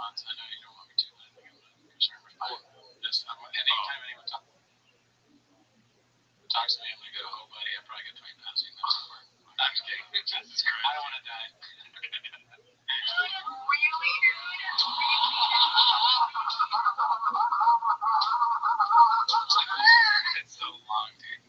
months. I know you don't want me to, but I think I'm concerned with my just anytime anyone talks to me, I'm gonna go, oh buddy, I probably got 20 pounds. I'm just kidding. Jesus Christ. I don't want to die. It's so long, dude.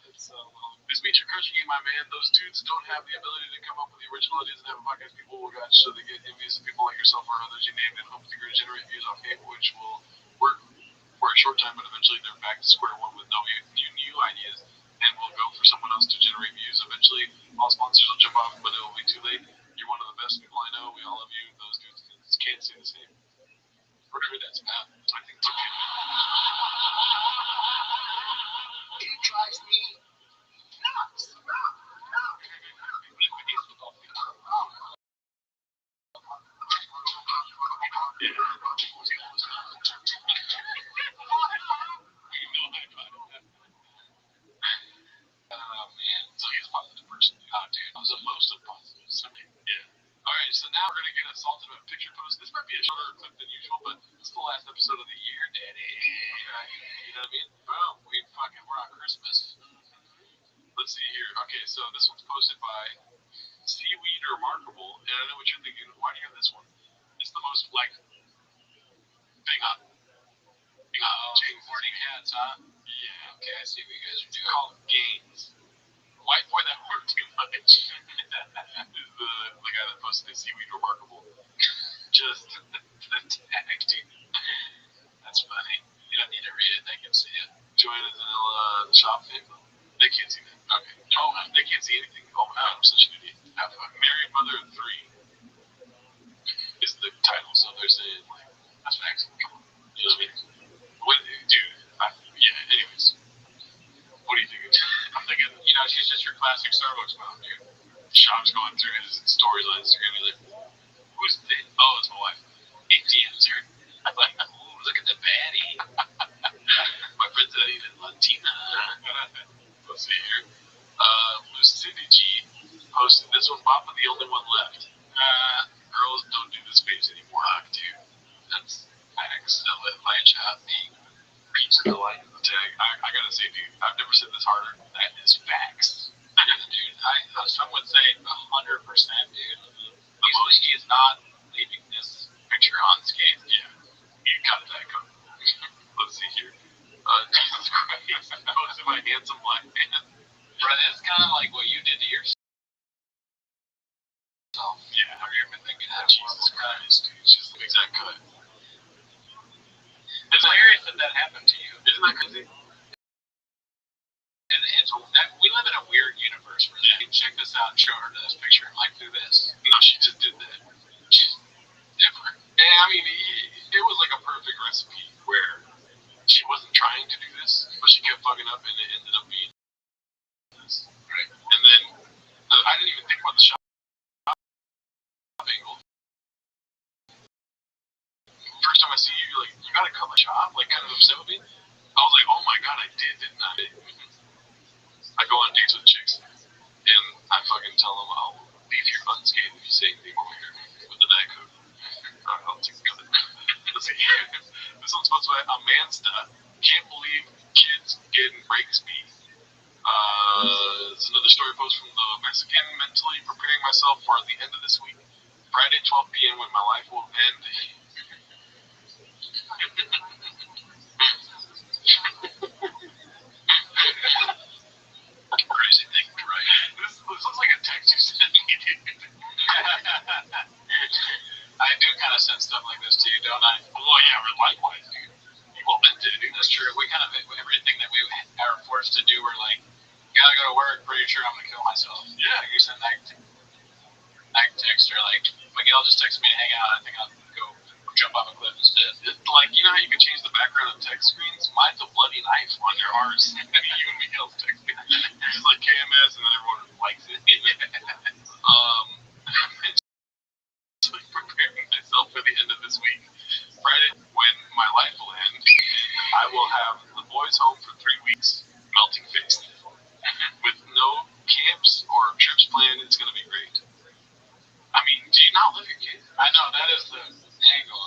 It's so long. This means you're crushing it, my man. Those dudes don't have the ability to come up with the original ideas and have a podcast. People will watch, so they get envious of people like yourself or others you named, and hope to generate views off hate, which will work for a short time, but eventually they're back to square one with no new ideas, and will go for someone else to generate views. Eventually, all sponsors will jump off, but it will be too late. You're one of the best people I know. We all love you. Those dudes can't say the same. Whatever that's about. I think it's okay. It drives me nuts. Man, so he's a positive person. Oh, dude, I was the most of positive. Yeah. Alright, so now we're going to get assaulted with a picture post. This might be a shorter clip than usual, but it's the last episode of the year, daddy. You know what I mean? Boom, we're on Christmas. Let's see here. Okay, so this one's posted by Seaweed Remarkable, and I know what you're thinking. Why do you have this one? It's the most, thing up. Morning hats, huh? Yeah. Okay, I see what you guys are doing. It's called gains. White boy that worked too much. Is the guy that posted the Seaweed Remarkable. Just attacked him. That's funny. You don't need to read it, they can see it. Join us in the shop thing. They can't see that. Okay. No, they can't see anything. Oh my god, I'm such an idiot. Married mother of 3 is the title, so they're saying, that's facts. Come on. You know what I mean? Anyways. What are you thinking? I'm thinking, she's just your classic Starbucks mom, dude. Sean's going through his stories on Instagram. He's like, who's this? Oh, it's my wife. 18's her. I'm like, ooh, look at the baddie. My friend's not even Latina. Let's see here. Lucindy G posted this one. Papa, the only one left. Girls don't do this face anymore. Dude. That's facts. They'll let my child be. Pizza Delight in the tag. I gotta say, dude, I've never said this harder. That is facts. Dude, some would say 100%, dude. He is not leaving this picture unscathed. Yeah, you got that covered. Let's see here. Jesus Christ. Posted by handsome black man. Bro, that's kind of like what you did to yourself. Yeah, have you ever been thinking that? Jesus Christ, dude. She's the exact cut. It's hilarious that happened to you. Isn't that crazy? And we live in a weird universe where you can check this out and show her this picture and do this. No, she just did that. She's different. And I mean, it was like a perfect recipe where she wasn't trying to do this, but she kept fucking up and it ended up being this. Right. And then I didn't even think about the shop angle. First time I see you, you're like, you gotta cut my chop, kind of upset with me. I was like, oh my god, I did, didn't I? I go on dates with chicks, and I fucking tell them, I'll leave here unscathed if you say anything over here with the Diet Coke. Alright, I'll take a cut. Let's see. This one's supposed to be Amansta. Can't believe kids getting breaks me. It's another story post from the Mexican. Mentally preparing myself for the end of this week. Friday, 12 p.m. when my life will end. Crazy thing to write. This looks like a text you sent me, dude. I do kind of send stuff like this to you, don't I? Well, yeah, likewise, dude. People meant to do. That's true. We kind of, everything that we are forced to do, we're like, gotta go to work, pretty sure I'm gonna kill myself. Yeah. You send that text, or Miguel just texted me to hang out. I think I'll go jump off a cliff instead. It's you know how you can change the background of text screens? Mine's a bloody knife on your arse. You and Miguel's text me. It's just like KMS, and then everyone likes it. And preparing myself for the end of this week. Friday, when my life will end, I will have the boys home for 3 weeks, melting face. With no camps or trips planned, it's going to be great. I mean, do you not love your kids? I know, that is the angle.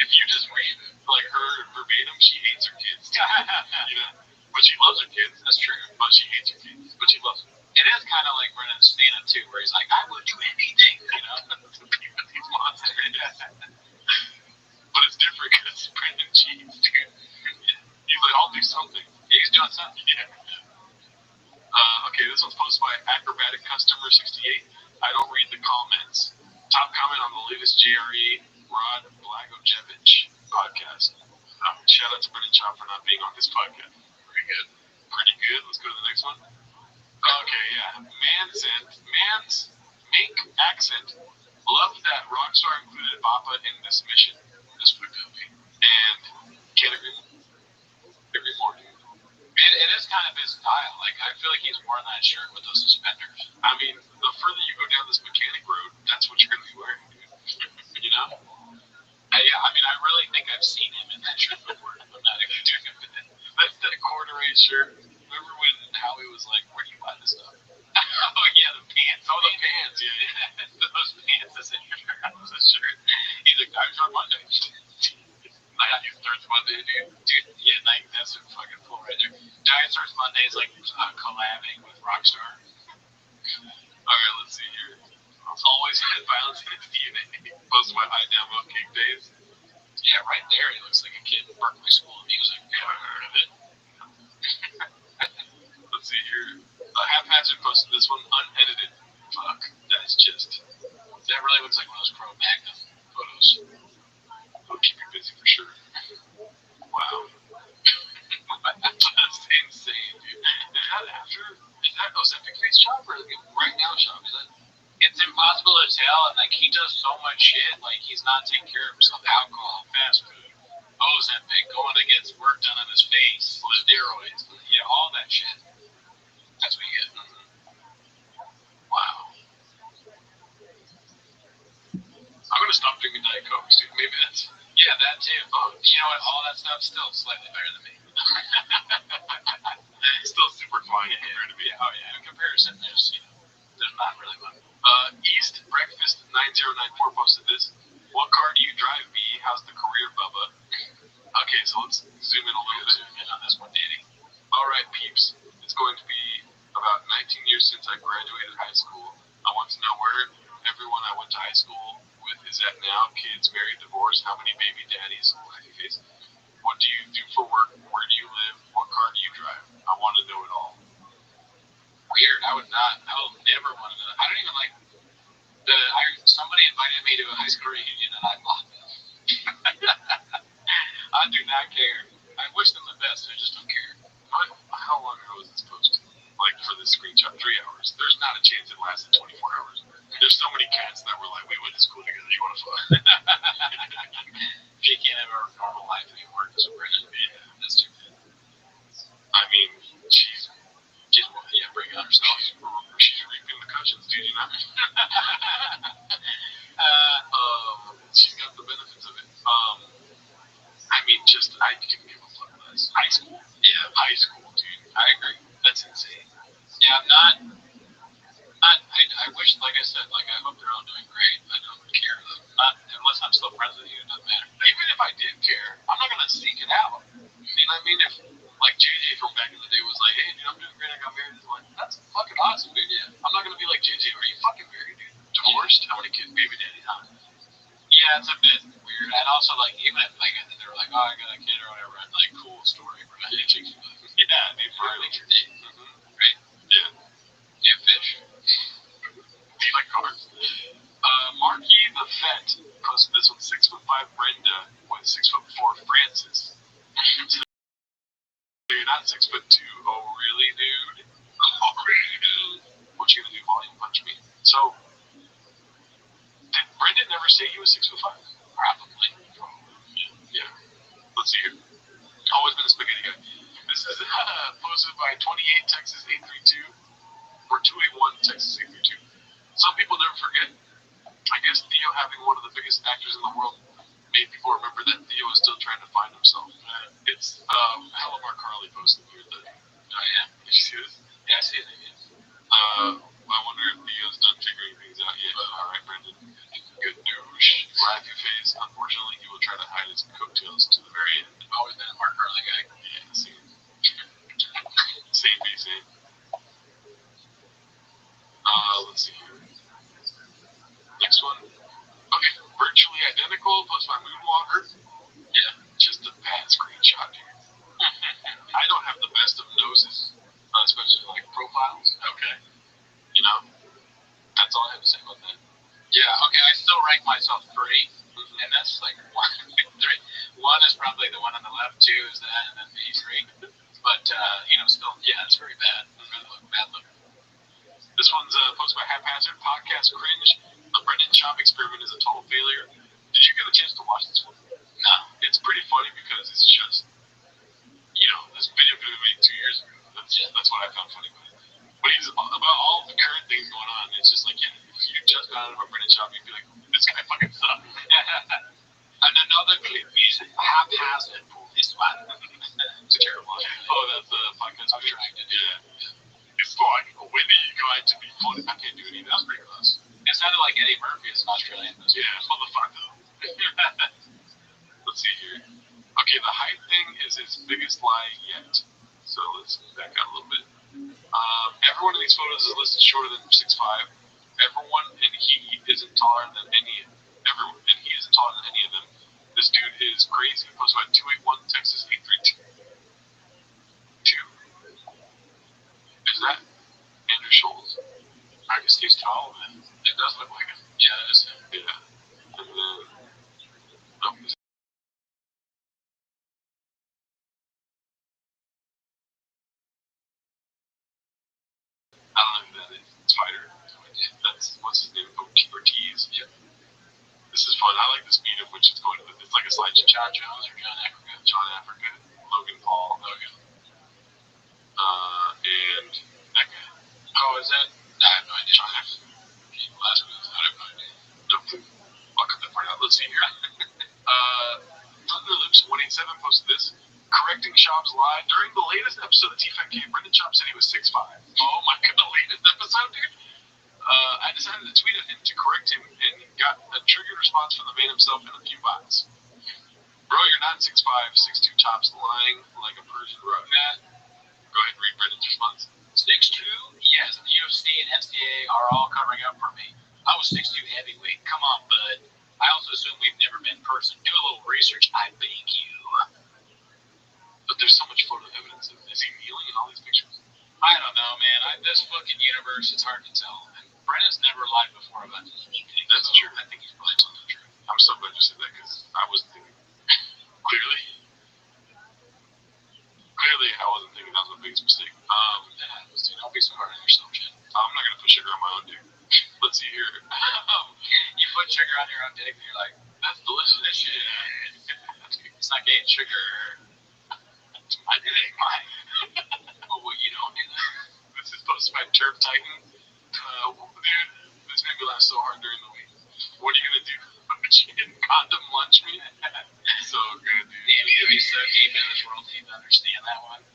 if you just read like her verbatim, she hates her kids. You know, but she loves her kids. That's true. But she hates her kids. But she loves them. It is kind of like Brennan's stand-up too, where he's like, "I will do anything," you know, to be with these monsters. But it's different because Brendan cheats, dude. He's like, "I'll do something." Yeah, he's doing something. Yeah. Okay, this one's posted by Acrobatic Customer 68. I don't read the comments. Top comment on the latest JRE Rod Blagojevich podcast. Shout out to Brendan Chop for not being on this podcast. Pretty good. Pretty good. Let's go to the next one. Okay, yeah. Man's mink accent. Love that Rockstar included Bappa in this mission. This would be. And can't agree more. It is kind of his style. Like, I feel like he's worn that shirt with those suspenders. I mean, the further you go down this mechanic road, that's what you're going to be wearing, dude. You know? I mean, I really think I've seen him in that shirt before. I'm not even doing it, but that's that corduroy shirt. Remember when Howie was like, "Where do you buy this stuff?" Oh, yeah, the pants. Oh, the pants, yeah. Those pants, that's in your shirt. That was a shirt. He's like, "I was on Monday." Nike starts Monday, dude. Yeah, Nike, that's a fucking pull right there. Giant starts Monday is like collabing with Rockstar. Alright, let's see here. It's always had violence in its DNA. Posted by High Down Milk Cake Days. Yeah, right there, he looks like a kid in Berkeley School of Music. Never heard of it. Let's see here. Haphazard posted this one unedited. Fuck, that's just. That really looks like one of those Pro Magna photos. It'll keep you busy for sure. Wow. That's insane, dude. Is that after? Is that Ozempic face shop or right now shop? Is that? It's impossible to tell, and like he does so much shit. Like he's not taking care of himself. Alcohol, fast food, Ozempic, going to get work done on his face, steroids, yeah, all that shit. That's what you get. Wow. I'm gonna stop drinking Diet Coke, dude. Maybe that's. Yeah, that too. Oh, you know what? All that stuff's still slightly better than me. Still super fine compared to me. Oh yeah, in comparison, there's not really one. East Breakfast 9094 posted this. What car do you drive, B? How's the career, Bubba? Okay, so let's zoom in a little bit. Zoom in on this one, Danny. All right, peeps. It's going to be about 19 years since I graduated high school. I want to know where everyone I went to high school with is at now. Kids, married, divorced, how many baby daddies? What do you do for work? Where do you live? What car do you drive? I want to know it all. Weird. I would not. I would never want to know. I don't even like somebody invited me to a high school reunion and I blocked them. I do not care. I wish them the best. I just don't care. How long ago was this posted? Like for the screenshot, 3 hours. There's not a chance it lasted 24 hours. There's so many cats that were like, "We went to school together. You want to fuck?" She can't have a normal life anymore because we're in it. Yeah, that's too bad. I mean, she's bringing on herself. She's reaping the cushions, dude. You know. She's got the benefits of it. I mean, I can give a fuck less. High school. Yeah, high school, dude. I agree. That's insane. Yeah, I'm not. I wish, like I said, like I hope they're all doing great. I don't care though. Not unless I'm still friends with you, it doesn't matter. Even if I did care, I'm not gonna seek it out. You know what I mean? If like JJ from back in the day was like, "Hey, dude, I'm doing great. I got married." It's like, that's fucking awesome, dude. Yeah. I'm not gonna be like JJ. Are you fucking married, dude? Divorced? How many kids? Baby daddy? Huh? Yeah, it's a bit weird. And also, like, even if like they were like, "Oh, I got a kid or whatever," I'm like, "Cool story, bro." Yeah, dude, for real. Your dick. Right? Yeah. Yeah, fish. Do you like cars? Marky the Vet posted this one. 6'5" Brenda with 6'4" Francis. So you're not 6'2". Oh really, dude? Oh really, dude? What you gonna do? Volume punch me? So did Brendan never say he was 6'5"? Probably. Yeah. Let's see here. Always been a spaghetti guy. This is posted by 28 Texas 832 or 281 Texas 832. Some people never forget. I guess Theo having one of the biggest actors in the world made people remember that Theo is still trying to find himself. It's Halamar Carly posted here. Oh yeah, did you see this? Yeah, I see it again. I wonder if Theo's done figuring things out yet. All right, Brendan. Good douche. Laugh your face. Unfortunately, he will try to hide insane. Let's see here. Next one. Okay, virtually identical, plus my Moonwalker. Yeah, just a bad screenshot, dude. I don't have the best of noses, especially like profiles. Okay. You know, that's all I have to say about that. Yeah, okay, I still rank myself 3, and that's like 1, 3. 1 is probably the one on the left, 2 is that, and then me 3. But, still, yeah, it's very bad. Bad look. This one's posted by Haphazard. Podcast cringe. The Brendan Schaub experiment is a total failure. Did you get a chance to watch this one? No. It's pretty funny because it's just, this video could have been made 2 years ago. That's what I found funny about it. But he's about all the current things going on. It's just like, if you just got out of a Brendan Schaub, you'd be like, this guy fucking sucks. And another clip is Haphazard for this one. It's terrible. Oh, that's the podcast I'm trying to do. Yeah. It's like, when are you going to be funny? I can't do it either. That's pretty close. It sounded like Eddie Murphy is an Australian. Yeah, motherfucker. Let's see here. Okay, the height thing is his biggest lie yet. So let's back out a little bit. Everyone in these photos is listed shorter than 6'5". Everyone, and he isn't taller than any. Everyone, and he isn't taller than any of them. This dude is crazy. Posted by 281 Texas 832. Is that Andrew Schultz? I guess he's tall, man. It does look like him. Yeah, that is him. Yeah. And then, I don't know who that is. Spider. That's, what's his name? Ortiz. Yep. This is fun. I like the speed of which it's going. It's like a slideshow. John Jones or John Africa? John Africa. Logan Paul. Logan. And that guy. Oh, is that? I have no idea. John Africa. Last one. I have no idea. Nope. I'll cut that part out. Let's see here. Thunder Lips 187 posted this. Correcting Schaub's lie. During the latest episode of T5K, Brendan Schaub said he was 6'5". Oh my god, the latest episode, dude. I decided to tweet at him to correct him and got a triggered response from the man himself and a few bots. Bro, you're not 6'5", 6'2", tops, lying like a Persian rug. Go ahead and read Brendan's response. 6'2", yes, the UFC and NCAA are all covering up for me. I was 6'2" heavyweight. Come on, bud. I also assume we've never been in person. Do a little research, I beg you. But there's so much photo evidence. Is he kneeling in all these pictures? I don't know, man. This fucking universe, it's hard to tell. And Brendan's never lied before about anything. That's true. I think he's probably telling the truth. I'm so glad you said that because I wasn't thinking. Clearly, I wasn't thinking that was the biggest mistake. Don't be so hard on yourself, Jen. I'm not gonna put sugar on my own dick. Let's see here. You put sugar on your own dick, and you're like, that's delicious. That shit. It's not gay, it's sugar. I did it. Mine. Oh, well, you don't do that. This is supposed to be my Turf Titan. Dude, this made me laugh so hard during the week. What are you gonna do? Chicken condom lunch meat? So good, dude. Damn, you'd be so deep in this world to even understand that one.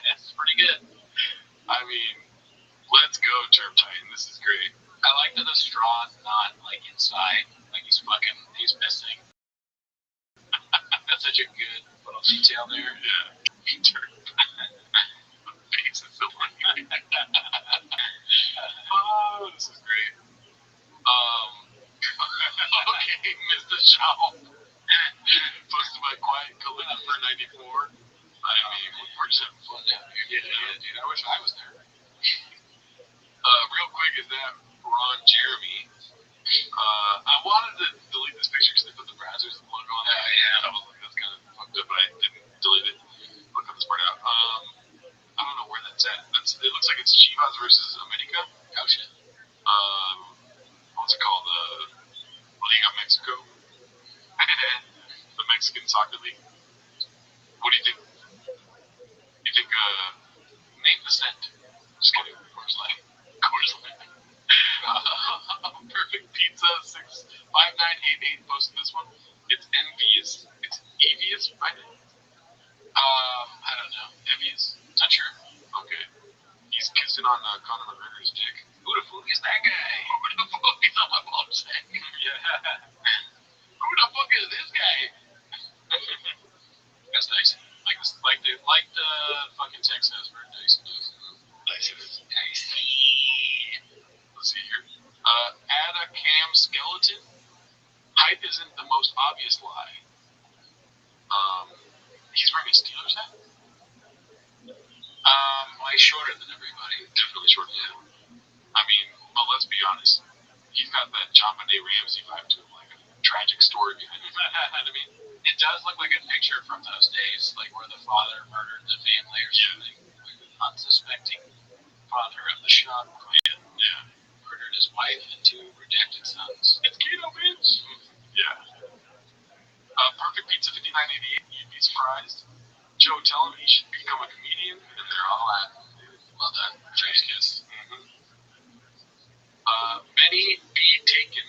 That's pretty good. I mean, let's go, Turf Titan. This is great. I like that the straw's not like inside, like he's missing. That's such a good little detail there. Yeah. Turf. The face is so funny. Oh, this is great. Okay, Mr. Shaw. Posted by Quiet Kalina for 94. I mean, we're just having fun down here. Yeah, dude. I wish I was there. Real quick, is that Ron Jeremy? I wanted to delete this picture because they put the Brazzers logo on it. Yeah. I was like, that's kind of fucked up, but I didn't delete it. I'll cut this part out. I don't know where that's at. It looks like it's Chivas versus America. Oh, shit. What's it called? Liga Mexico. The Mexican Soccer League. What do you think? You think, name the scent? Just kidding. Coors Light. Perfect Pizza 65988 posted this one. It's envious. It's envious, right? I don't know. Envious? Not sure. Okay. He's kissing on Conor McGregor's dick. Who the fuck is that guy? Who the fuck is on my mom's dick? Yeah. Who the fuck is this guy? That's nice. Like the fucking Texas for Dyson. got that John Benet Ramsey vibe to him, like a tragic story behind it. I mean, it does look like a picture from those days, like where the father murdered the family or something. Like the unsuspecting father of the shop clan, murdered his wife and two redacted sons. It's keto, bitch. Yeah. Perfect Pizza 5988. You'd be surprised. Joe, tell him he should become a comedian, and they're all laughing. Well done. James Kiss. Benny B. Taken.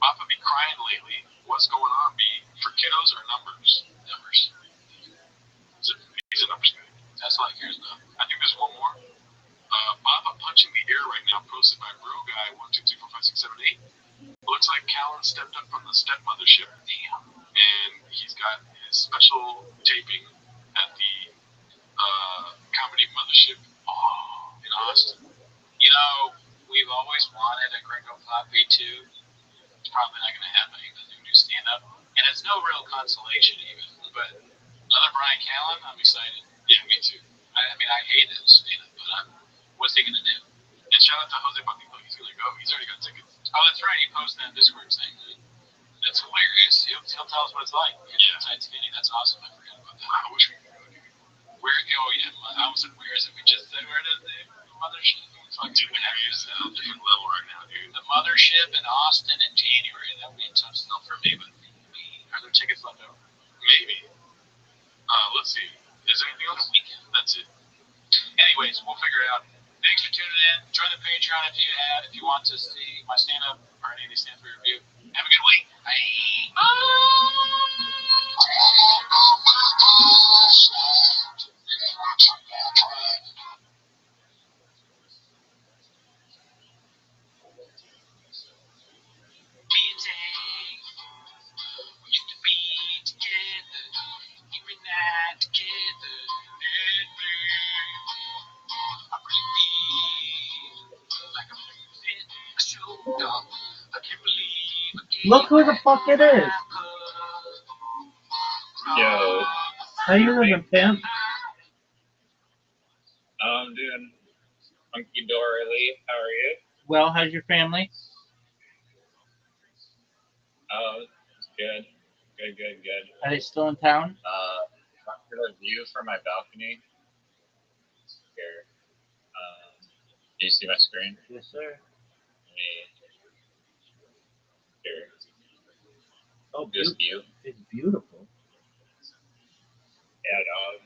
Papa be crying lately. What's going on, B? For kiddos or numbers? Numbers. He's a numbers guy. That's all he cares about. I think there's one more. Papa punching the air right now, posted by Bro Guy 1234567 8. Looks like Callan stepped up from the stepmothership. Damn. And he's got his special taping at the comedy mothership in Austin. You know, we've always wanted a Gringo Poppy too. It's probably not going to happen. He doesn't do stand up. And it's no real consolation even. But another Brian Callen, I'm excited. Yeah, me too. I mean, I hate his stand up, but what's he going to do? And shout out to Jose Patito. He's going to go. He's already got tickets. Oh, that's right. He posted that Discord thing. That's hilarious. He'll tell us what it's like. Inside Skinny. That's awesome. I forgot about that. I wish we could go, dude. Where? Oh, yeah. I almost said where is it? We just said where does the mothership? Fuck, dude, it's at a different level right now, dude. The mothership in Austin in January. That would be a tough sell for me, but are there tickets left over? Maybe. Let's see. Is there anything else? Weekend. That's it. Anyways, we'll figure it out. Thanks for tuning in. Join the Patreon if you want to see my stand-up or any of these stand-up review. Have a good week. Bye. Look who the fuck it is. Yo. How you living, pimp? I'm doing hunky dorily. How are you? Well, how's your family? Oh, it's good. Good. Are they still in town? For the view from my balcony. Here. Do you see my screen? Yes, sir. Here. Oh, This view. It's beautiful. Yeah, dog.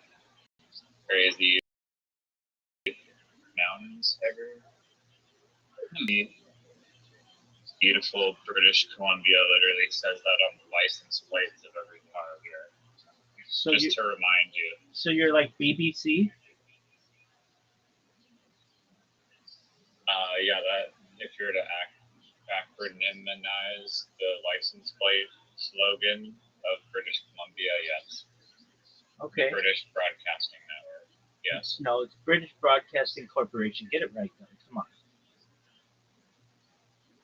Crazy mountains ever. The beautiful British Columbia literally says that on the license plates of every car here. So just to remind you. So you're like BBC? Yeah, that if you were to acronymize the license plate slogan of British Columbia, yes. Okay. British Broadcasting Network, yes. No, it's British Broadcasting Corporation. Get it right, though. Come on.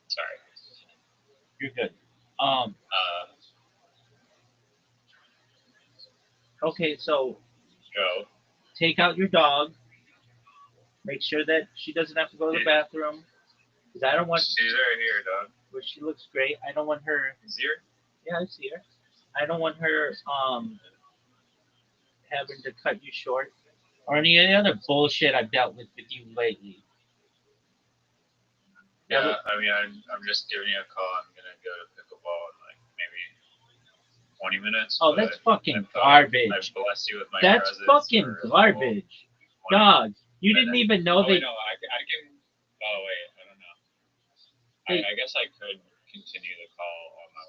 Sorry. You're good. Okay, so go. Take out your dog. Make sure that she doesn't have to go to the bathroom. Because I don't want. She's right here, dog. Well, she looks great. I don't want her. You see her? Yeah, I see her. I don't want her having to cut you short or any of the other bullshit I've dealt with you lately. Yeah, I mean, I'm just giving you a call. I'm gonna go to pickleball in like maybe 20 minutes. Oh, that's fucking garbage. I bless you with my That's presence. fucking garbage. Dog, you didn't even know they. No, I can. Oh wait, I don't know. I guess I could continue the call on my.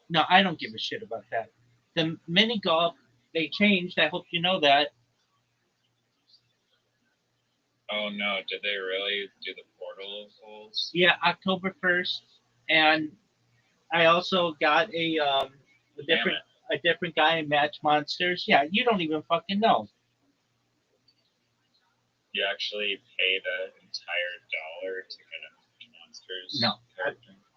No, I don't give a shit about that. The mini golf, they changed. I hope you know that. Oh no! Did they really do the portal holes? Yeah, October 1st, and I also got a different guy in Match Monsters. Yeah, you don't even fucking know. You actually paid an entire $1 to get a Match Monsters?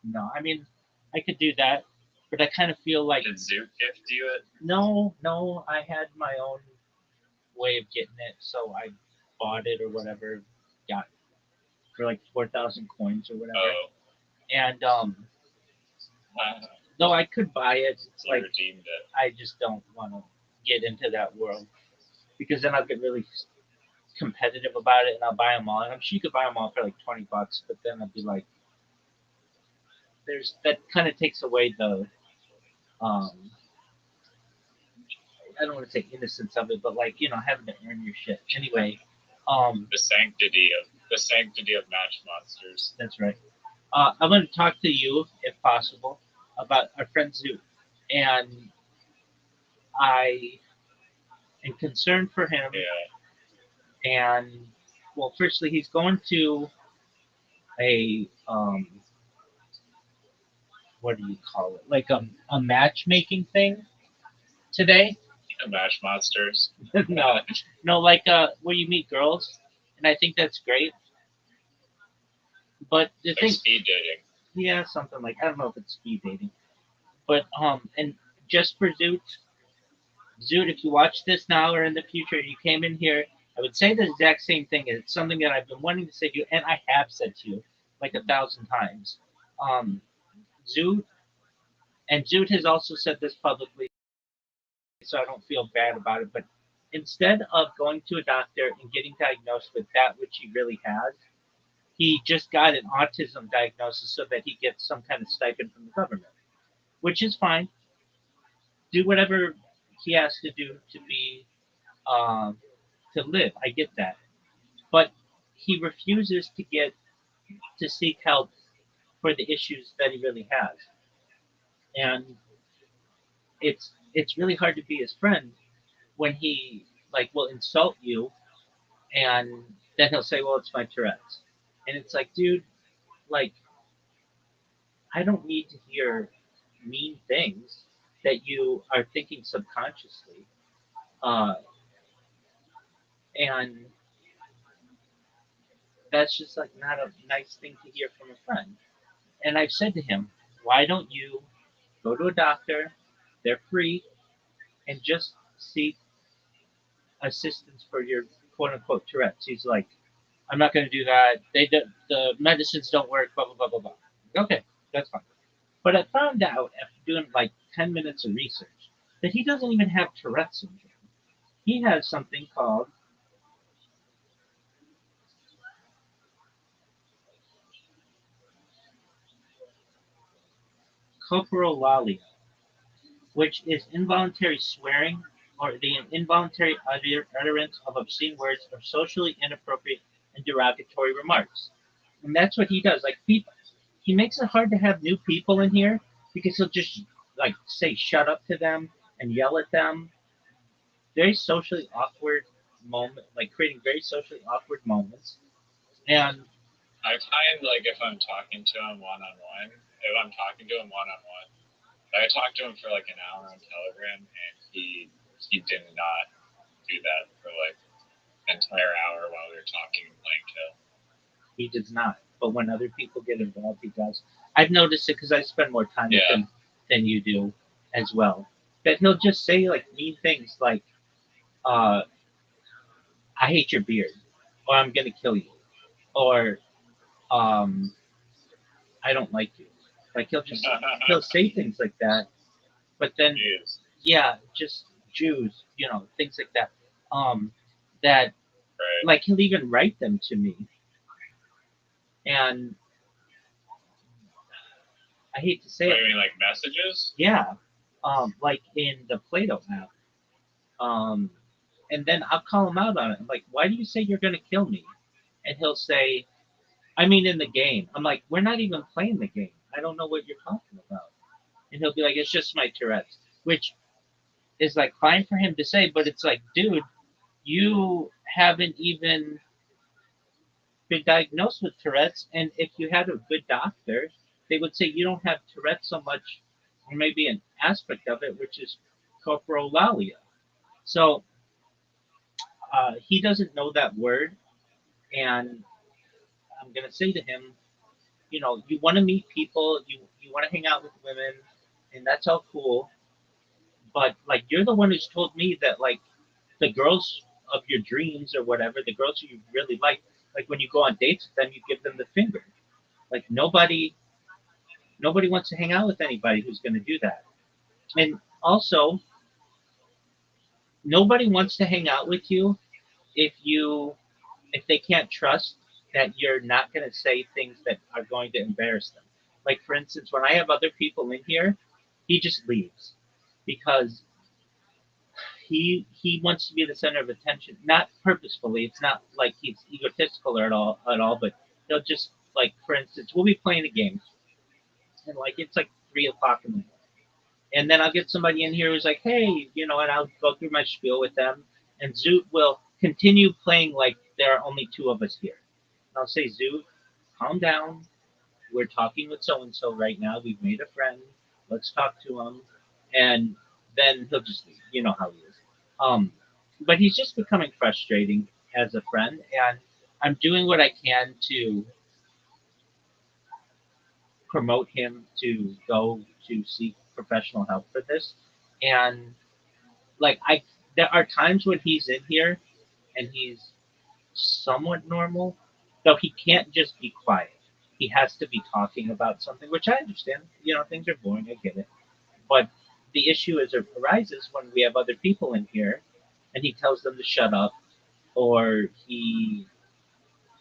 No. I mean, I could do that, but I kind of feel like. Did Zoot gift you it? No, I had my own way of getting it, so I bought it or whatever. Got for like 4,000 coins or whatever. Oh. And though I could buy it, it's You like redeemed it. I just don't want to get into that world because then I'll get really competitive about it and I'll buy them all. And I'm sure you could buy them all for like $20, but then I'd be like, there's that kind of takes away the um, I don't want to say innocence of it, but like having to earn your shit. Anyway, The sanctity of match monsters. that's right. I'm going to talk to you, if possible, about our friend Zoo, and I am concerned for him. Yeah. And well, firstly, he's going to a what do you call it? Like a matchmaking thing today. Match monsters. no, no, like where you meet girls, and I think that's great. But the Like thing, speed dating. yeah, something like I don't know if it's speed dating, but and just for Zoot, if you watch this now or in the future, you came in here, I would say the exact same thing. It's something that I've been wanting to say to you, and I have said to you like 1,000 times. Um, Zoot, and Zoot has also said this publicly, so I don't feel bad about it. But instead of going to a doctor and getting diagnosed with that which he really has, he just got an autism diagnosis so that he gets some kind of stipend from the government, which is fine. Do whatever he has to do to be um, to live. I get that, but he refuses to seek help for the issues that he really has, and it's really hard to be his friend when he like will insult you, and then he'll say, "Well, it's my Tourette's," and it's like, dude, like I don't need to hear mean things that you are thinking subconsciously, uh, and that's just like not a nice thing to hear from a friend. And I've said to him, why don't you go to a doctor? They're free, and just seek assistance for your quote unquote Tourette's. He's like, I'm not going to do that. The medicines don't work. Blah blah blah blah blah. Okay, that's fine. But I found out after doing like 10 minutes of research that he doesn't even have Tourette's syndrome. He has something called coprolalia, which is involuntary swearing or the involuntary utterance of obscene words or socially inappropriate and derogatory remarks. And that's what he does. Like people, he makes it hard to have new people in here because he'll just like say shut up to them and yell at them. Very socially awkward moment, like creating very socially awkward moments. And I find like if I'm talking to him one on one, I talked to him for like an hour on Telegram, and he did not do that for like an entire hour while we were talking and playing Kill. he does not. But when other people get involved, he does. I've noticed it because I spend more time with him than you do as well. That he'll just say like mean things like, I hate your beard, or I'm gonna kill you, or um, I don't like you. Like he'll say things like that, but then Jeez. yeah, just Jews, things like that. That Right. like he'll even write them to me, and I hate to say What it. do you mean, like messages? Yeah, like in the Plato app. And then I'll call him out on it. I'm like, why do you say you're gonna kill me? And he'll say, I mean, in the game. I'm like, we're not even playing the game. I don't know what you're talking about. And he'll be like, it's just my Tourette's, which is like fine for him to say, but it's like, dude, you haven't even been diagnosed with Tourette's, and if you had a good doctor, they would say you don't have Tourette's so much, or maybe an aspect of it, which is coprolalia. So he doesn't know that word, and I'm gonna say to him, you want to meet people, you want to hang out with women, and that's all cool. But like, you're the one who's told me that like the girls of your dreams or whatever, the girls who you really like when you go on dates with them, you give them the finger. Like nobody Nobody wants to hang out with anybody who's going to do that. And also, nobody wants to hang out with you if they can't trust that you're not going to say things that are going to embarrass them. Like for instance, when I have other people in here, he just leaves because he wants to be the center of attention, not purposefully. It's not like he's egotistical or at all, but he'll just like for instance, we'll be playing a game and like it's like 3 o'clock in the morning. And then I'll get somebody in here who's like, hey, and I'll go through my spiel with them. And Zoot will continue playing like there are only two of us here. And I'll say, Zoot, calm down. We're talking with so and so right now. We've made a friend. Let's talk to him. And then he'll just leave. You know how he is. Um, but he's just becoming frustrating as a friend. And I'm doing what I can to promote him to go to seek professional help for this. And like there are times when he's in here and he's somewhat normal, though he can't just be quiet. He has to be talking about something, which I understand. Things are boring. I get it. But the issue arises when we have other people in here, and he tells them to shut up, or he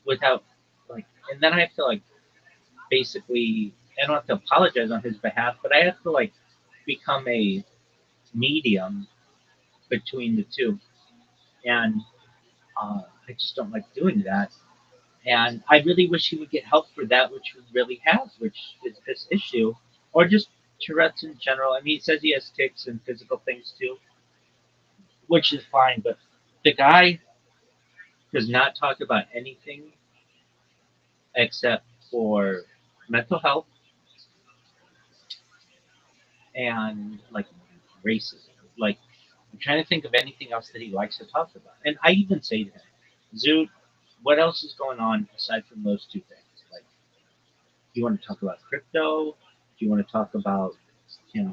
without like, and then I have to like basically I don't have to apologize on his behalf, but I have to like become a medium between the two, and I just don't like doing that. And I really wish he would get help for that, which he really has, which is this issue, or just Tourette's in general. I mean, he says he has tics and physical things too, which is fine, but the guy does not talk about anything except for mental health and like racism. Like, I'm trying to think of anything else that he likes to talk about. And I even say to him, Zoot, what else is going on aside from those two things? Like, do you want to talk about crypto? Do you want to talk about,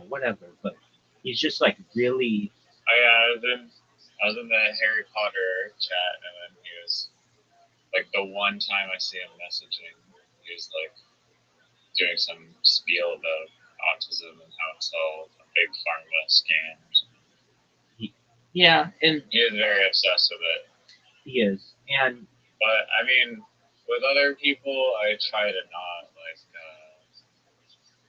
whatever? But he's just like really, I was in the Harry Potter chat, and then he was like the one time I see him messaging, he was like doing some spiel about autism and how it's all a big pharma scam. yeah, and He is very obsessed with it. he is. And But I mean, with other people, I try to not like.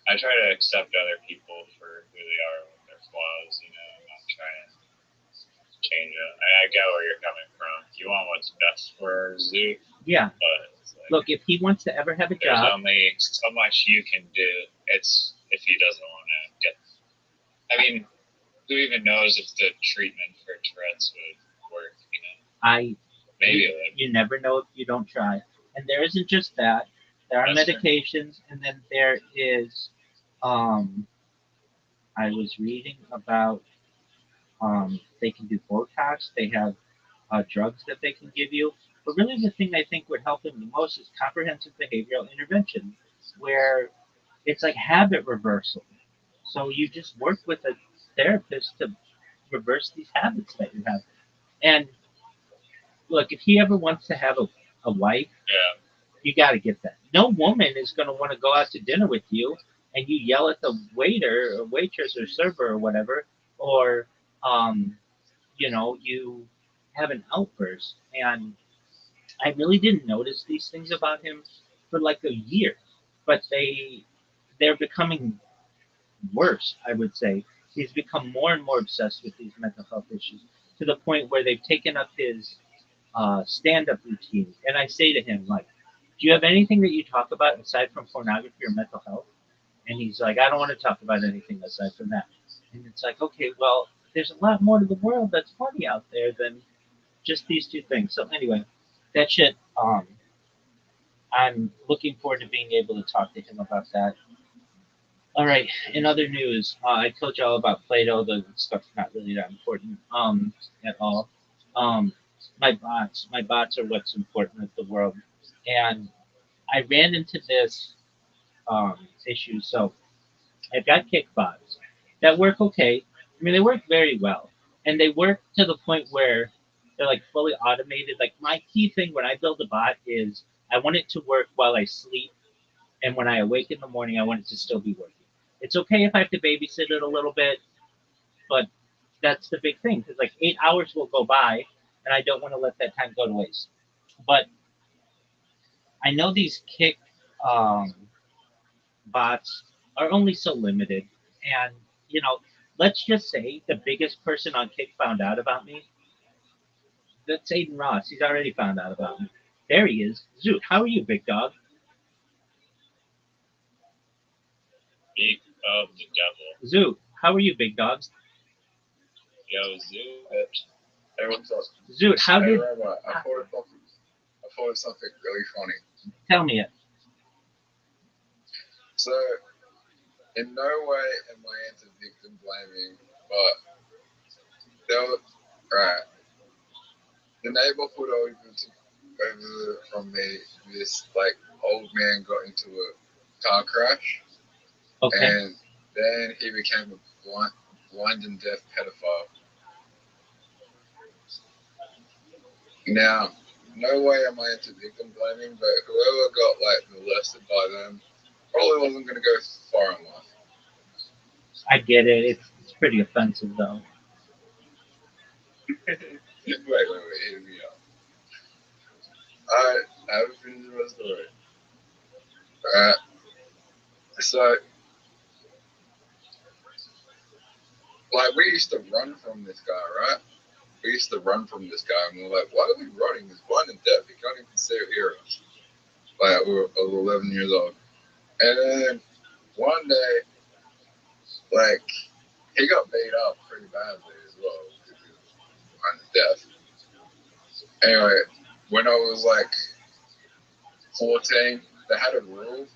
I try to accept other people for who they are with their flaws. I'm not trying to change it. I get where you're coming from. You want what's best for Zoot, yeah, but it's like, look, if he wants to ever have a there's job, only so much you can do. It's if he doesn't want to get. I mean, who even knows if the treatment for Tourette's would work? Maybe it would. you never know if you don't try. And there isn't just that. There are That's medications, and then there is. I was reading about. They can do Botox. They have drugs that they can give you. But really, the thing I think would help him the most is comprehensive behavioral intervention, where it's like habit reversal. So you just work with a therapist to reverse these habits that you have. And look, if he ever wants to have a wife, Yeah. you got to get that. No woman is going to want to go out to dinner with you and you yell at the waiter or waitress or server or whatever, or um, you have an outburst. And I really didn't notice these things about him for like a year, but they're becoming worse. I would say he's become more and more obsessed with these mental health issues to the point where they've taken up his stand-up routine. And I say to him, like, do you have anything that you talk about aside from pornography or mental health? And he's like, I don't want to talk about anything aside from that. And it's like, okay, well, there's a lot more to the world that's funny out there than just these two things. So anyway, that shit. I'm looking forward to being able to talk to him about that. All right. In other news, I told you all about Plato. The stuff's not really that important at all. Um, my bots are what's important in the world, and I ran into this issue. So I've got kickbots that work okay. I mean, they work very well, and they work to the point where they're like fully automated. Like my key thing when I build a bot is I want it to work while I sleep And when I awake in the morning, I want it to still be working. It's okay if I have to babysit it a little bit, but that's the big thing because like 8 hours will go by, and I don't want to let that time go to waste. But I know these kick um, bots are only so limited, and let's just say the biggest person on Kick found out about me. That's Aiden Ross. He's already found out about me. There he is. Zoot, how are you, big dog? Speak of the devil. Zoot, how are you, big dog? Yo, Zoo. Hey, what's up? Zoot, how Hey, did? Rabbi, I thought of something really funny. Tell me it. So, in no way am I into victim blaming, but there was, right, the neighborhood over from me, this like old man got into a car crash, Okay. and then he became a blind and deaf pedophile. Now, no way am I into victim blaming, but whoever got like molested by them probably wasn't going to go far in life. I get it. It's pretty offensive though. wait, hear me out. I haven't finished my story. Alright, so, like, we used to run from this guy, right? We used to run from this guy, and we were like, why are we running? He's blind and deaf. He can't even see or hear us. Like, I was 11 years old. And then one day, like, he got beat up pretty badly as well because he was blind and deaf. Anyway, when I was like 14, they had a rule.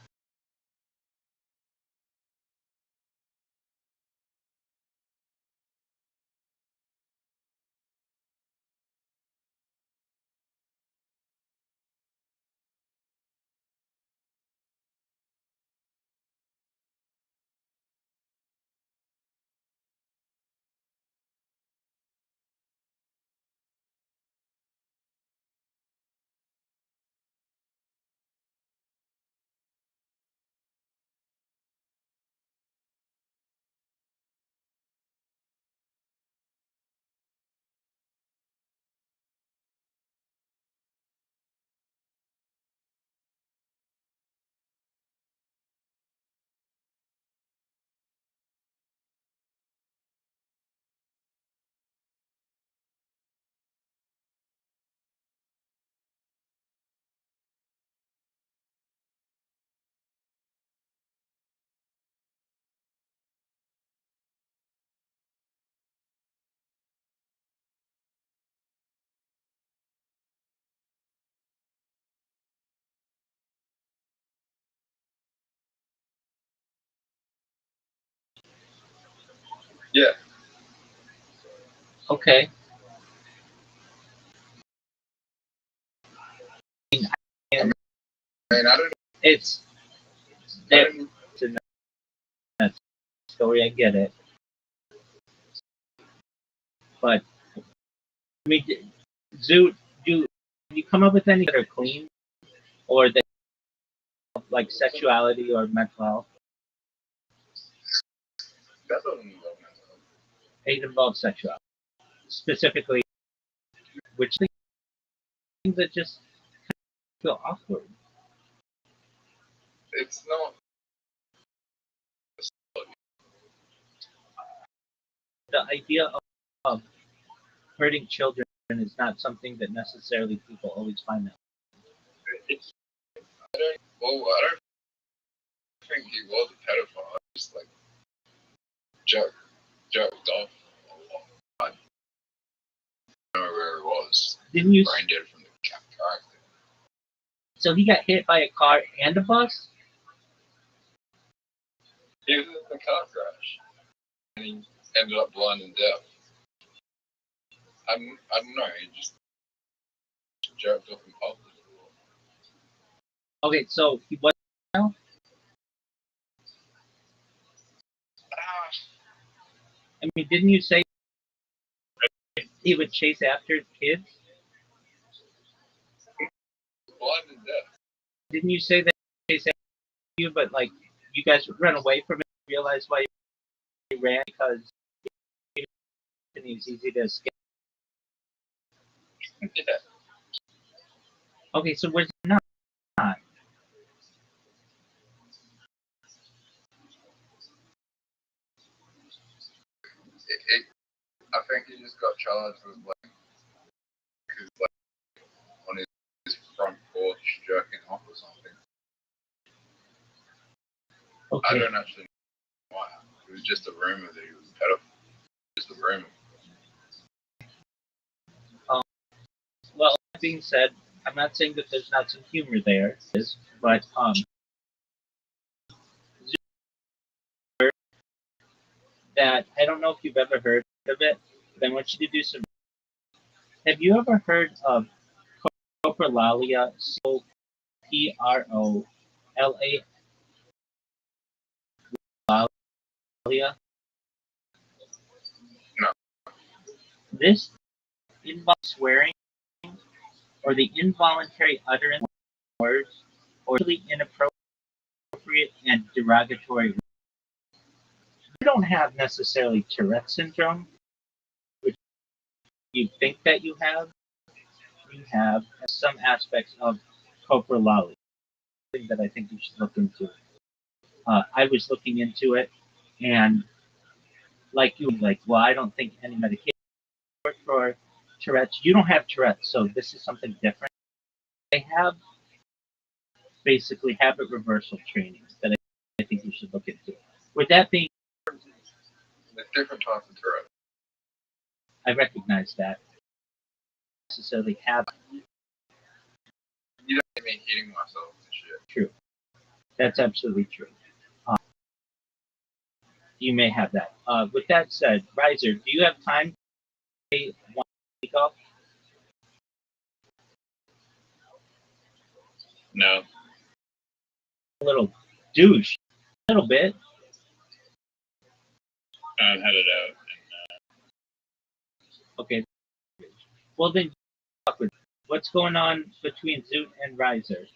Yeah. Okay. I mean, I don't It's I there. didn't- It's in that story. I get it. But I mean, Zoot, do you come up with any that are clean or that like sexuality or mental health? that doesn't involve mental health. It involves sexuality, specifically, which things that just feel awkward. It's not. The idea of hurting children is not something that necessarily people always find out. It's. I don't think he was a pedophile. I just like joked off a lot. I don't know where he was. Didn't you? Brain dead from the character. So he got hit by a car and a bus? He was in the car crash, and he ended up blind and deaf. I don't know. He just jerked off in public. Okay, so he was now? I mean, didn't you say he would chase after kids? Blind and deaf. Didn't you say that he chased you, but like you guys would run away from it, realize why you ran because it was easy to escape. Yeah. Okay, so where's it not? I think he just got charged with like, on his front porch jerking off or something. Okay. I don't actually know why. It was just a rumor that he was a pedophile. Just a rumor. Well, that being said, I'm not saying that there's not some humor there, but that I don't know if you've ever heard of it, but I want you to do some. Have you ever heard of coprolalia? Prola. No. This involves swearing or the involuntary utterance of words or really inappropriate and derogatory. You don't have necessarily Tourette syndrome, which you think that you have. You have some aspects of coprolalia, something that I think you should look into. I was looking into it, and like you, like, well, I don't think any medication works for Tourette's. You don't have Tourette's, so this is something different. They have basically habit reversal training that I think you should look into. With that being, There's different types of Tourette. I recognize that. Necessarily have. You don't see me hitting myself and shit. True. That's absolutely true. You may have that. With that said, Riser, do you have time to play one week off? No. A little douche. A little bit. I'm headed out. Okay. Well, then, what's going on between Zoot and Riser?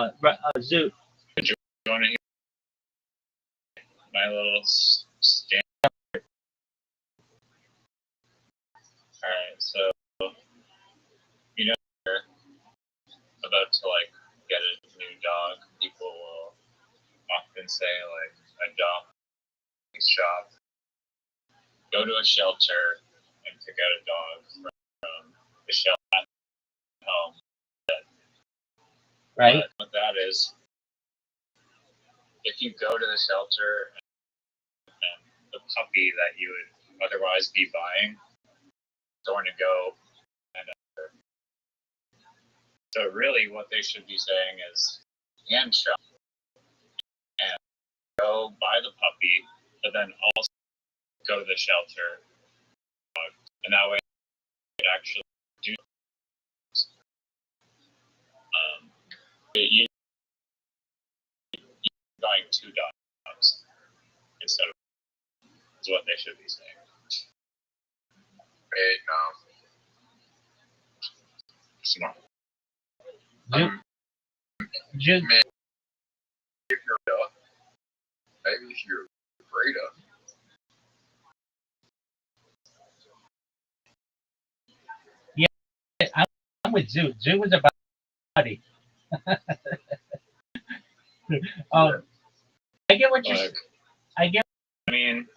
Zoot. Do you want to hear my little stand? Alright, so, you know, you're about to, like, get a new dog. People will often say, like, adopt a shop. Go to a shelter and pick out a dog from the shelter at home. Right? But what that is, if you go to the shelter and the puppy that you would otherwise be buying is going to go and so really what they should be saying is hand shop and go buy the puppy, but then also go to the shelter, and that way you could actually do you buying two dogs instead of is what they should be saying. Hey, Smart. Zoot. man, if you're a dog, maybe if you're a breeder. I'm with Zoot. Zoot was a buddy. I get what you're. I get. I mean,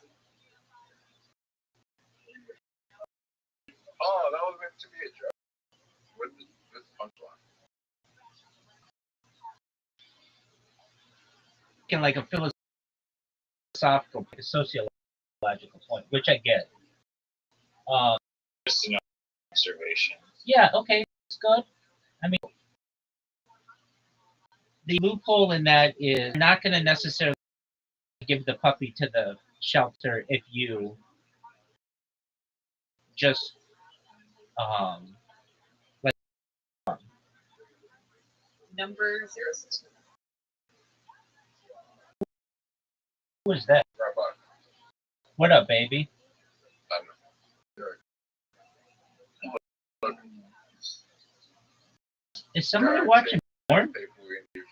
Oh, that was meant to be a joke. With the punchline. Like a philosophical, a sociological point, which I get. just an observation. Yeah, okay, it's good. I mean, the loophole in that is you're not going to necessarily give the puppy to the shelter if you just like Number 06. who is that? Rabbi. What up, baby? I don't know. Is somebody watching porn? People invented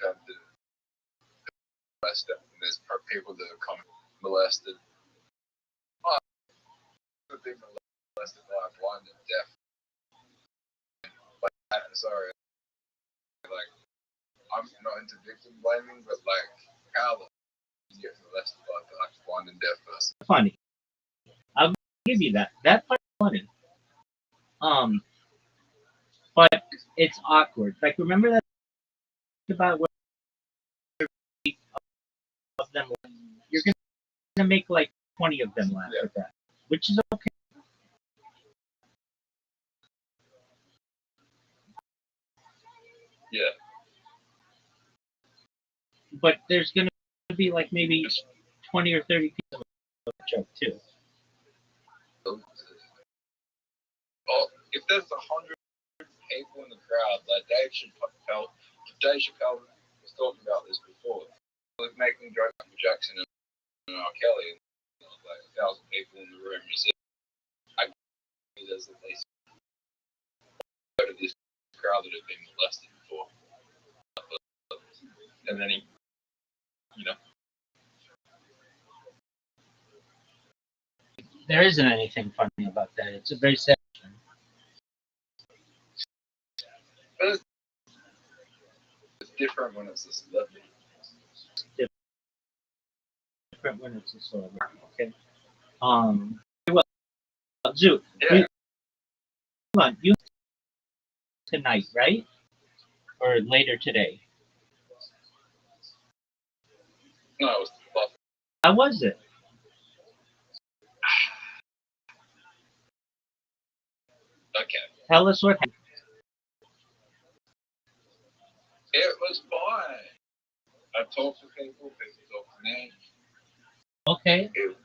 there's people that have come molested. Oh, I've been molested by a blind and deaf. Like, sorry, like, I'm not into victim blaming, but like, how the you get molested by a blind and deaf person? Funny. I'll give you that. That part's funny. But it's awkward. Like, remember that about what of them? You're gonna make like 20 of them laugh at that, which is okay. Yeah. But there's gonna be like maybe 20 or 30 people of the joke too. Well, if there's 100 people in the crowd, like Dave Chappelle was talking about this before. He was making jokes with Jackson and R. Kelly, and there was like 1,000 people in the room. He said, "I think there's at least go to this crowd that have been molested before." And then he, you know, There isn't anything funny about that. It's a very sad thing. but it's different when it's a celebrity. Different when it's a celebrity. Okay. Well, Zoo. Yeah. Hold on. You tonight, right? Or later today? No, it was Buffalo. How was it? Okay. Tell us what happened. It was fine. I talked to people talked to me. Okay. It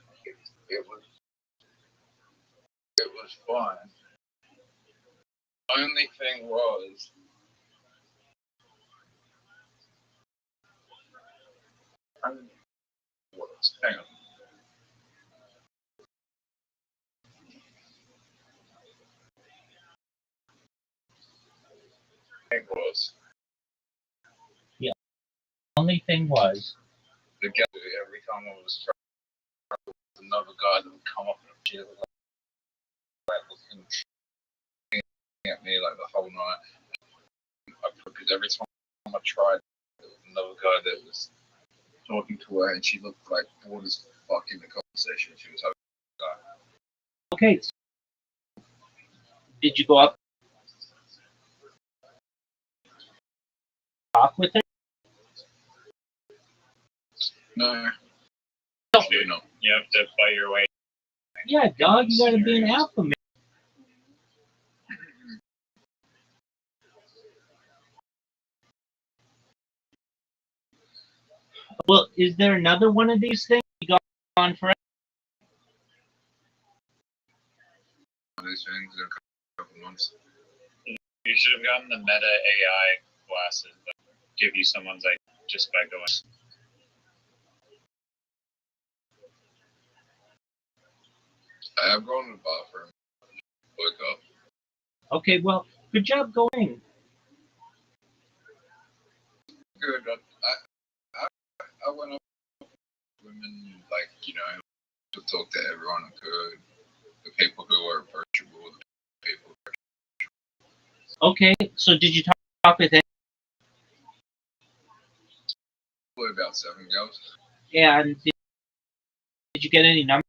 was fun. Only thing was, hang on. It was Only thing was, the guy every time I was trying, there was another guy that would come up and shit like looking at me like the whole night. Because every time I tried, there was another guy that was talking to her, and she looked like bored as fuck in the conversation she was having. okay. Did you go up talk with her? No. You know, you have to fight your way. Yeah, dog. You gotta be an alpha man. Well, is there another one of these things you got on forever? These things in a couple months. You should have gotten the Meta AI glasses that give you someone's like just by going. I have gone to the bathroom. Woke up. Okay, well, good job going. Good. I went up with women, like, you know, to talk to everyone I could. The people who were approachable, the people. Okay, so did you talk with him? Probably about 7 girls. And did you get any numbers?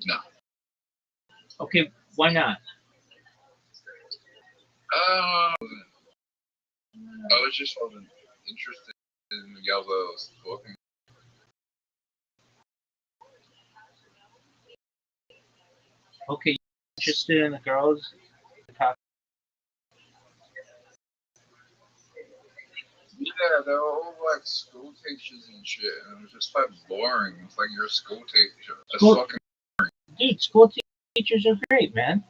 No. Okay, why not? I wasn't interested in the girls that I was talking. Okay, interested in the girls? Yeah, they were all like school teachers and shit, and it was just like boring. It's like you're a school teacher. Just School- fucking. Dude, school teachers are great, man.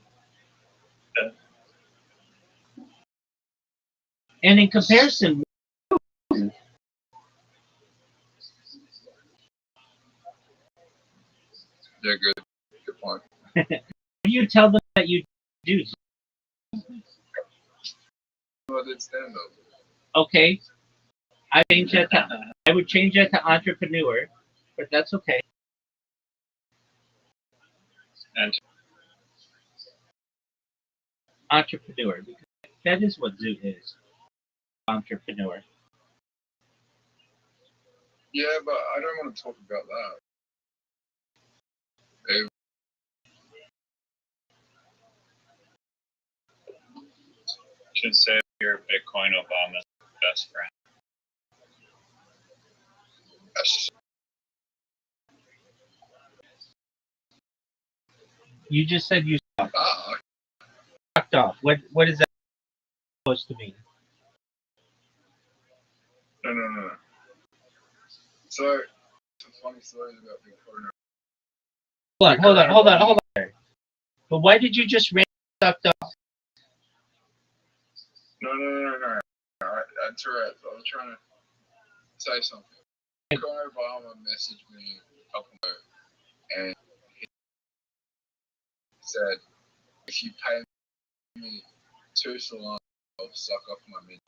And in comparison, They're good. Good point. you tell them that you do. I did stand up. Okay. I would change that to entrepreneur, but that's okay. And Entrepreneur, because that is what Zoot is. Entrepreneur. Yeah, but I don't want to talk about that. should say you're Bitcoin Obama's best friend. You just said you Ah, sucked off. What is that supposed to mean? no. So, some funny stories about Bitcoin. Hold on. But why did you just rant sucked off? No. Alright, that's alright. I was trying to say something. Bitcoin Obama messaged me a couple ago and he said, if you pay me 2 salons, I'll suck off my mid.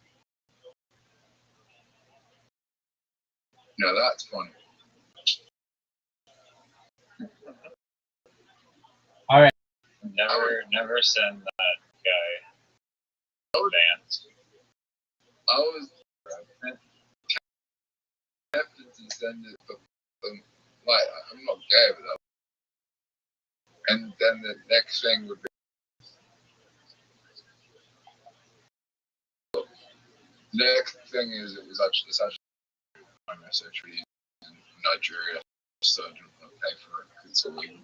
Now that's funny. All right. Never send that guy advance. I was tempted to send it, but like, I'm not gay with that. And then the next thing would be next thing is it's actually my message really in Nigeria, so I didn't want to pay for it because it's illegal.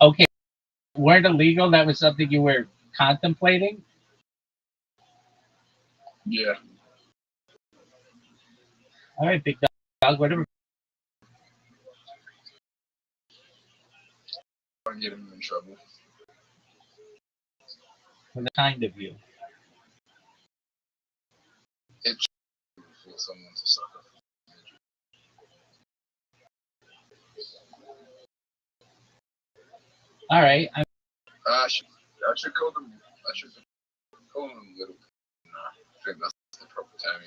Okay. Weren't illegal? That was something you were contemplating? Yeah. All right, big dog, whatever. I want to get him in trouble. For the kind of you. It's for someone to suck up. All right. I should call them. I should call them little. No, I think that's the proper term.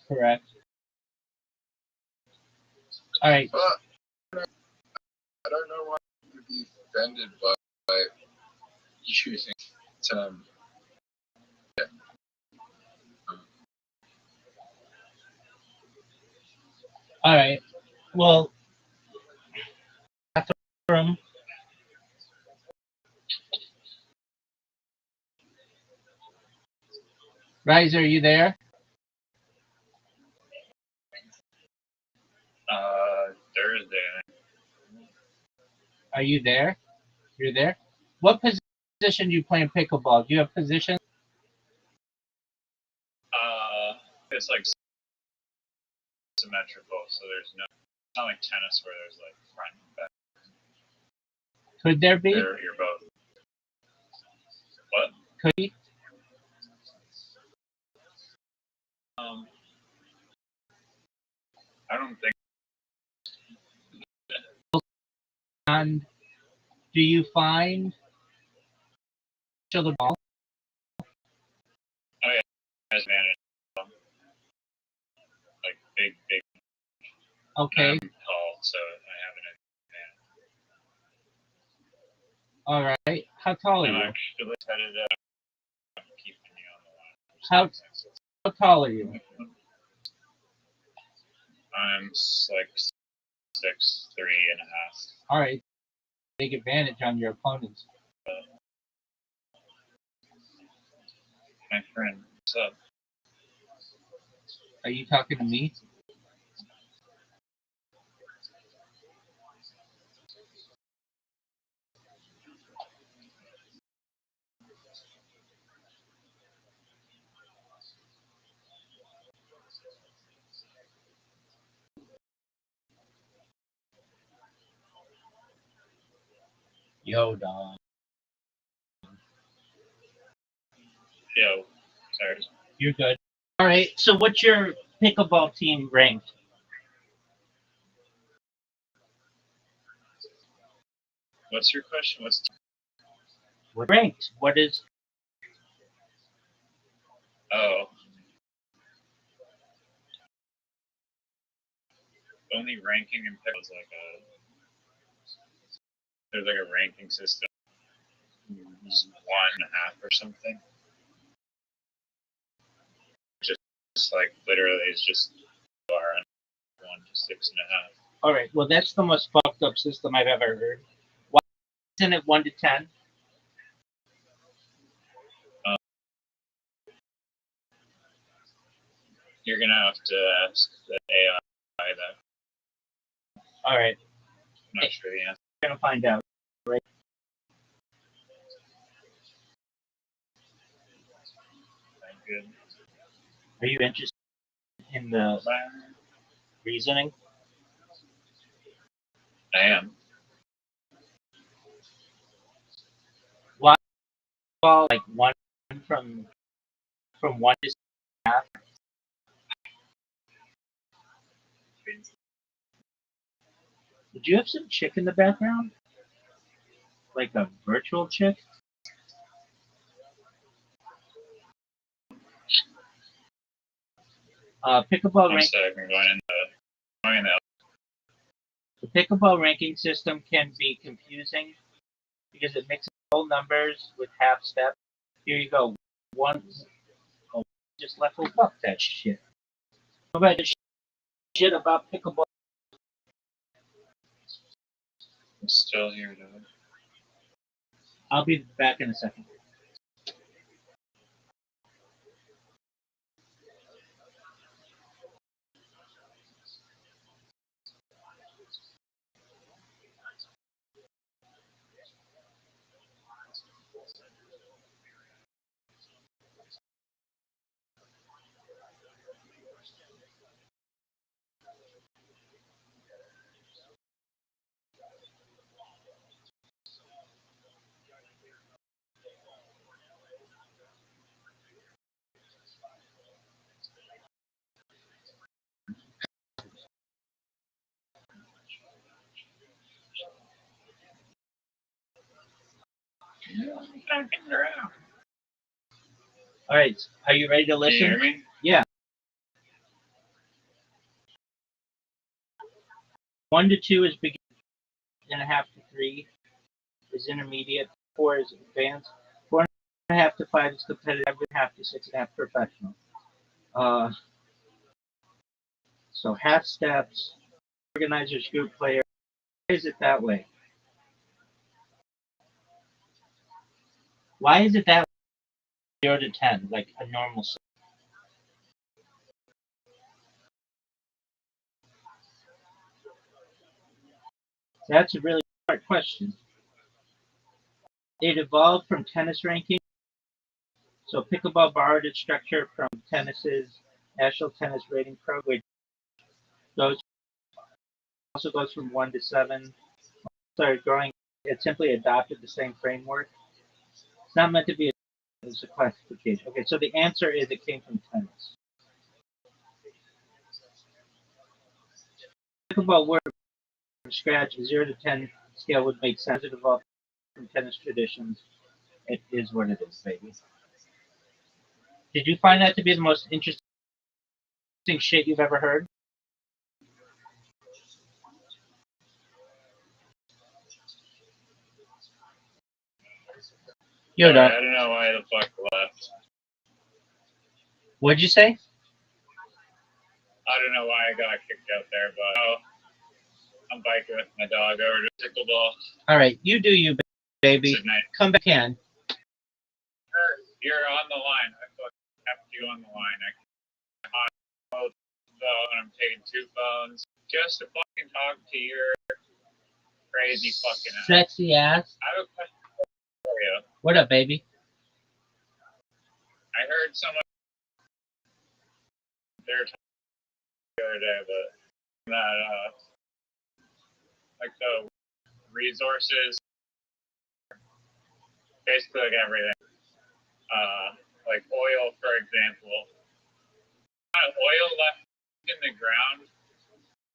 Correct. All right. But I don't know why you would be offended by using the term. Yeah. All right. Well, bathroom. Riser, are you there? Thursday. Are you there? You're there? What position do you play in pickleball? Do you have position? It's like symmetrical, so there's no. It's not like tennis where there's like front and back. Could there be? You're both. What? Could be. I don't think. And do you find the ball? Oh yeah, has advantage. Like big. Okay. I'm tall, so I have an advantage. All right. How tall are I'm you? actually headed up. I'm keeping you on the line. How tall are you? I'm like 6'3.5". All right. Big advantage on your opponents. My friend, what's up? Are you talking to me? Yo, dog. Yo, sorry. You're good. All right. So, what's your pickleball team ranked? What's your question? What ranked? What is? Oh. Only ranking in pickle is there's like a ranking system. It's 1.5 or something. Just like literally it's just bar 1 to 6.5. All right. Well, that's the most fucked up system I've ever heard. Why isn't it 1 to 10? You're gonna have to ask the AI that. All right. I'm not sure the answer. We're gonna find out. Right. Good. Are you interested in the reasoning? I am. Why call like one from 1 to 6.5? Did you have some chick in the background? Like a virtual chick? Pickleball I'm rank. going in The pickleball ranking system can be confusing because it mixes whole numbers with half steps. Here you go. One. Oh, just leveled up that shit. Nobody shit about pickleball. I'm still here, though. I'll be back in a second. All right. Are you ready to listen? Can you hear me? Yeah. 1 to 2 is beginner, 2.5 to 3 is intermediate, 4 is advanced, 4.5 to 5 is competitive, 5.5 to 6.5 professional. So half steps, organizers, group player. Why is it that way? Why is it that way? 0 to 10, like a normal system? That's a really hard question. It evolved from tennis ranking. So pickleball borrowed its structure from tennis's National Tennis Rating Program, which also goes from 1 to 7. Started growing, it simply adopted the same framework. It's not meant to be a classification. Okay, so the answer is it came from tennis. Pickleball word from scratch, 0 to 10 scale would make sense. It evolved from tennis traditions. It is what it is, baby. Did you find that to be the most interesting shit you've ever heard? You're I don't know why the fuck left. What'd you say? I don't know why I got kicked out there, but I'm biking with my dog over to pickleball. All right, you do you, baby. Come back in. You're on the line. I fucking have you on the line. I can't hold the phone. I'm taking 2 phones just to fucking talk to your crazy fucking ass. Sexy ass. I have a question for you. What up, baby? I heard someone they were talking the other day, but that like the resources, basically like everything. Like oil, for example. Oil left in the ground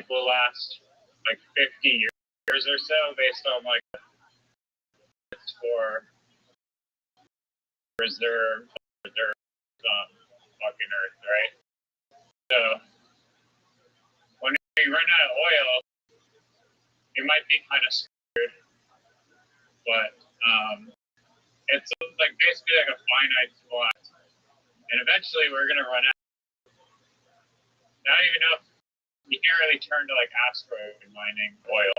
will last like 50 years or so, based on like for reserve fucking Earth, right? So when we run out of oil, it might be kind of screwed, but it's like basically like a finite supply, and eventually we're gonna run out. Not even if you can't really turn to like asteroid mining oil.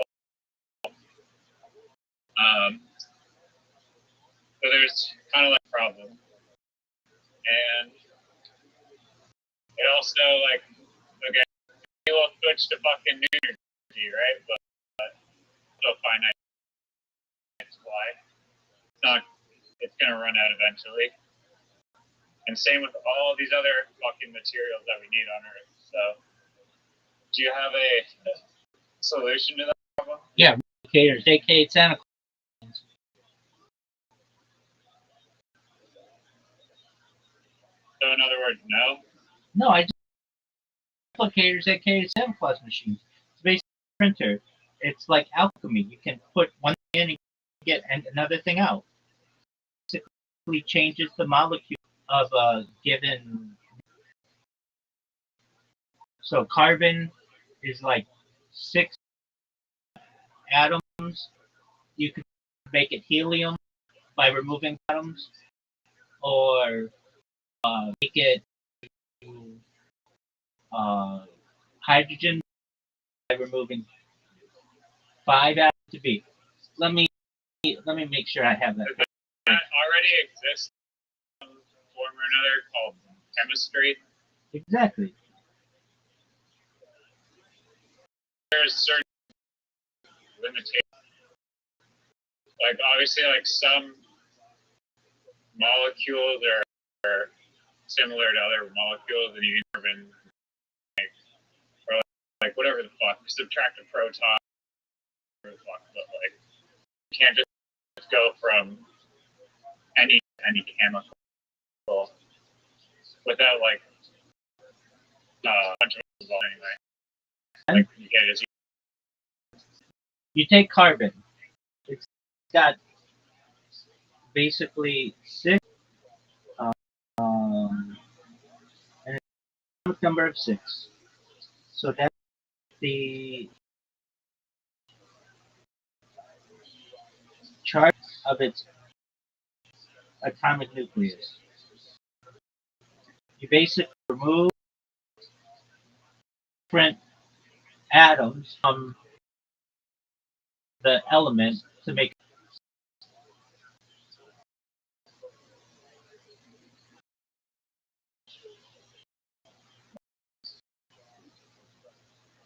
So there's kind of like a problem, and it also like okay, we will switch to fucking new energy, right? But still finite supply. It's gonna run out eventually. And same with all these other fucking materials that we need on Earth. So, do you have a solution to that problem? Yeah, replicators, aka Santa Claus. So, in other words, no. No, I just replicators, aka Santa Claus machines. It's basically a printer. It's like alchemy. You can put one thing in and get another thing out. It basically changes the molecule of a given. So carbon is like 6 atoms. You could make it helium by removing atoms, or make it hydrogen by removing 5 atoms to be. Let me make sure I have that. That already exists in some form or another called chemistry. Exactly. There's certain limitations. Like obviously, like some molecules are similar to other molecules, and you can carbon, or like whatever the fuck, subtract a proton, whatever the fuck, but like you can't just go from any chemical without like a bunch of anyway. Like you can't just You take carbon. It's got basically 6, and an atomic number of 6. So that's the charge of its atomic nucleus. You basically remove different atoms from the element to make.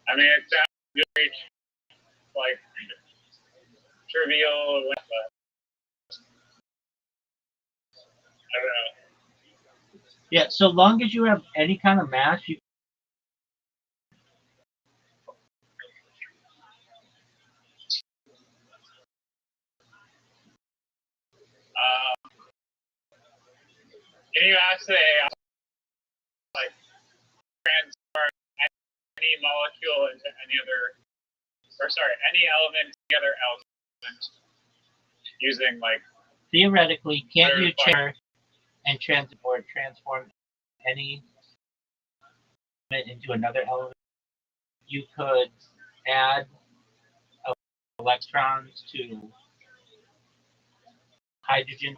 I mean, it sounds very like trivial, but I don't know. Yeah, so long as you have any kind of mass, you Can you ask the AI, like, transform any molecule into any other, or sorry, any element to any other element using, like, theoretically can't you change and transform any element into another element? You could add electrons to hydrogen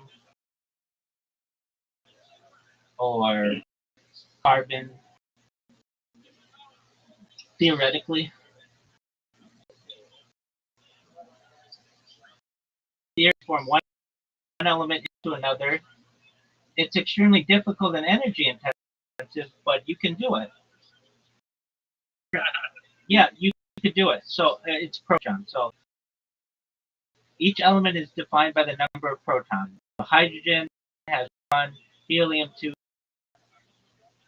or carbon. Theoretically, transform one element into another. It's extremely difficult and energy intensive, but you can do it. Yeah, you could do it. So it's proton. So each element is defined by the number of protons. So hydrogen has 1, helium 2.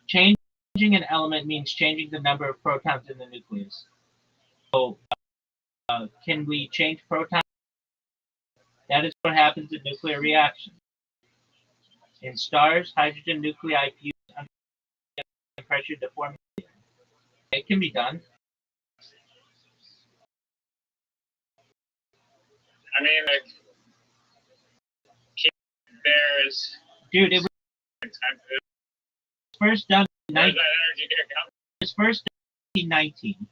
Changing an element means changing the number of protons in the nucleus. So can we change protons? That is what happens in nuclear reactions. In stars, hydrogen nuclei fuse under pressure to form. It can be done. I mean, like, there is Dude, it was intensive. first done in Where does that energy get come? It was first done in 1919.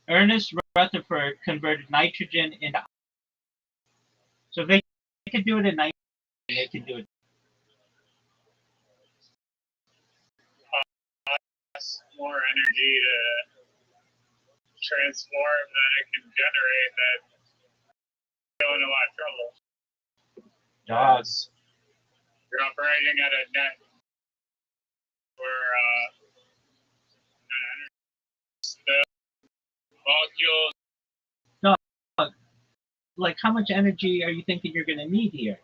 Ernest Rutherford converted nitrogen into oxygen. So if they could do it in 1919, they could do it. More energy to transform than it can generate, that go in a lot of trouble. Dogs. You're operating at a net where the molecules. Dog. Like, how much energy are you thinking you're going to need here?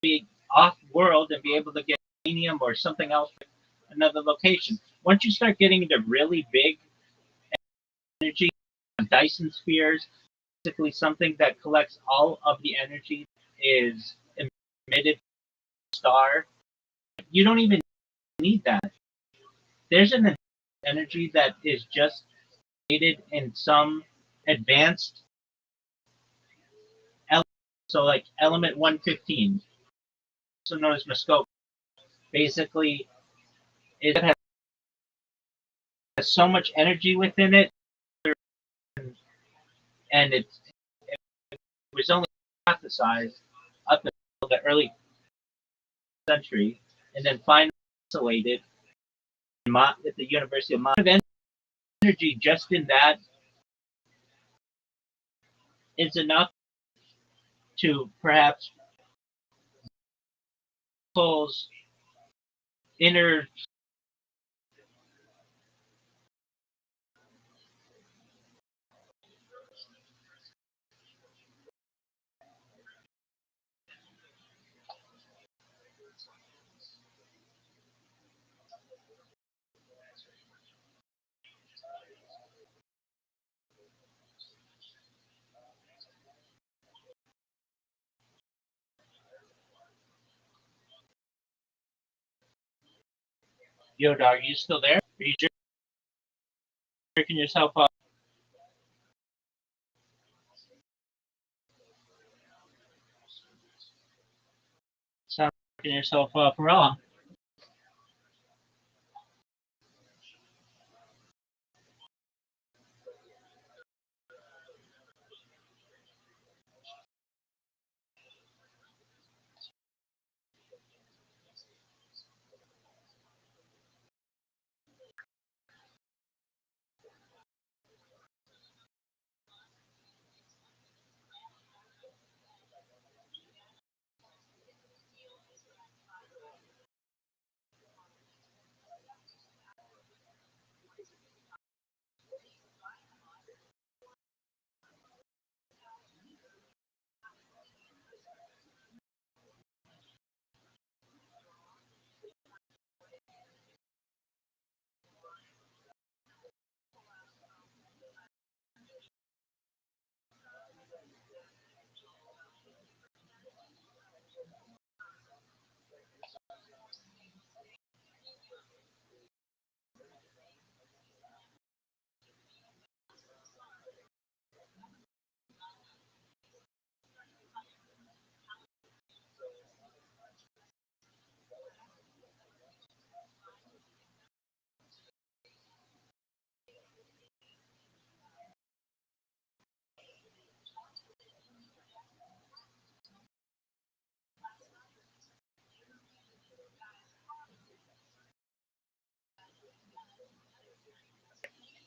Be off world and be able to get uranium or something else from another location. Once you start getting into really big energy, Dyson spheres, basically something that collects all of the energy is emitted from the star. You don't even need that. There's an energy that is just created in some advanced element. So like element 115, also known as muscovite, basically it has so much energy within it, and it was only hypothesized up until the early century, and then finally isolated at the University of Miami. Energy just in that is enough to perhaps people's inner Yo, dog, are you still there? Are you jerking yourself up? Sound jerking yourself up raw.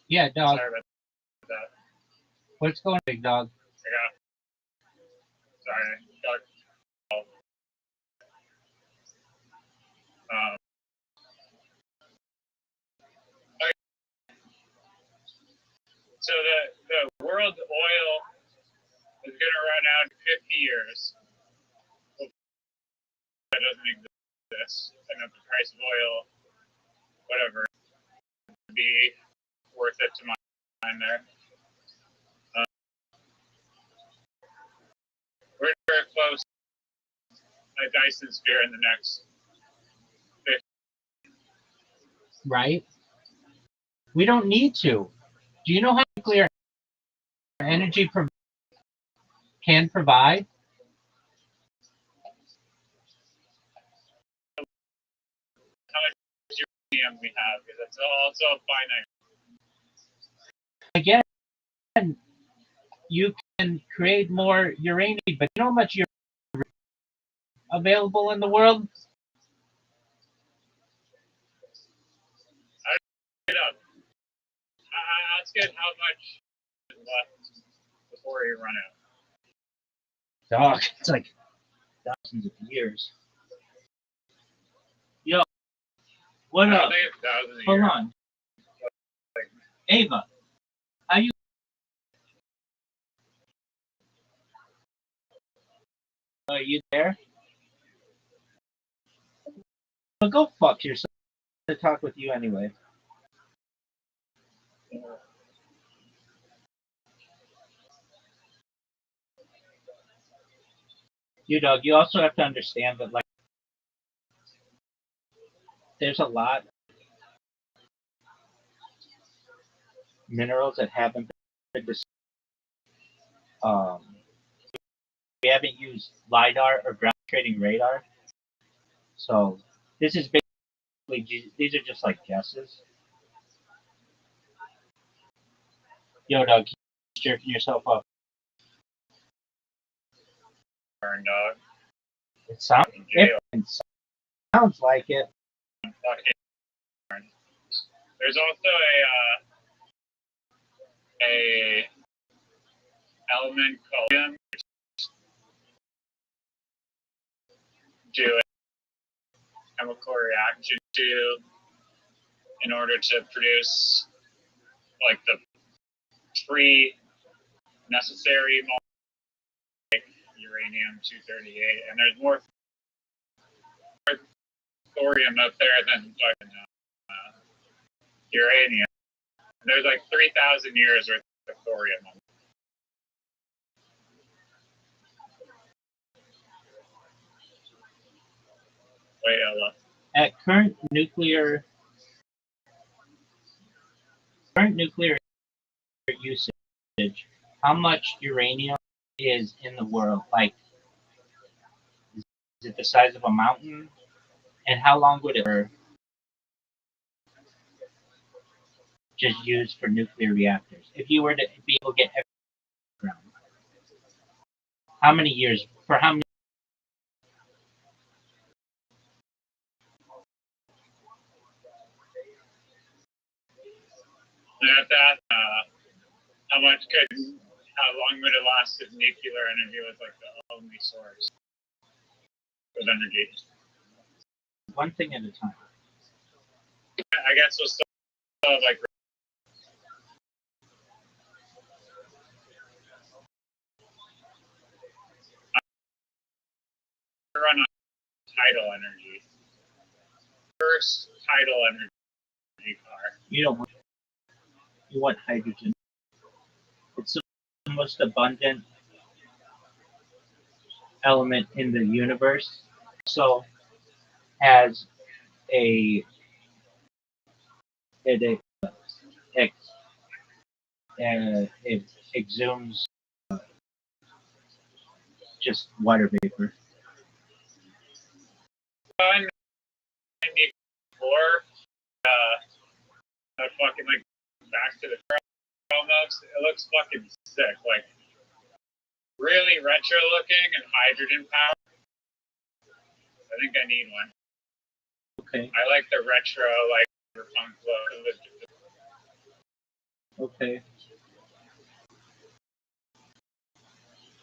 Yeah, dog. Sorry about that. What's going on, big dog? Sorry, dog. So the world oil is going to run out in 50 years. That doesn't exist. And if the price of oil, whatever, would be worth it to mine there. We're very close to a Dyson sphere in the next 50. Right? We don't need to. Do you know how nuclear energy can provide? uranium we have, because it's also finite. Again, you can create more uranium, but you know how much uranium available in the world? Get up. Ask it how much is left before you run out. Dog, it's like thousands of years. Yo, what I don't up? think it's thousands of Hold years. on. Ava, how you? Are you there? Well, go fuck yourself. To talk with you anyway. You dog. You also have to understand that like there's a lot of minerals that haven't been we haven't used LiDAR or ground trading radar. So this is basically these are just like guesses. Yo dog, keep jerking yourself up. Burn dog. It sounds like it. Fucking burn. There's also a element called helium, which do a chemical reaction to in order to produce like the three necessary like uranium-238, and there's more thorium up there than fucking uranium. There's like 3,000 years worth of thorium on. Wait, Ella. At current nuclear usage, how much uranium is in the world? Like, is it the size of a mountain? And how long would it just use for nuclear reactors? If you were to be able to get everything ground, how many years? For how many? At that, how long would it last if nuclear energy was like the only source of energy? One thing at a time. I guess we'll still have like run on tidal energy. First tidal energy car. You want hydrogen. It's the most abundant element in the universe. So has it exhumes just water vapor. In 94, I fucking like back to the almost. It looks fucking sick, like really retro looking and hydrogen powered. I think I need one. Okay. I like the retro, like punk look. Okay.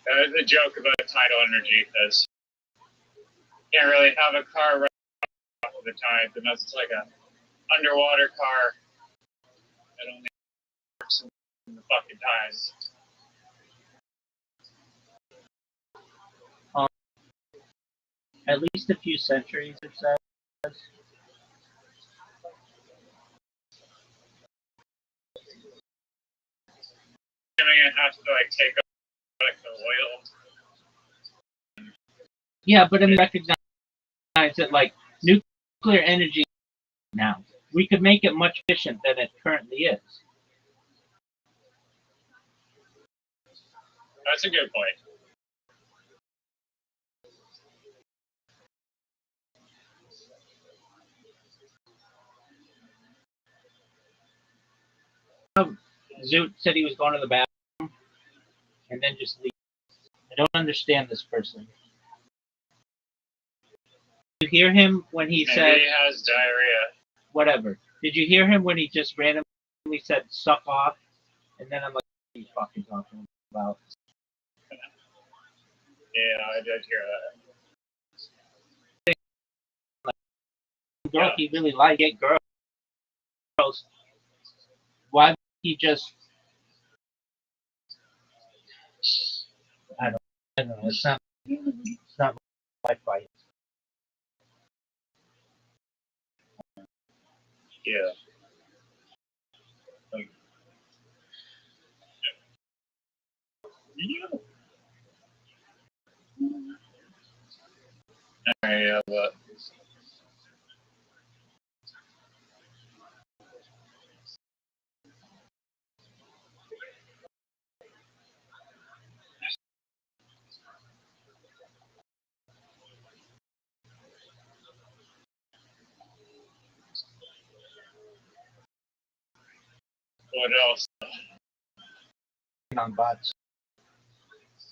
That is a joke about tidal energy, because you can't really have a car run off of the tides unless it's like a underwater car that only works in the fucking tides. At least a few centuries, it says. It has to like take up like the oil. Yeah, but I mean, recognize that like nuclear energy now, we could make it much efficient than it currently is. That's a good point. Zoot said he was going to the bathroom and then just leave. I don't understand this person. Did you hear him when he Maybe said he has diarrhea. whatever? Did you hear him when he just randomly said "suck off"? And then I'm like, what are you fucking talking about? Yeah, I did hear that. Girl, he really liked it. Girls. Why would he just? I don't know. It's not my fight. Yeah. Like, yeah. Alright, yeah, but what else? On bots,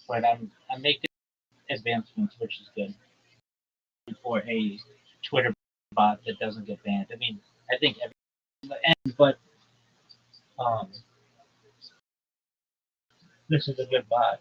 but I'm making advancements, which is good for a Twitter bot that doesn't get banned. I mean, I think every end, but this is a good bot.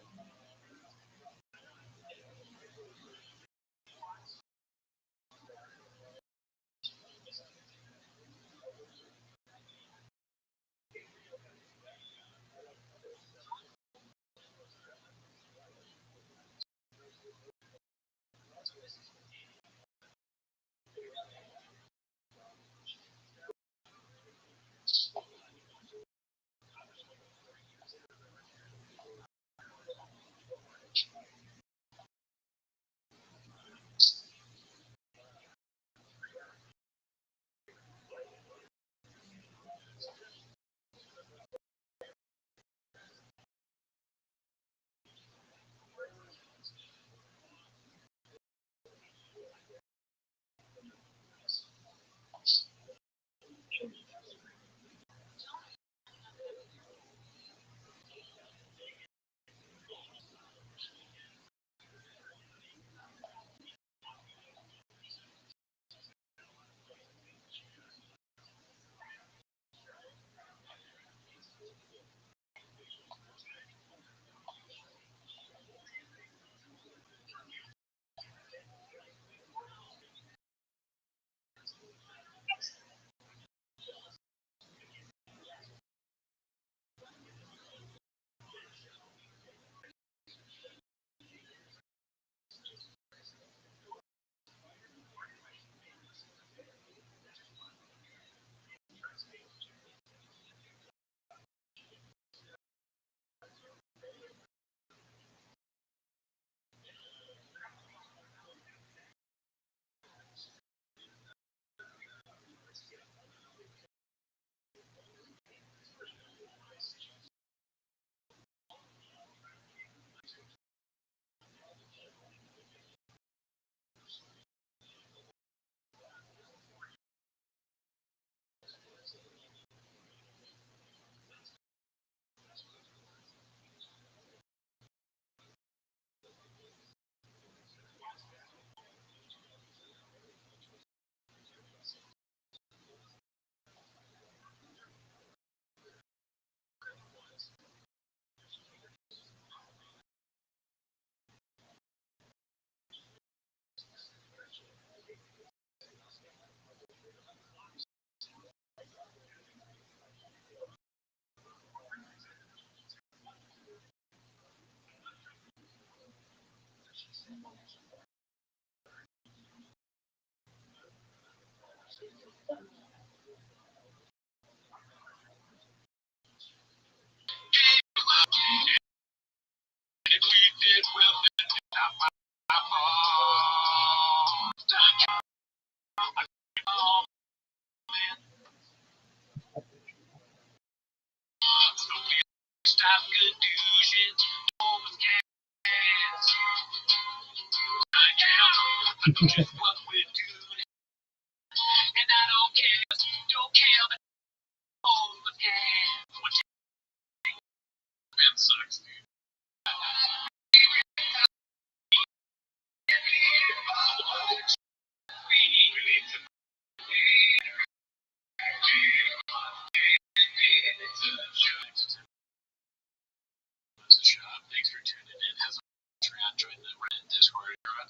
Thanks for tuning in. Has a Patreon join the Reddit Discord era.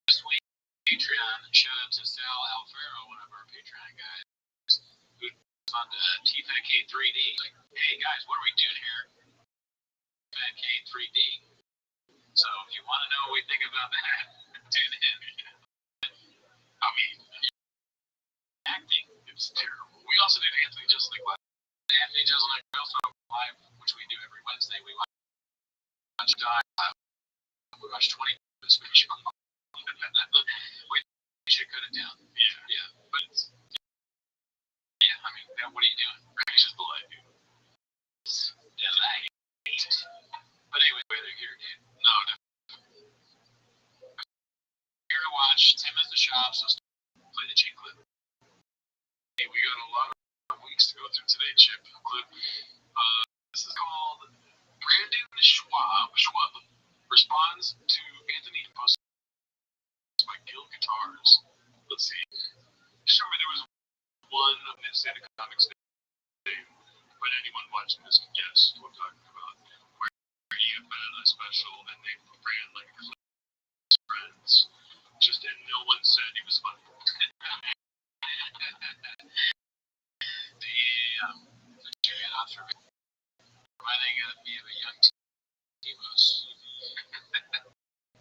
This week, Patreon. Shout out to Sal Alfaro, one of our Patreon guys, who's on the TFAK3D. Like, hey guys, what are we doing here? TFAK3D. So if you want to know what we think about that, tune in. I mean, acting, it's terrible. We also did Anthony Just Like Live. Anthony Just Like Live, which we do every Wednesday. We watch we watch 20 minutes of special. We should cut it down. Yeah. But it's, I mean, what are you doing? It's just the life, dude. Yeah, I hate it. But anyway, they're here, dude. No, here to watch. Tim is the shop, so play the cheat clip. Hey, we got a lot of weeks to go through today, Chip clip. This is called Brandon Schwab responds to Anthony post by Gil Guitars. Let's see. Show me there was one Minnesota Comics Day, but anyone watching this can guess what I'm talking about. Where he had been a special and they ran like friends. Just and no one said he was funny. Reminding me of a young Timos.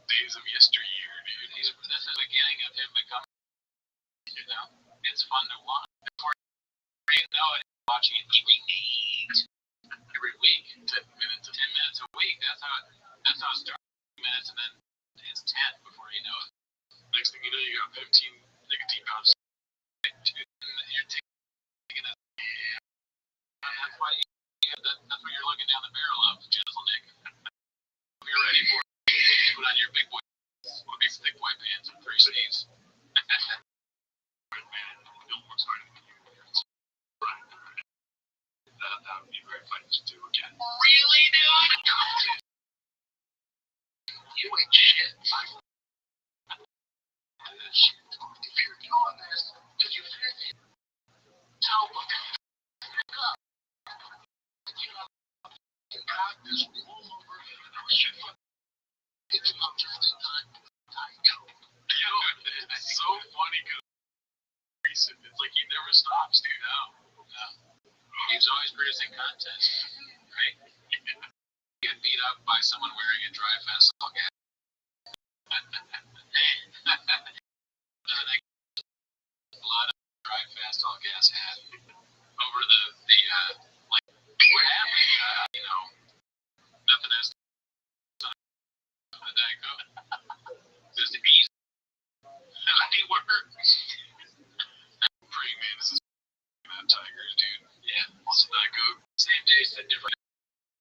Days of yesteryear, dude. This is the beginning of him becoming, it's fun to watch. Before you know it, watching it every week, 10 minutes a week. That's how it starts. 10 minutes and then it's 10 before you know it. Next thing you know, you got 15 nicotine pouches. You're taking a, that's why that's what you're looking down the barrel of, Jizzle Nick. If you're ready for it, put on your big boy, big thick boy pants and 3 C's. No more excited than you. Right. That would be very funny to do again. Really, dude? You ain't shit. If you're doing this, did you finish it? Tell what the fuck up. You got this roll over and shit. It's not just in time. It's so funny because it's like he never stops, dude. No. He's always producing content, right? Get beat up by someone wearing a dry festival gas. A lot of dry festival gas hat over the like what happened? Nothing has to the Diet Coke. Just easy. Any work. Praying mantises, tigers, dude. Yeah. Also Diet Coke. Same day, said different.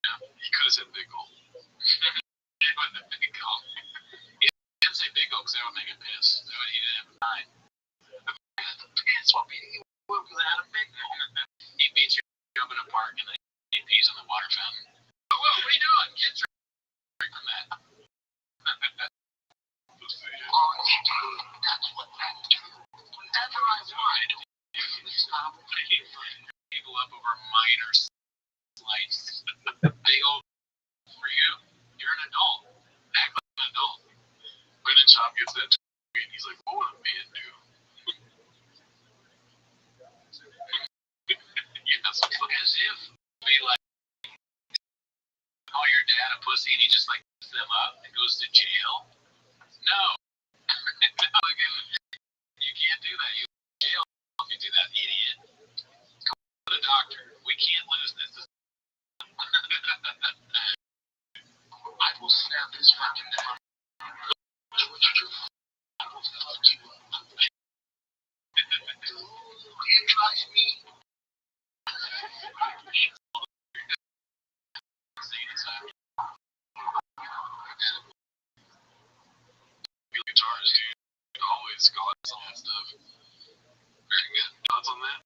Yeah. He could have said big goal. Big goal. He didn't say big goal because that would make him piss. That would he didn't have time. The piss while beating you up because I had a big goal. He beats you up in a park and then he pees on the water fountain. Oh, well, what are you doing? Kids are drink from that. That's what I do. Whenever I want. You can stop picking people up over minor slights. Big old for you, you're an adult. Act like an adult. But then Chop gets that tweet and he's like, what would a man do? Yes, as if be like, call your dad a pussy and he just like picks them up and goes to jail. No. No, you can't do that. You go to jail if you do that, idiot. Go to the doctor. We can't lose this. I will snap this fucking down. What you do? I will fuck you up. You drive me. Guitars, dude. Always got all that stuff. Very good. Thoughts on that?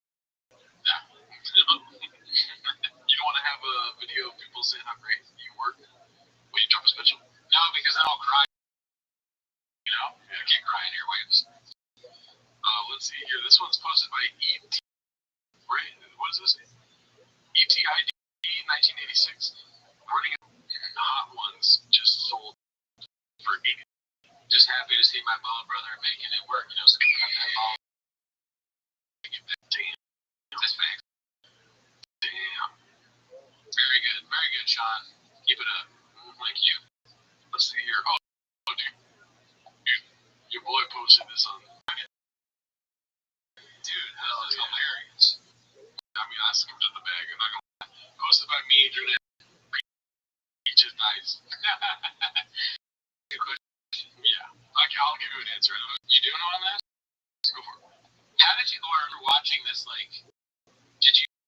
Yeah. You don't want to have a video of people saying how great you work when you drop a special? No, because then I'll cry. I can't cry in airwaves. Let's see here. This one's posted by E.T. Right? What is this? $76. Running hot ones just sold for $80. Just happy to see my ball brother making it work. Scooping up that ball. Damn. That's facts. Damn. Very good, Sean. Keep it up. Thank you. Let's see here. Oh, dude. Your boy posted this on. Dude, that is hilarious. I mean, I skipped in the bag. I'm not gonna lie. Posted by me, Drew. Peach is nice. Good question. Yeah. Okay, I'll give you an answer. You doing on that? Let's go for it. How did you learn watching this?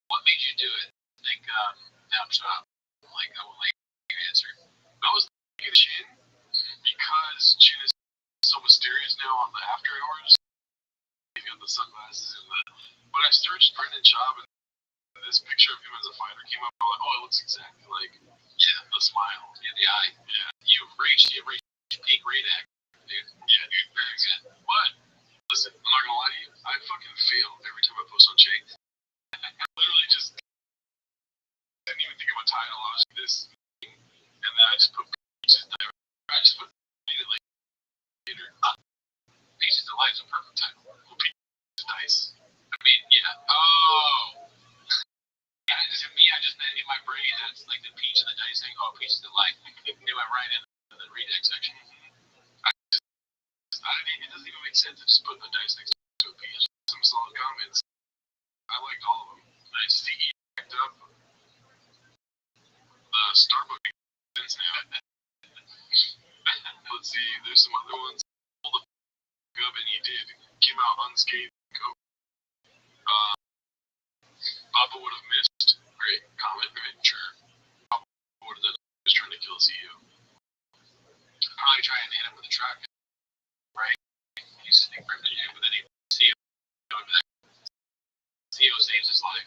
What made you do it? No, shut up. I will let you answer. I was thinking Chin because Chin is so mysterious now on the after hours. He's got the sunglasses and But I searched Brendan Schaub and this picture of him as a fighter came up. I'm like, oh, it looks exactly like the smile, the eye. Yeah, you've reached peak Redac, dude. Yeah, dude, very good. But listen, I'm not gonna lie to you. I fucking fail every time I post on Jake. I literally just didn't even think of a title. I was like this, and then I just put Peaches there. I just put immediately later. Peaches of Life is a perfect title. Well, Peaches Dice. I mean, yeah. Oh. Yeah, to me, I just in my brain that's like the Peach and the Dice thing. Oh, Peaches of Life. It went right in the Redex section. It doesn't even make sense to just put the dice next to a peach. Some solid comments. I liked all of them. Nice CE backed up. The Starbucks is now. Let's see, there's some other ones. Pull the up and he did. Came out unscathed. Papa would have missed. Great comment, right? Sure. Papa would have done. He was trying to kill CEO. Probably try and hit him with a truck. Right? He's sneak ripped at you, but then he CEO. CEO saves his life.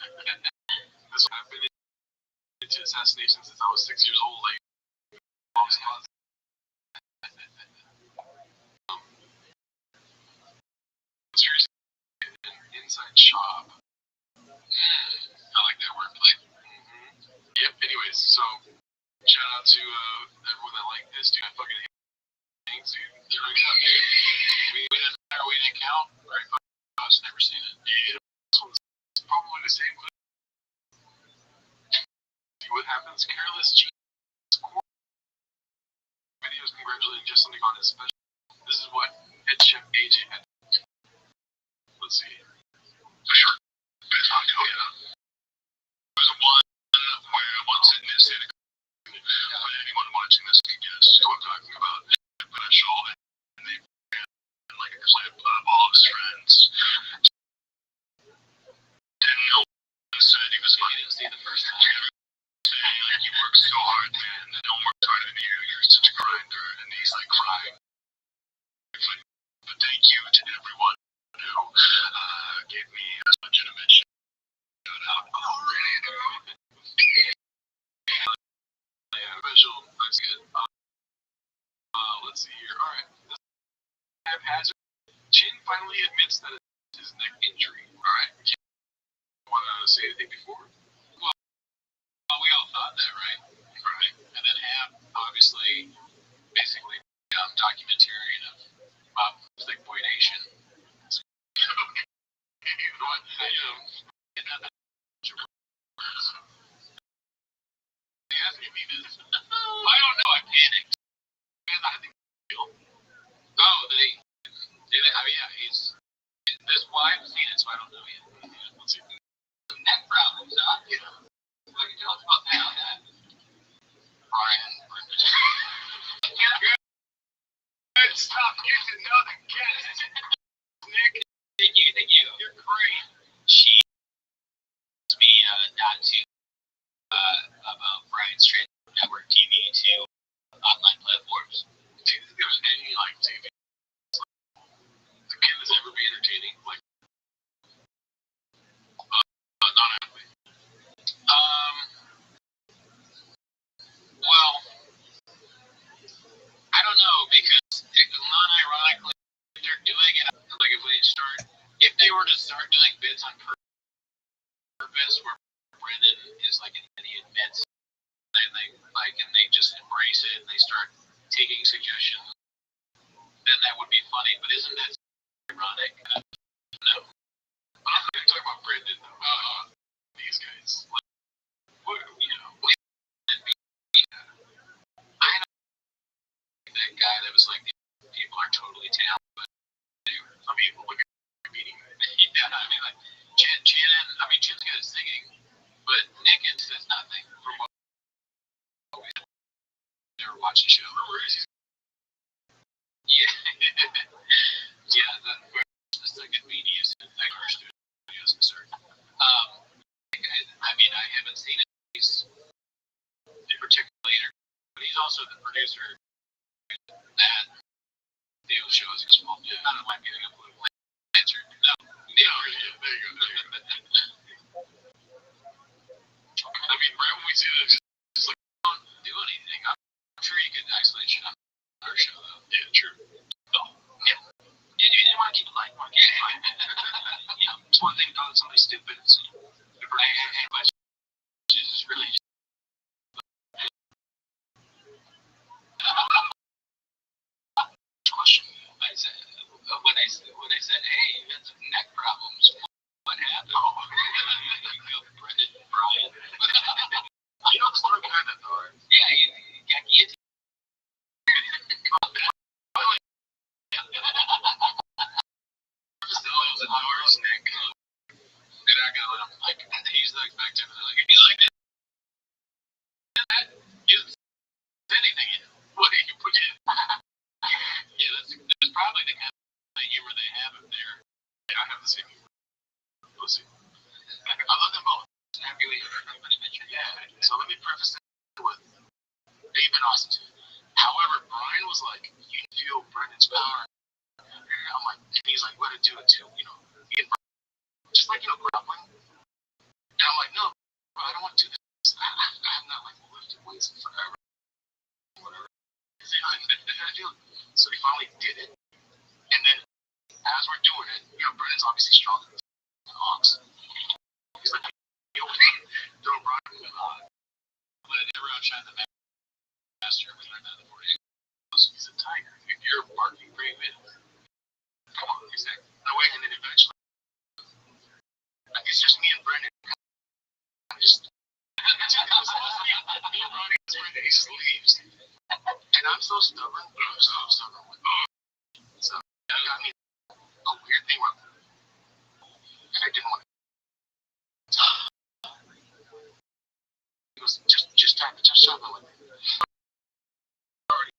This one I've been into assassination since I was 6 years old. Mom's cause. Seriously, an inside shop. I like that wordplay. Yep. Anyways, so shout out to everyone that liked this, dude. I fucking hate things, dude. There we go, dude. We didn't count. Right? I've never seen it. Yeah. This one's probably the same. See what happens? Careless cheese. Videos congratulating just something on his special. This is what head chef AJ had. Let's see. For sure. Yeah. There's a one where once in this city, but anyone watching this can guess who I'm talking about. Special, and they ran like a clip of all his friends. Didn't know what said he was funny. Didn't see the first time. You work so hard, man. No one works harder than you. You're such a grinder. And he's like crying. But thank you to everyone who gave me a legitimate shout out. Oh, really? Yeah, special. That's good. Let's see here. All right. Haphazard. Chin finally admits that it's his neck injury. All right. Want to say anything before? Well, we all thought that, right? Right. And then obviously, basically, documentarian of Thick Boy Nation. You know what? They asked me this. I don't know. I panicked. Because I think. Oh, did he? I mean, yeah, he's. This why I haven't seen it, so I don't know yet. Let's see. Neck problems, huh? Yeah. What can you tell us about that? Brian. Good stuff. Get to know the guest. Nick. Thank you. You're great. She asked me not to about Brian's Trade Network TV to online platforms. Do you think there's any TV? Can this ever be entertaining? Not actually. Well, I don't know because non-ironically, if they're doing it, if they were to start doing bits on purpose, where Brendan is like, and he admits watching show. Where is he? Yeah. Yeah, the second media is our studios in Surrey. I mean, I haven't seen it. He's particularly, but he's also the producer that deal shows. Well, yeah, I don't know, might be a political answer. No. Yeah, there you go. I mean, right when we see this, it's like, don't do anything. I'm sure you could actually shut up our show, though. Yeah, true. Oh, yeah. You didn't want to keep it light. You know, it's one thing calling somebody stupid. It's is really question. I said when I said, hey, you had some neck problems. What happened? Oh, you feel Brendan Brian. You know the story behind that, though, right? Yeah, he got guillotined. The Norris neck. They're not gonna let him, like, he's the effective, and they're like, if you like that, you anything in. What do you put in? Yeah, that's probably the kind of humor they have up there. Yeah, I have the same humor. We'll see. I love them both. Yeah. So let me preface it with they've been awesome too. However, Brian was like, you feel Brendan's power. I'm like, and he's like, what to do it too, you know, just like, you know, grappling. And I'm like, no, bro, I don't want to do this. I'm not like lifted weights forever. Whatever. So he finally did it. And then as we're doing it, you know, Brendan's obviously stronger than Ox. He's like, yo, don't Brian let it around shine the master. We learned that in the 48. He's a tiger. You're barking great man. Come on, he's like, no way. And then eventually, like, it's just me and Brendan. I'm just, me and Ronnie is Brendan. He just leaves. And I'm so stubborn. I'm so stubborn with so that got me a weird thing where, and I didn't want to. He was just tap it, just shove it with me. Already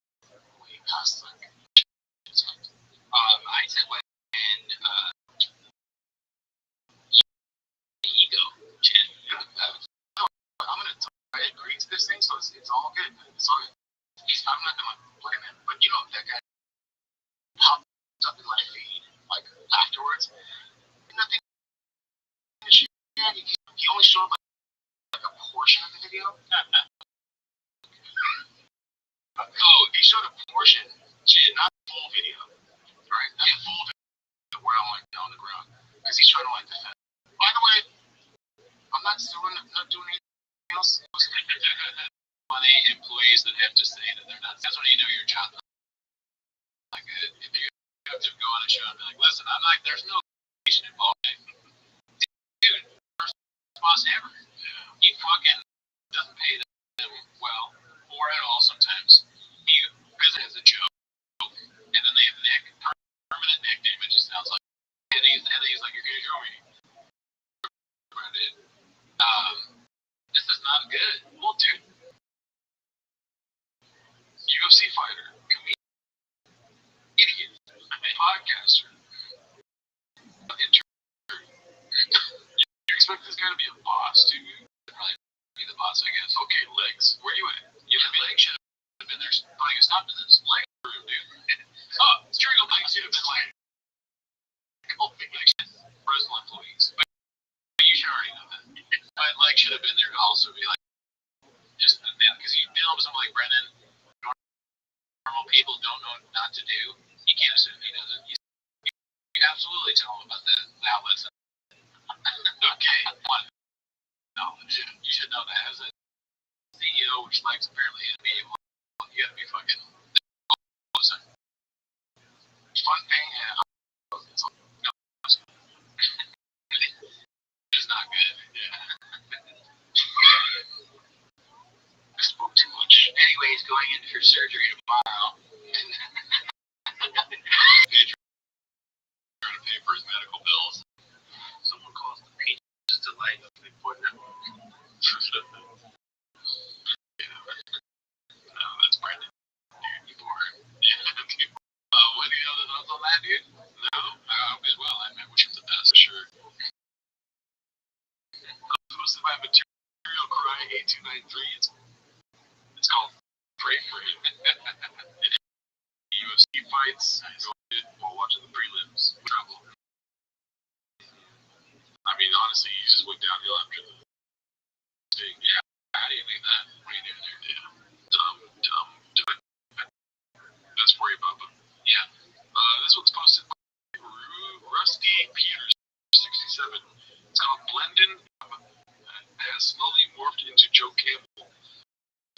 way past like. I said what and ego. I'm gonna. I agree to this thing, so it's all good. It's all good. I'm not gonna blame him, but you know that guy popped up in my feed like afterwards. Nothing. He only showed like a portion of the video. Oh, he showed a portion, not the full video, right? Not the full video where I'm like on the ground because he's trying to like defend. By the way, I'm not doing anything else. Funny employees that have to say that they're not. That's when you know your job. Like if you have to go on a show and be like, listen, I'm like, there's no education involved. Dude, first boss ever. He fucking doesn't pay them well or at all sometimes. He visit as a joke, and then they have permanent neck damage. It sounds like, and he's like, you're gonna show me. This is not good. Well, dude, UFC fighter, comedian, idiot, podcaster. You expect this guy to be a boss, too. Probably be the boss, I guess. Okay, legs. Where you at? You have legs should have been there. Putting a stop to this. Leg room, dude. Oh, steering legs should have been like, personal employees. But you should already know that. My legs should have been there to also be like, just because you deal with someone like Brendan, normal people don't know not to do. You can't assume he doesn't. You absolutely tell him about the outlets. Okay, one knowledge. You should know that as a CEO, which likes apparently to be able, you gotta be fucking. Fun thing, it's not good. Yeah. I spoke too much. Anyways, going in for surgery tomorrow. Trying to pay for his medical bills. Someone calls the peaches delight. They put them. Yeah. No, that's Brandon. 8293. It's called Pray for Me. UFC fights while watching the prelims. Trouble. I mean, honestly, you just went downhill after the thing. Yeah. How do you leave that? What are you doing there? Yeah. Dumb. That's for you, Bubba. Yeah. This one's posted by Rusty Peters, 67. It's called Blendon. Has slowly morphed into Joe Campbell.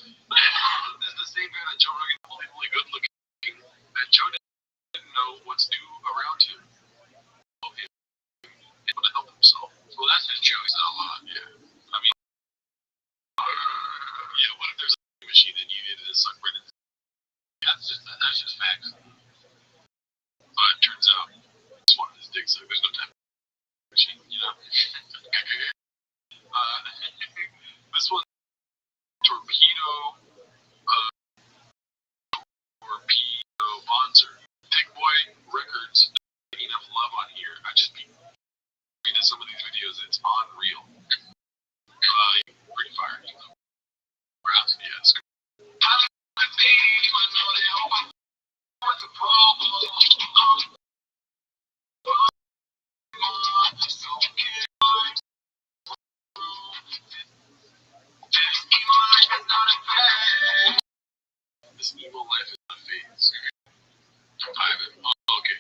This is the same guy that Joe Rogan, unbelievably good looking, that Joe didn't know what's new around him. Able to help himself. Well, that's his Joe. He's not a lot. Yeah. I mean, yeah. What if there's a machine that you needed to suck Brendan? That's just facts. But it turns out it's one of his dicks. So there's no time machine, you know. This one, Torpedo Bonzer. Big Boy Records. Not enough love on here. I just be reading some of these videos. It's unreal. Pretty fire. Perhaps, yes. What's the problem? This evil life is not a phase. Ivan. Oh, okay.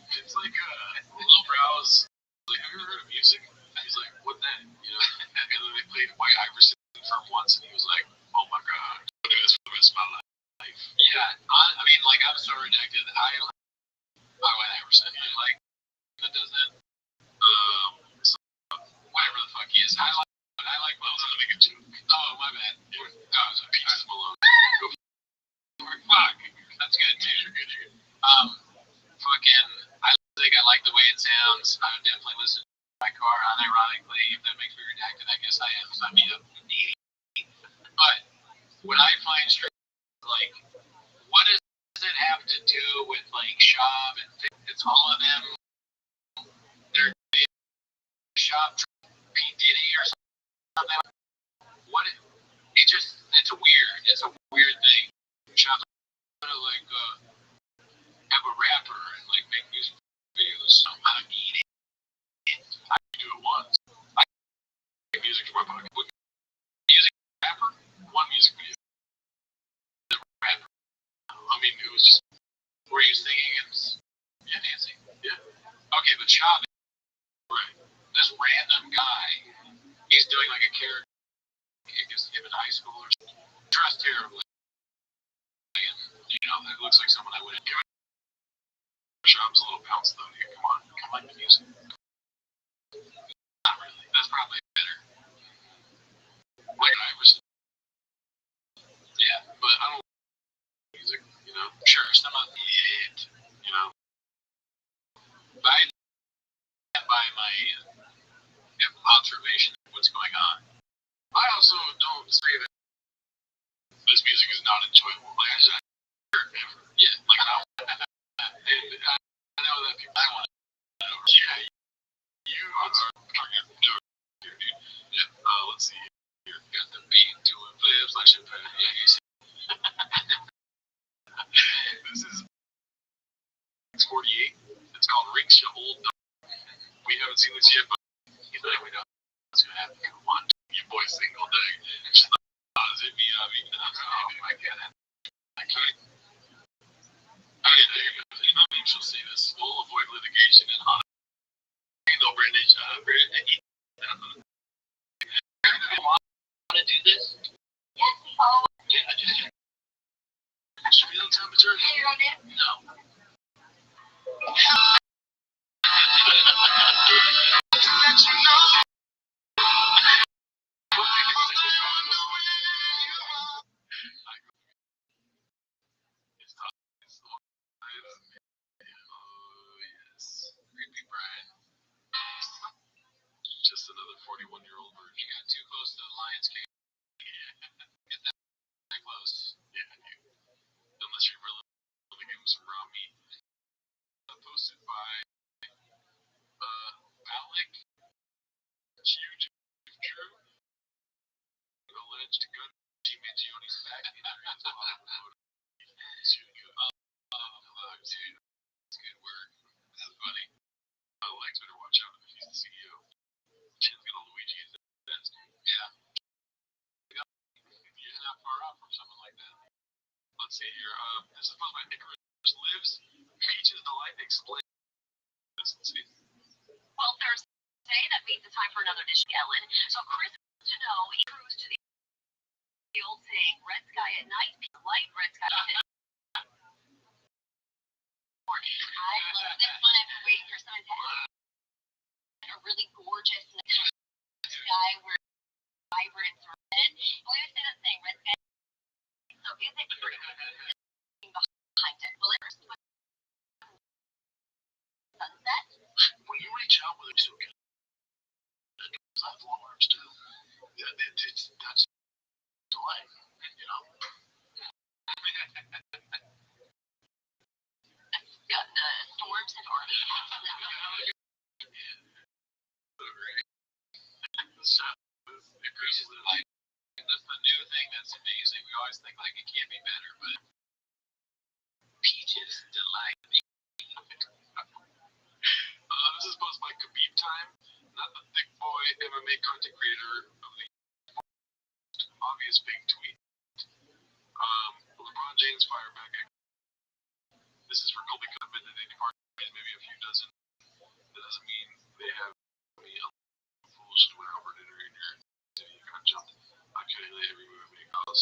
It's like Lil Brow's like, have you ever heard of music? And he's like, what then? You know? And then they played White Iverson for him once, and he was like, oh my god, I'm gonna do this for the rest of my life. Yeah, I mean, like, I'm so addicted. I White Iverson. I like that does that. So, whatever the fuck he is. I like Malone. Let me get to. Oh, my bad. Oh, it's a Peaches Malone. Go fuck. That's good, too. Fucking, I think I like the way it sounds. I would definitely listen to my car, unironically. If that makes me redacted, I guess I am. So I mean, but when I find straight, like, what does it have to do with, like, Shab and it's all of them? They're Shab, P. Diddy or something. What? It's a weird thing. Shab's like, have a rapper and like make music videos. So I need it. I can do it once. I can make music for my pocket. Music rapper, one music video. The rapper. I mean, it was just were you singing and dancing? Yeah. Okay, but Shab, right? This random guy, he's doing like a character. I guess him in high school or something. Dressed terribly. And, you know, it looks like someone I would have given. Shab's a little bounce though. Here, come on, like the music. Not really. That's probably better. Like Iverson. Yeah, but I don't like music, you know. Sure, some of it, you know. But I stand by my observation of what's going on. I also don't say that this music is not enjoyable. Like I said, yeah, like I know that people I want to know. Yeah, you are dude. Yeah, let's see here. Got the beat doing flips like shit. Yeah, you see. This is 48. It's called Rinks You Old Dog. We haven't seen this yet, but you know we know what's gonna happen. Come on, your boy single day. It's not as it be. I mean, oh my god, I can't. You know, she'll say this. We'll avoid litigation and honor. Ain't no Brandon job. Want to do this? Yes. Oh. Yeah, I just. Should we on temperature? No. 41-year-old virgin. You got too close to the lion's cage. Get that close. Yeah, dude. Unless you're really give him some raw meat. Posted by Alec. Huge, if true. Alleged gun teammate Gioni's back injuries while promoting. Dude, it's good work. That's funny. Lex better watch out if he's the CEO. Chin's gonna Luigi his best. Yeah. You're not far off from someone like that. Let's see here. This is posted by Icarus Lives. Peaches Delight explains. Let's see. Well, Thursday, that means it's time for another dish, Ellen. So Chris wants to know, he cruised to the old saying, red sky at night, light, red sky at night. I love this one. I've been waiting for someone to ask. A really gorgeous sky where it's vibrant and red. And we always say that saying, red sky. So is it behind it? Well, it's sunset. When you reach out with it, so good. Because I have long arms too. Yeah, that's delay. You know. Got the storms and armies. That's the new thing that's amazing. We always think like it can't be better, but Peaches Delight. This is posted by Khabib Time, not the thick boy MMA content creator of the obvious big tweet. LeBron James fired back. This is for Colby Covington at 80 parties, maybe a few dozen. That doesn't mean they have me fools who went over dinner in your city. You got jumped. I couldn't let every move make calls.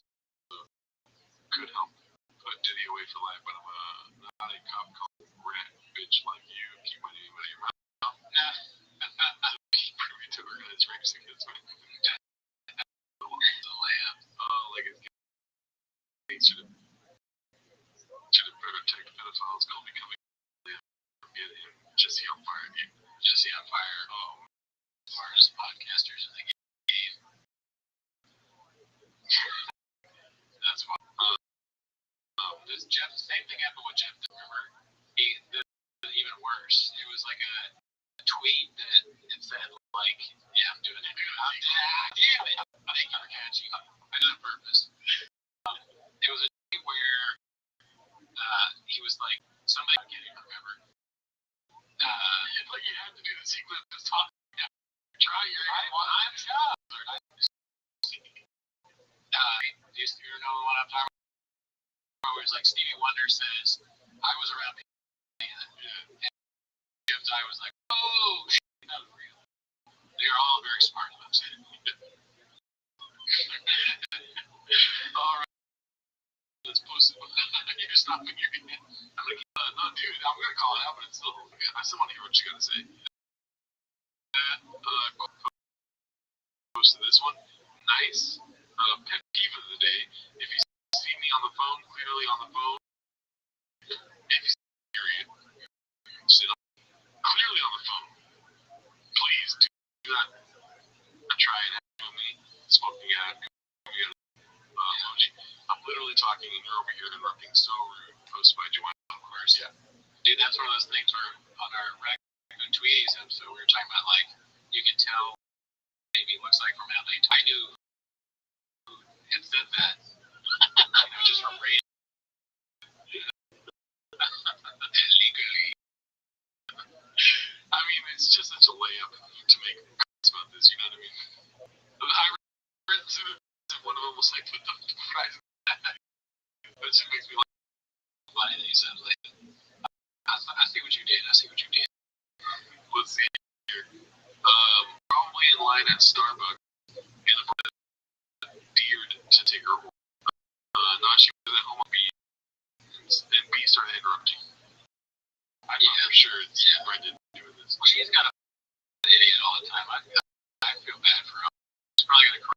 Could help put Diddy away for life, but I'm not a cop called rat bitch like you. Keep my name out of your mouth. Nah. Privy to organized racing. That's what the lamb. Like it's getting to the protect pedophiles called becoming get him Jesse on fire. Jesse on fire. Oh, smartest podcasters in the game. That's why. This Jeff, same thing happened with Jeff. Remember? Even worse. It was like a tweet that it said like, "Yeah, I'm doing it. Damn it! Thank you for catching. I did it on purpose." It was a tweet where he was like, "Somebody I can't even remember." Like you had to do this. He was talking. Try your I'm sure. You know what I'm talking about? Where it's like Stevie Wonder says, "I was around." And Jeff's eye was like, "Oh, shit, that was real." They're all very smart. I'm saying. All right. Let's post it. You're stopping your I'm gonna no, dude. I'm gonna call it out, but it's still. I still want to hear what you gotta say. Posted this one. Nice. Pet peeve of the day. If you see me on the phone, clearly on the phone. If you period. Sit on. Clearly on the phone. Please do not try and have me smoking out. Emoji. I'm literally talking and you're over here interrupting. So rude. Posted by Joanne, of course. Yeah. Dude, that's one of those things where on our Raccoon Tweeties episode, we were talking about like, you can tell maybe looks like from LA. I knew who had said that. Just from reading. Illegally. I mean, it's just such a layup to make about this, you know what I mean? I read to one of them was like, "What the fries?" But it makes me like funny that he said like, I see what you did. I see what you did. Let's see here. Probably in line at Starbucks in the deered to take her home. Not she was at home with B and B started interrupting. I'm not for sure it's Brendan doing this. Well, she's got an idiot all the time. I feel bad for her. She's probably gonna cry.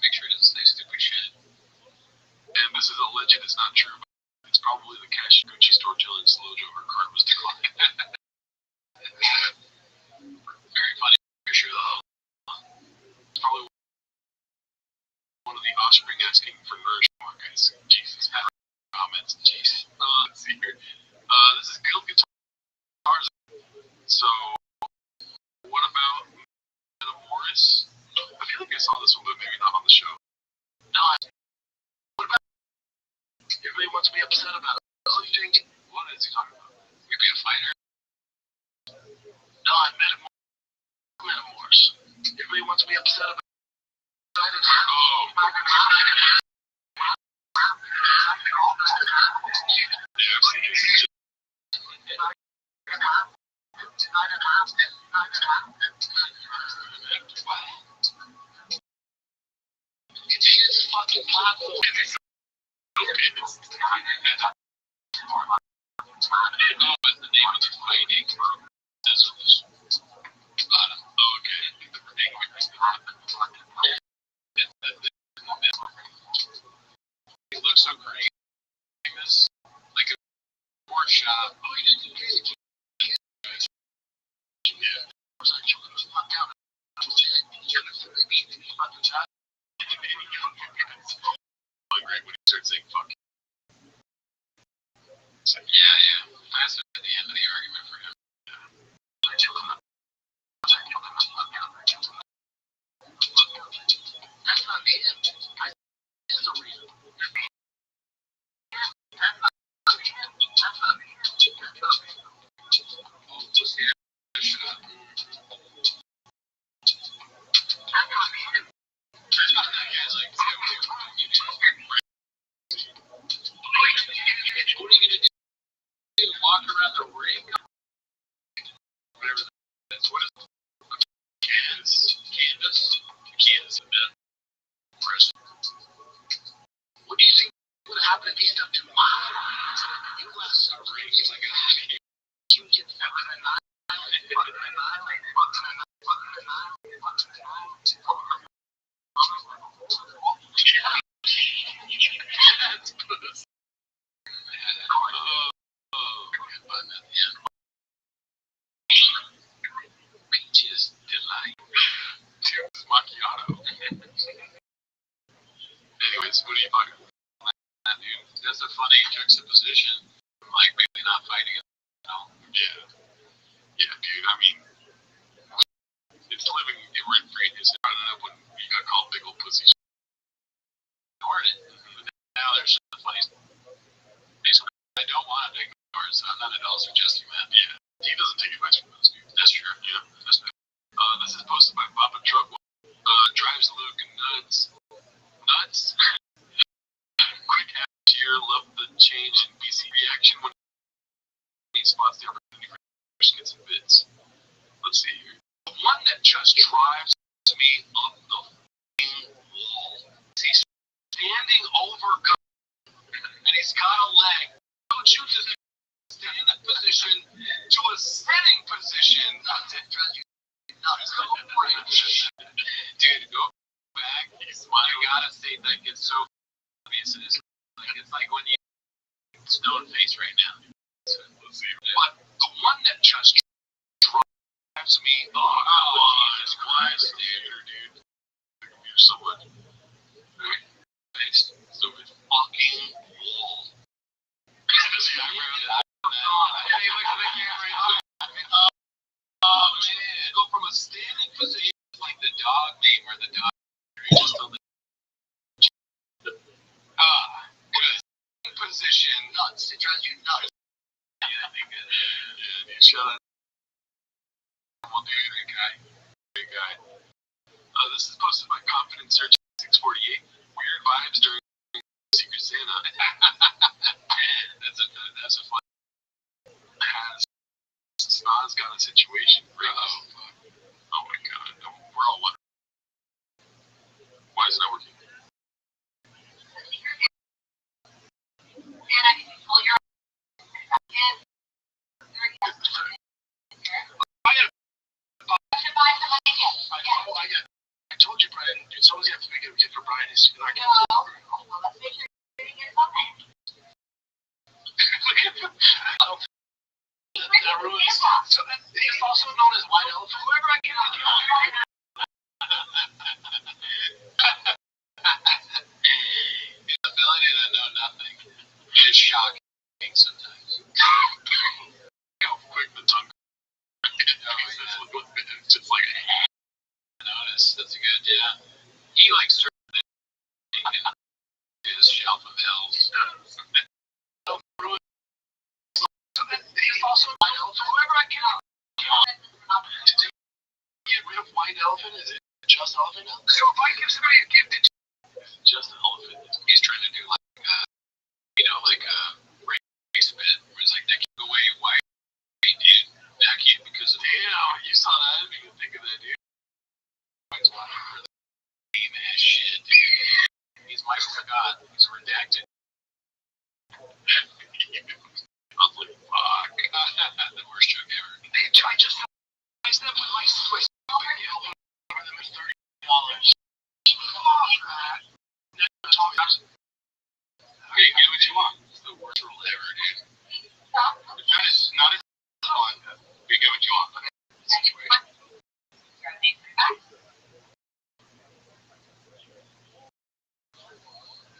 Make sure it doesn't say stupid shit. And this is alleged, it's not true, but it's probably the cash Gucci store telling Slojo her card was declined. Very funny picture though. That's jeez. Let's see here. This is Guild Guitars. So, what about Adam Morris? I feel like I saw this one, but maybe not on the show. No, what about everybody wants to be upset about it? Oh, you didn't get. What is he talking about? You be a fighter? No, I met him. Morris. Everybody wants to be upset about it. Oh. Yeah, I've seen this. It's his fucking platform. No, but the name of the fighting scissors. Okay. It looks so great. This, like a workshop. Oh, you didn't engage. Yeah. I was like, you was locked down. I was dead. You're going to be about the time. Great when he starts saying fuck. So, yeah. That's at the end of the argument for him. That's not the end. There's a reason. That's not the end. Oh, just here. Shut up. That's not the end. Guys, like, what are you going to do? Walk around the ring? Whatever that is. What is it? Kansas. What do you think would happen if he stepped in line? You left a ring. He's like, you get fucking annihilated. That's pussy. Peaches delight. Cheers, macchiato. Anyways, what are you talking about? That dude, that's a funny juxtaposition. Like maybe not fighting it. Yeah. Yeah, dude. I mean, it's living rent free in his head. I don't know when he got called big old pussy. Ignored it. Now there's the funny. Basically, I don't want to ignore it, so I'm not at all suggesting that. Yeah. He doesn't take advice from those dudes. That's true. Yeah. That's true. This is posted by Papa Truck. Drives Luke nuts. Nuts. Quick act here. Love the change in BC reaction when he spots the opportunity for skits and bits. Let's see here. The one that just drives me up the wall. He's standing over and he's got a leg. So chooses a standing position to a sitting position. Not to drive you. Dude, go back. I gotta say that it's so obvious. It's like when you stone face right now. Let's see. But the one that just drives me, Jesus Christ, dude. You're so much. So much fucking wall. This background. Hey, look at the camera. Oh man, go from a standing position like the dog name or the dog. Just a good position. Nuts. It drives you nuts. Yeah, dude. Shut up. Well, dude, big guy. This is posted by Confident Search 648. Weird vibes during Secret Santa. That's a fun. Snod's got a situation. Oh my god. We're all wondering. Why is it not working? I told you, Brian. Dude, someone's got to make a gift for Brian. He's not getting it. Let's make sure you get something. That ruins. So he's also known as White Elephant. Whoever I can. His ability to know nothing. It's shocking sometimes. How quick the tongue. It's just like a notice. That's good. Yeah. He likes to his shelf of hills. He's also white elephant. Whenever I get out, to get rid of white elephant, is it just elephant? So if I give somebody a gift, it's just an elephant. He's trying to do like like a race event where it's like that can go away white. He did. That can't because of you saw that. I didn't even think of that, dude. Man, shit, dude. He's Michael Scott. He's redacted. I was like, fuck. The worst joke ever. I just realized that with my Swiss over them at $30. Okay, get what you want. It's the worst rule ever, dude. That is not as fun. We get what you want. Situation.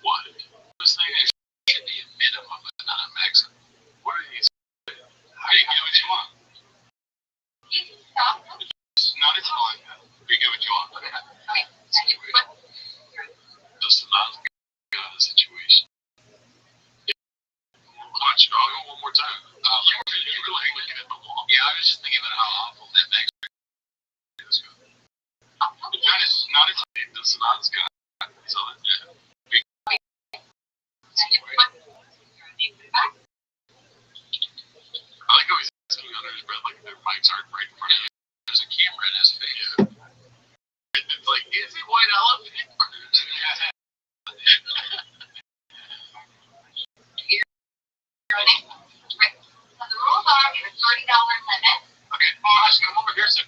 What? This thing should be a minimum, but not a maximum. What are these? Hey, get what you want. It's not as fun. We get what you want. Situation. This is not a situation. Watch it. I'll go one more time. You were like looking at the wall. Yeah, I was just thinking about how awful that next. Let's go. That is not as good. This is not as good. So, yeah. I like how he's asking under his breath, like their mics aren't right in front of you. There's a camera in his face. It's like, is it white elephant? So the rules are we have a $30 limit. Okay, just come over here, sir.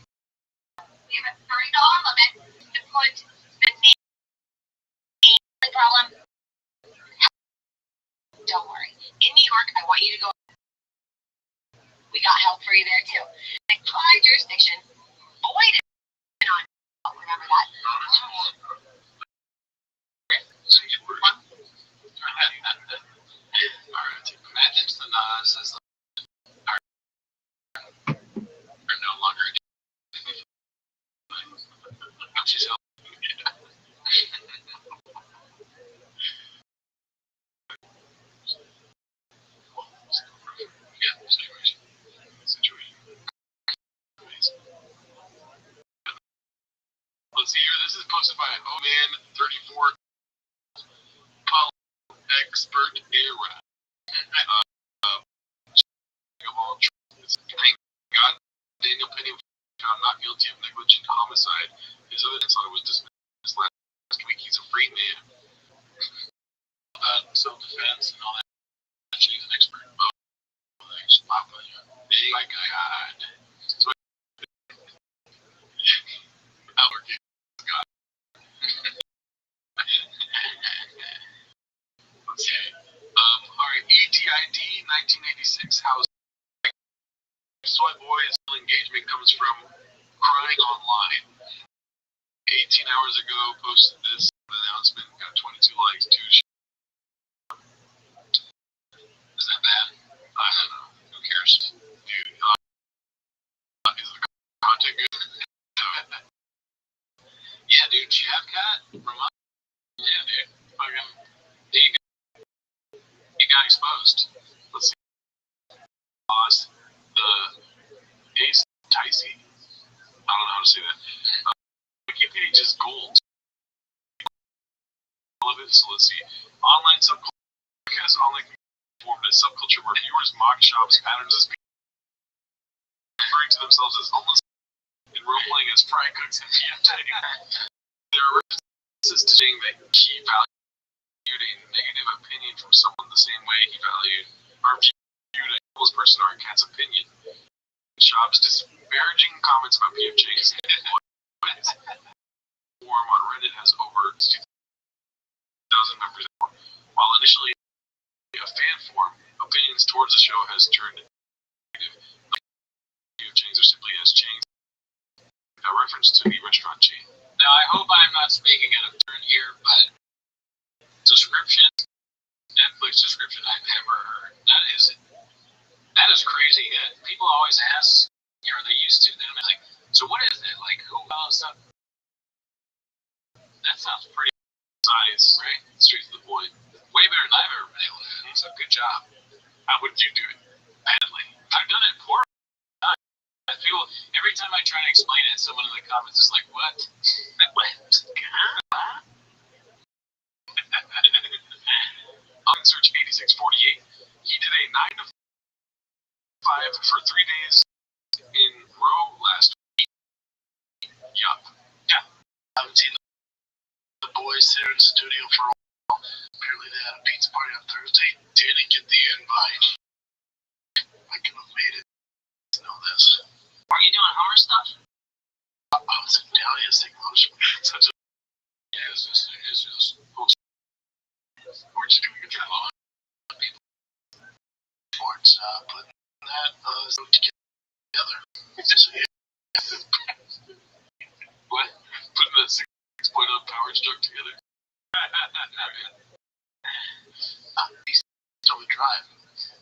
We have a $30 limit to put the name problem. Don't worry. In New York, I want you to go. We got help for you there too. Apply jurisdiction. Void it on. Remember that. Alright, imagine the Nas as are no longer she's helping. Yeah, situation. Let's see here. This is posted by Oman34 Expert Era. Thank God Daniel Penny found not guilty of negligent homicide. His evidence on it was dismissed last week. He's a free man. Self-defense and all that. He's an expert. My God. Albert Scott. Let's see. Alright, ETID 1986 house. Soy Boy's engagement comes from crying online. 18 hours ago, posted this announcement, got 22 likes, 2 Is that bad? I don't know. Who cares? Dude, is the content good? Yeah, dude, Chavcat, Ramon. Yeah, dude. Fucking, he got exposed. Let's see. Lost the Ace Ticey. I don't know how to say that. Wikipedia just gold. All of it, so let's see. Online subculture. Podcast online formed a subculture where viewers mock shops, patterns as people referring to themselves as homeless and role-playing as fry cooks and PM trading. There are references to saying that he valued a negative opinion from someone the same way he valued or viewed a homeless person or a cat's opinion. Shops disparaging comments about PFJs and forum on Reddit has over 2,000 members. While initially a fan forum, opinions towards the show has turned negative. PFJs are simply as chains without reference to the restaurant chain. Now, I hope I'm not speaking out of turn here, but subscriptions, Netflix, place description I've ever heard. That is crazy. People always ask, or they used to. Then I'm like, so what is it? Like, who else up? That sounds pretty precise, right? Straight to the point. Way better than I've ever been able to do. So good job. How would you do it? Badly. I've done it poorly. I feel every time I try to explain it, someone in the comments is like, what? On search 8648, he did a 9 to 5 for 3 days in row last week. Yup. Yeah. I haven't seen the boys here in the studio for a while. Apparently they had a pizza party on Thursday. Didn't get the invite. I could have made it to know this. Are you doing Hummer stuff? I was in Dahlia's thing. Such a it's just we're just doing a good job on people towards putting that together. So, yeah. What? Putting that 6.0 power truck together. He's still the drive.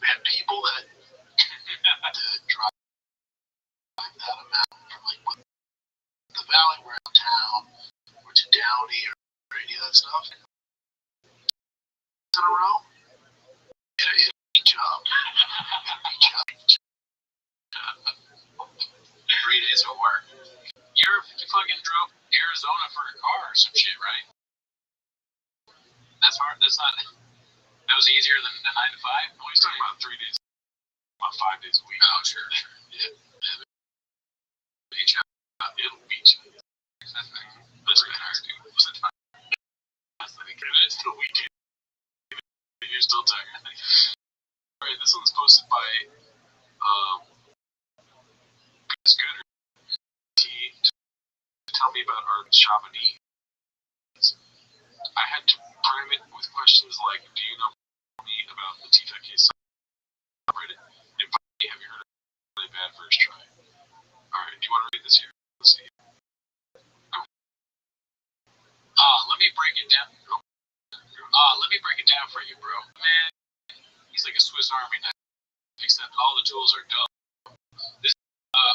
We had people that to drive that amount from like the valley, we're in town, or to Downey, or any of that stuff. In a row, it a beach job. 3 days of work. You fucking drove Arizona for a car or some shit, right? That's hard. That's not. That was easier than the 9 to 5. No, he's talking about 3 days, about 5 days a week. Oh, sure. Yeah. Beach out. It'll beach. That's really hard to do. It's still weekend. You're still tired. Alright, this one's posted by Scooter T to tell me about our Chamonix. I had to prime it with questions like, do you know me about the Tifa case subreddit? And finally, have you heard of really bad first try? Alright, do you want to read this here? Let's see. Let me break it down. Let me break it down for you, bro. Man, he's like a Swiss Army knife, except all the tools are dumb. This is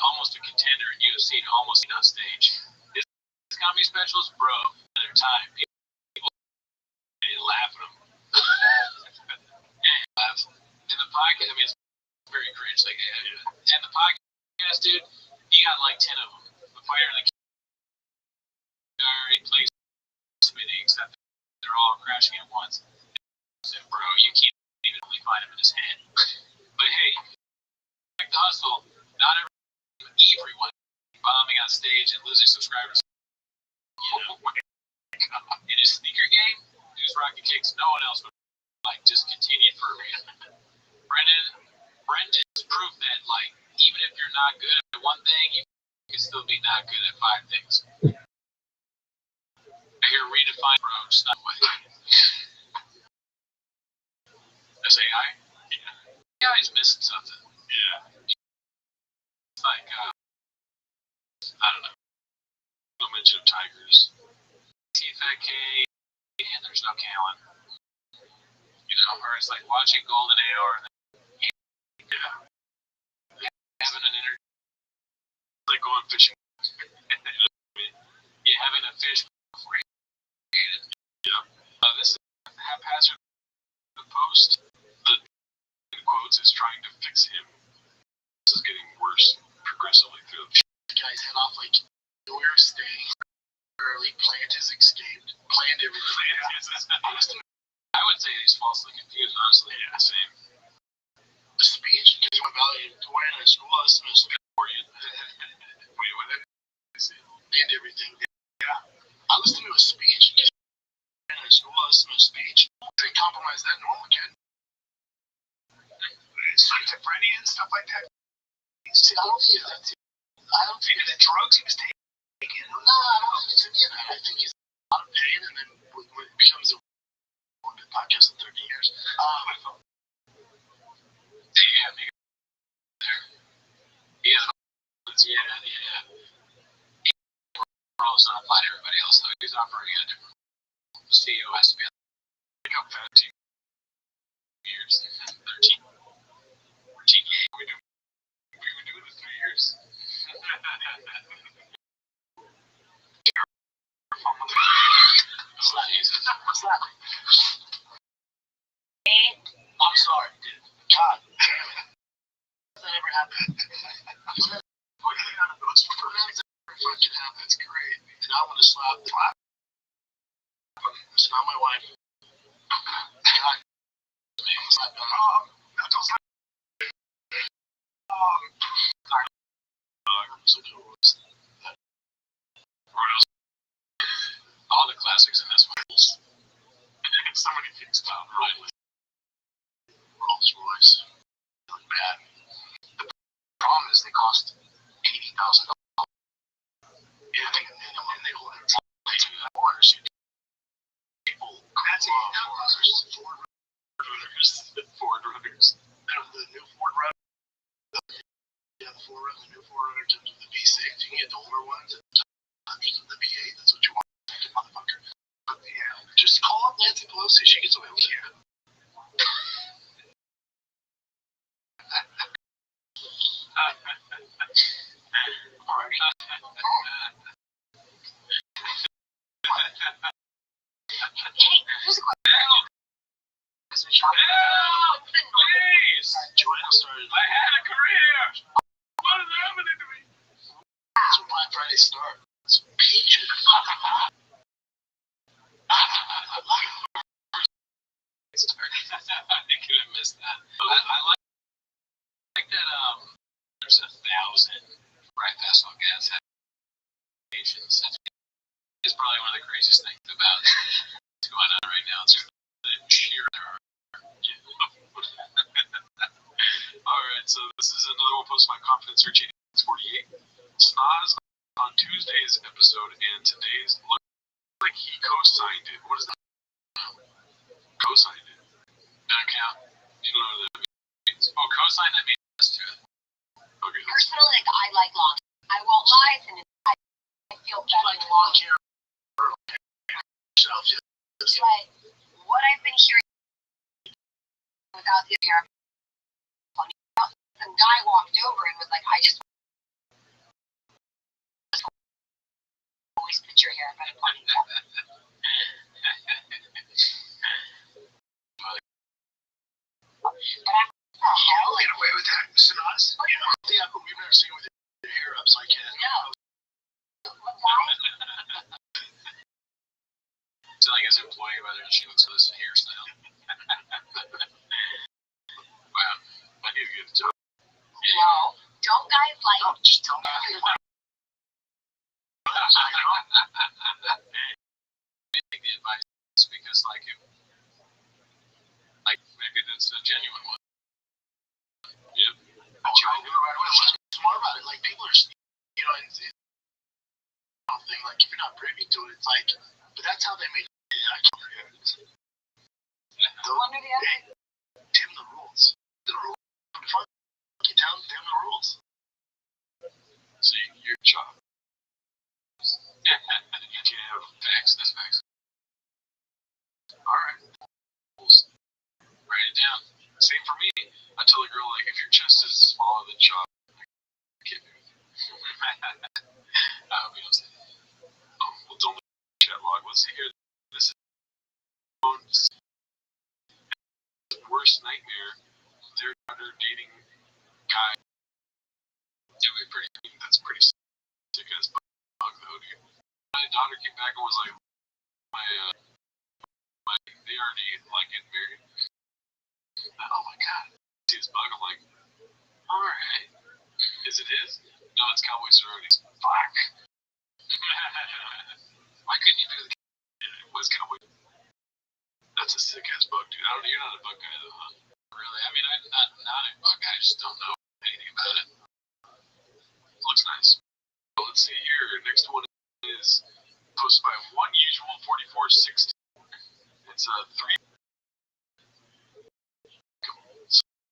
almost a contender in UFC to almost be on stage. His comedy specials, bro, at their time, people laugh at him. Laugh. In the podcast, I mean, it's very cringe. Like, and the podcast, dude, he got like 10 of them. The fighter and the he plays spinning, except they're all crashing at once. So, bro, you can't even only find him in his head. But hey, like the hustle, not everyone bombing on stage and losing subscribers. In his sneaker game, dude's rocket kicks no one else would like just continued for a reason. Brendan's proof that like even if you're not good at one thing, you can still be not good at 5 things. I hear redefine approach, not way. That's AI? Yeah. AI's missing something. Yeah. It's like, I don't know. No mention of tigers. TFK, and there's no Callan. You know, or it's like watching Golden AR and then, having an interview. Like going fishing. Yeah, having a fish before you eat it. Yep. This is haphazard post. The quotes is trying to fix him. This is getting worse progressively through the guy's head off like we're staying early, planned his escape, planned everything. I would say he's falsely confused, honestly. Yeah, same. The speech, because my value to wearing a school estimate for you. Wait, what did I say? And everything. Yeah. I listened to a speech, because wearing a school estimate speech. They compromise that normal kid. Schizophrenia and stuff like that. See, I don't think the drugs he was taking. No, I don't think it's any of that. I think he's out of pain, and then when it becomes a podcast in 30 years. Yeah, maybe there. Yeah. Rules don't apply to everybody else, though. He's operating at a different. The CEO has to be like a fat team. happen. Fucking have, that's great. And I'm gonna slap. It's not my wife. All the classics in this one. So many things about Rolls-Royce. Look bad. The problem is they cost $80,000. Yeah, and they hold it. People. That's $80,000. Ford Runners. The new Ford Runner. Yeah, the new Ford Runner to the V6. You can get the older ones. The V8. That's what you want, motherfucker. But yeah, just call up Nancy Pelosi. She gets away with it. Hey, here's a question. Help! Please! Joanna started. I had a career! What is happening to me? That's when Black Friday starts. I could have missed that. I like that there's 1,000 right fast on gas applications. It's probably one of the craziest things about what's going on right now. It's just the sheer Alright, so this is another one posted by Confidence Search 8648. Snaz on Tuesday's episode and today's looks like he co-signed it. What is that? Co-signed it. Doesn't count. You don't know what that means. Oh, co-sign, that means yes to it. Okay. Personally, I like long. I won't lie, and I feel better. Like long hair. But what I've been hearing without the hair, some guy walked over and was like, I just always put your hair in a ponytail. But I'm what the hell? Get away with that, Sinaz. Yeah, but we've never seen you with your hair up, so I can't. No. What guy? It's like his employee, whether she looks at this hairstyle. Wow, I need to get a job. No. Don't guys like? No, just tell me. Take the advice because, like, maybe that's a genuine one. Yep. But you knew right away. What's more about it? Like, people are, it's thing. Like, if you're not privy to it, it's like, but that's how they make it. I can't forget it. One or the other? Dim the rules. The rules. Fucking town, dim the rules. See, you're chopped. You can't have facts. That's facts. Alright. Write it down. Same for me. I tell a girl, like, if your chest is smaller than chop, get me with you. I'll be upset. Well, don't look at the chat log. Let's see here. This is the worst nightmare. Their daughter dating guy. That's pretty sick as fuck, though, dude. My daughter came back and was like, they already, like, getting married. Oh my god. See his bug, I'm like, alright. Is it his? No, it's Cowboy Sororities. Fuck. Why couldn't you do the it was Cowboy? That's a sick ass bug, dude. You're not a bug guy, though, huh? Really? I mean, I'm not a bug guy. I just don't know anything about it. Looks nice. Well, let's see here. Next one is posted by One Usual 4460. It's a 3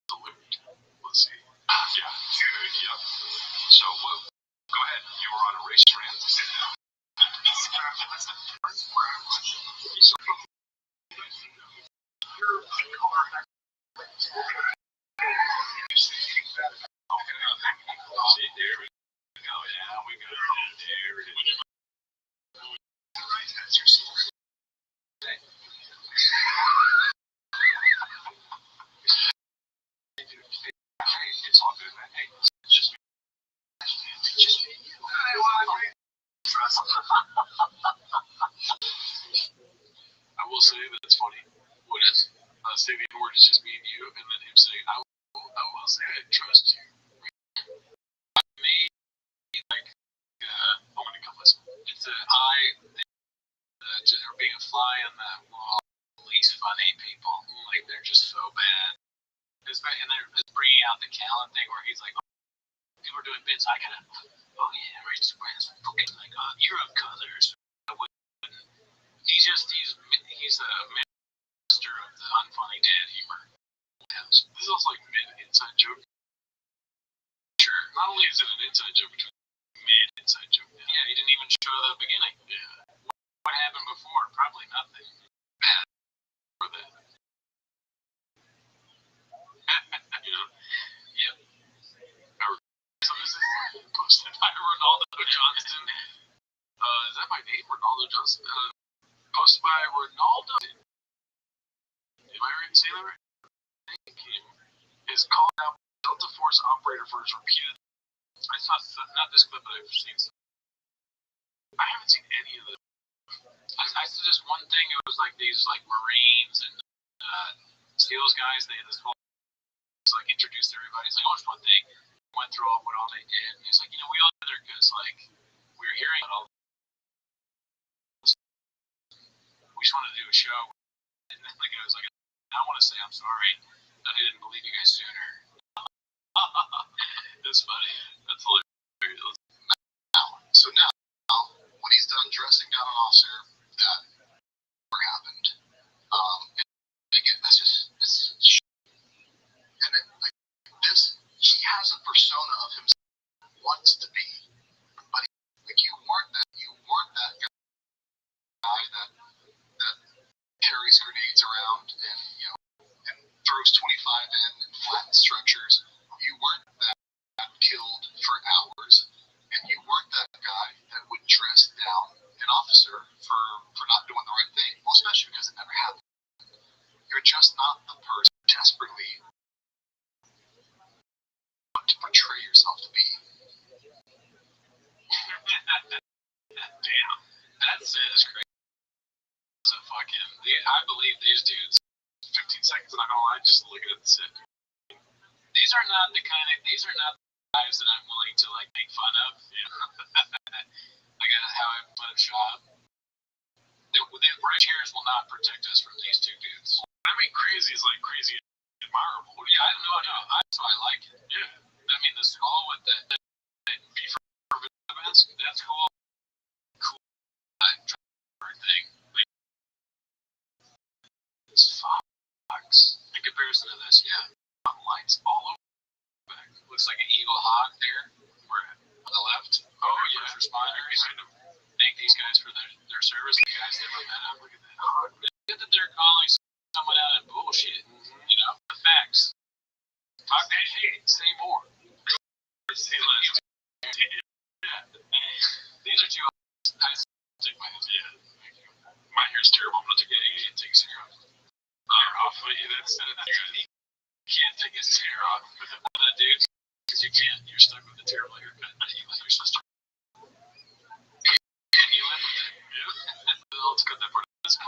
salute. Let's see. Yeah, good. Yep. So, go ahead. You were on a race rant. See, there we go. Yeah, we got it. There it is. That's your secret. It's all good, man. Hey, it's just me. It's just me. I will say that it's funny when it's say the word is just me and you, and then him saying, I will say I trust you. Me, like, I'm gonna come listen. It's or being a fly on the wall, least funny people. Like, they're just so bad. And they're bringing out the Callan thing where he's like, oh, people are doing bits. I gotta, oh yeah, right, it's fucking like, you're of colors. He's a master of the unfunny dad humor. This is also like mid-inside joke. Sure. Not only is it an inside joke, but mid-inside joke. Yeah, he didn't even show the beginning. Yeah. What happened before? Probably nothing. Bad for that. You know? Yep. So this is posted by Ronaldo Johnston. Is that my name, Ronaldo Johnston? Posted by Ronaldo. Am I right to say that right? Is called out Delta Force operator for his repeated. I saw not this clip, but I've seen some. I haven't seen any of them. I saw just one thing. It was like these like Marines and SEALs guys. They had this whole like introduced everybody. It's like, oh, it's one thing. Went through what all they did, and he's like, you know, we all did there because like we were hearing it all. We just wanted to do a show, and then the guy was like, I want to say I'm sorry that I didn't believe you guys sooner. It's funny. That's hilarious. So now, when he's done dressing down an officer, that never happened. And again, that's just and then like this, he has a persona of himself he wants to be, but like you weren't that guy that carries grenades around and and throws 25 in and flattens structures. You weren't that killed for hours, and you weren't that guy that would dress down an officer for not doing the right thing. Well, especially because it never happened. You're just not the person desperately to portray yourself to be. Damn, that is crazy. I believe these dudes. 15 seconds, I'm not gonna lie, just looking at the set. These are not the guys that I'm willing to like make fun of. You know? Like how I put a shot. The right chairs will not protect us from these two dudes. I mean, crazy is like crazy admirable. Yeah, I don't know. So I like it. Yeah. I mean, the skull with the beef mask, that's cool. Cool. Thing. Like, it's Fox. In comparison to this, yeah. Lights all over the back. Looks like an eagle hawk there. We're on the left. Oh, yeah. First responders. Thank these guys for their service. The guys never met up. Look at that. Oh, good that they're calling someone out in bullshit. Mm-hmm. You know, the facts. Talk that shit. Say more. Say less. Yeah. These are two. I take my hair. Yeah. My hair's terrible. I'm gonna take a hair off. Off. That's you can't take his hair off. Dude, because you can't. You're stuck with a terrible haircut. You're supposed to. And you live with it. Yeah. Let's cut that part. This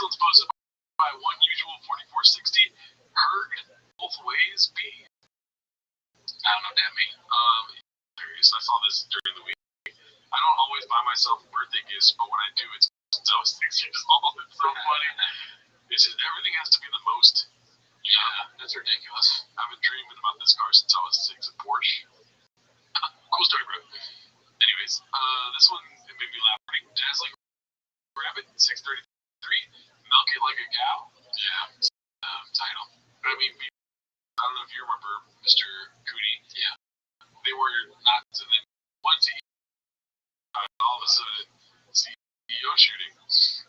one's posted by one usual 4460. Heard both ways. B. I don't know what that means. I saw this during the week. I don't always buy myself birthday gifts, but when I do, it's always 6 years old. It's so funny. It's just everything has to be the most. Yeah, that's ridiculous. I've been dreaming about this car since I was 6, a Porsche. Cool story, bro. Anyways, this one it made me laugh. Dazzling Rabbit 633. Milk it like a cow. Yeah. Title. I mean, I don't know if you remember Mr. Cootie. Yeah. They were not. And then once all of a sudden, CEO shooting.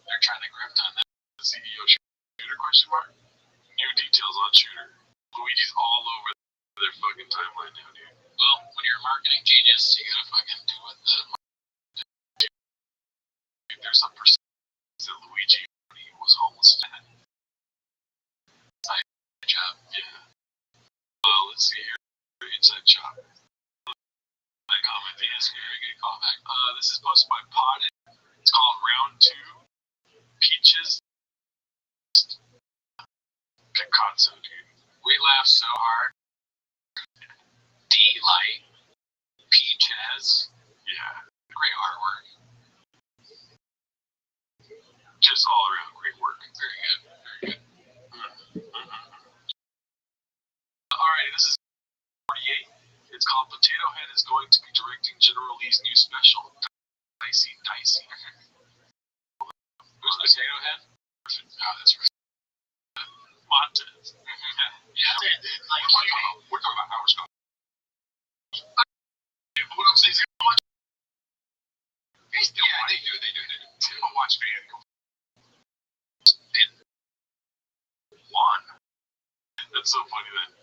They're trying to grip on that. The CEO shooter question mark. New details on shooter. Luigi's all over their fucking timeline now, dude. Well, when you're a marketing genius, you gotta fucking do what the there's a percent that Luigi when he was homeless. Good job. Yeah. Let's see here. inside shop. I comment the scary good callback. This is posted by Potted. It's called Round 2 Peaches Picasso, dude. We laughed so hard. D-Light Peaches. Yeah. Great artwork. Just all around great work. Very good. Very good. Alright, this is 48. It's called Potato Head is going to be directing General Lee's new special. Dicey. Who's Potato Head? Oh, that's right. Montez. Yeah. We're talking about Howard Scott. What I'm saying is, yeah, they do. I'll watch Van go. One. That's so funny that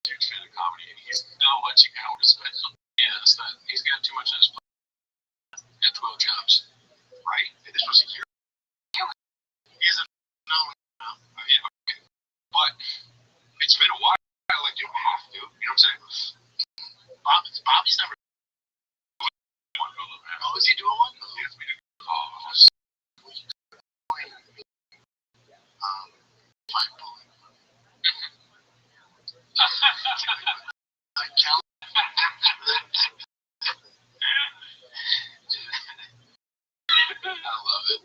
huge fan of comedy and he's now watching Howard special. Yeah, that's not. He's got too much on his plate. Got 12 jobs, right? And this was a year. He isn't. No. Yeah, okay. But it's been a while. Like you don't have to. You know what I'm saying? Bobby's never. Oh, is he doing one? Yes, we do. Oh, fine bullying. I love it.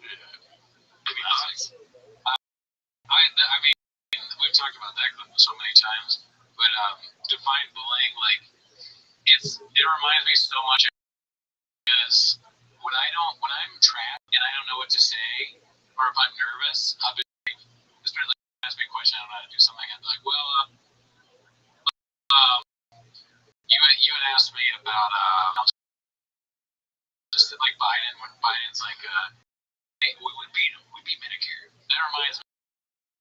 I mean, we've talked about that clip so many times, but define bullying, like, it reminds me so much because when I'm trapped and I don't know what to say, or if I'm nervous, I'll be especially ask me a question, I don't know how to do something, I'd be like, well, you had asked me about just like Biden, when Biden's like, hey, we beat Medicare. That reminds me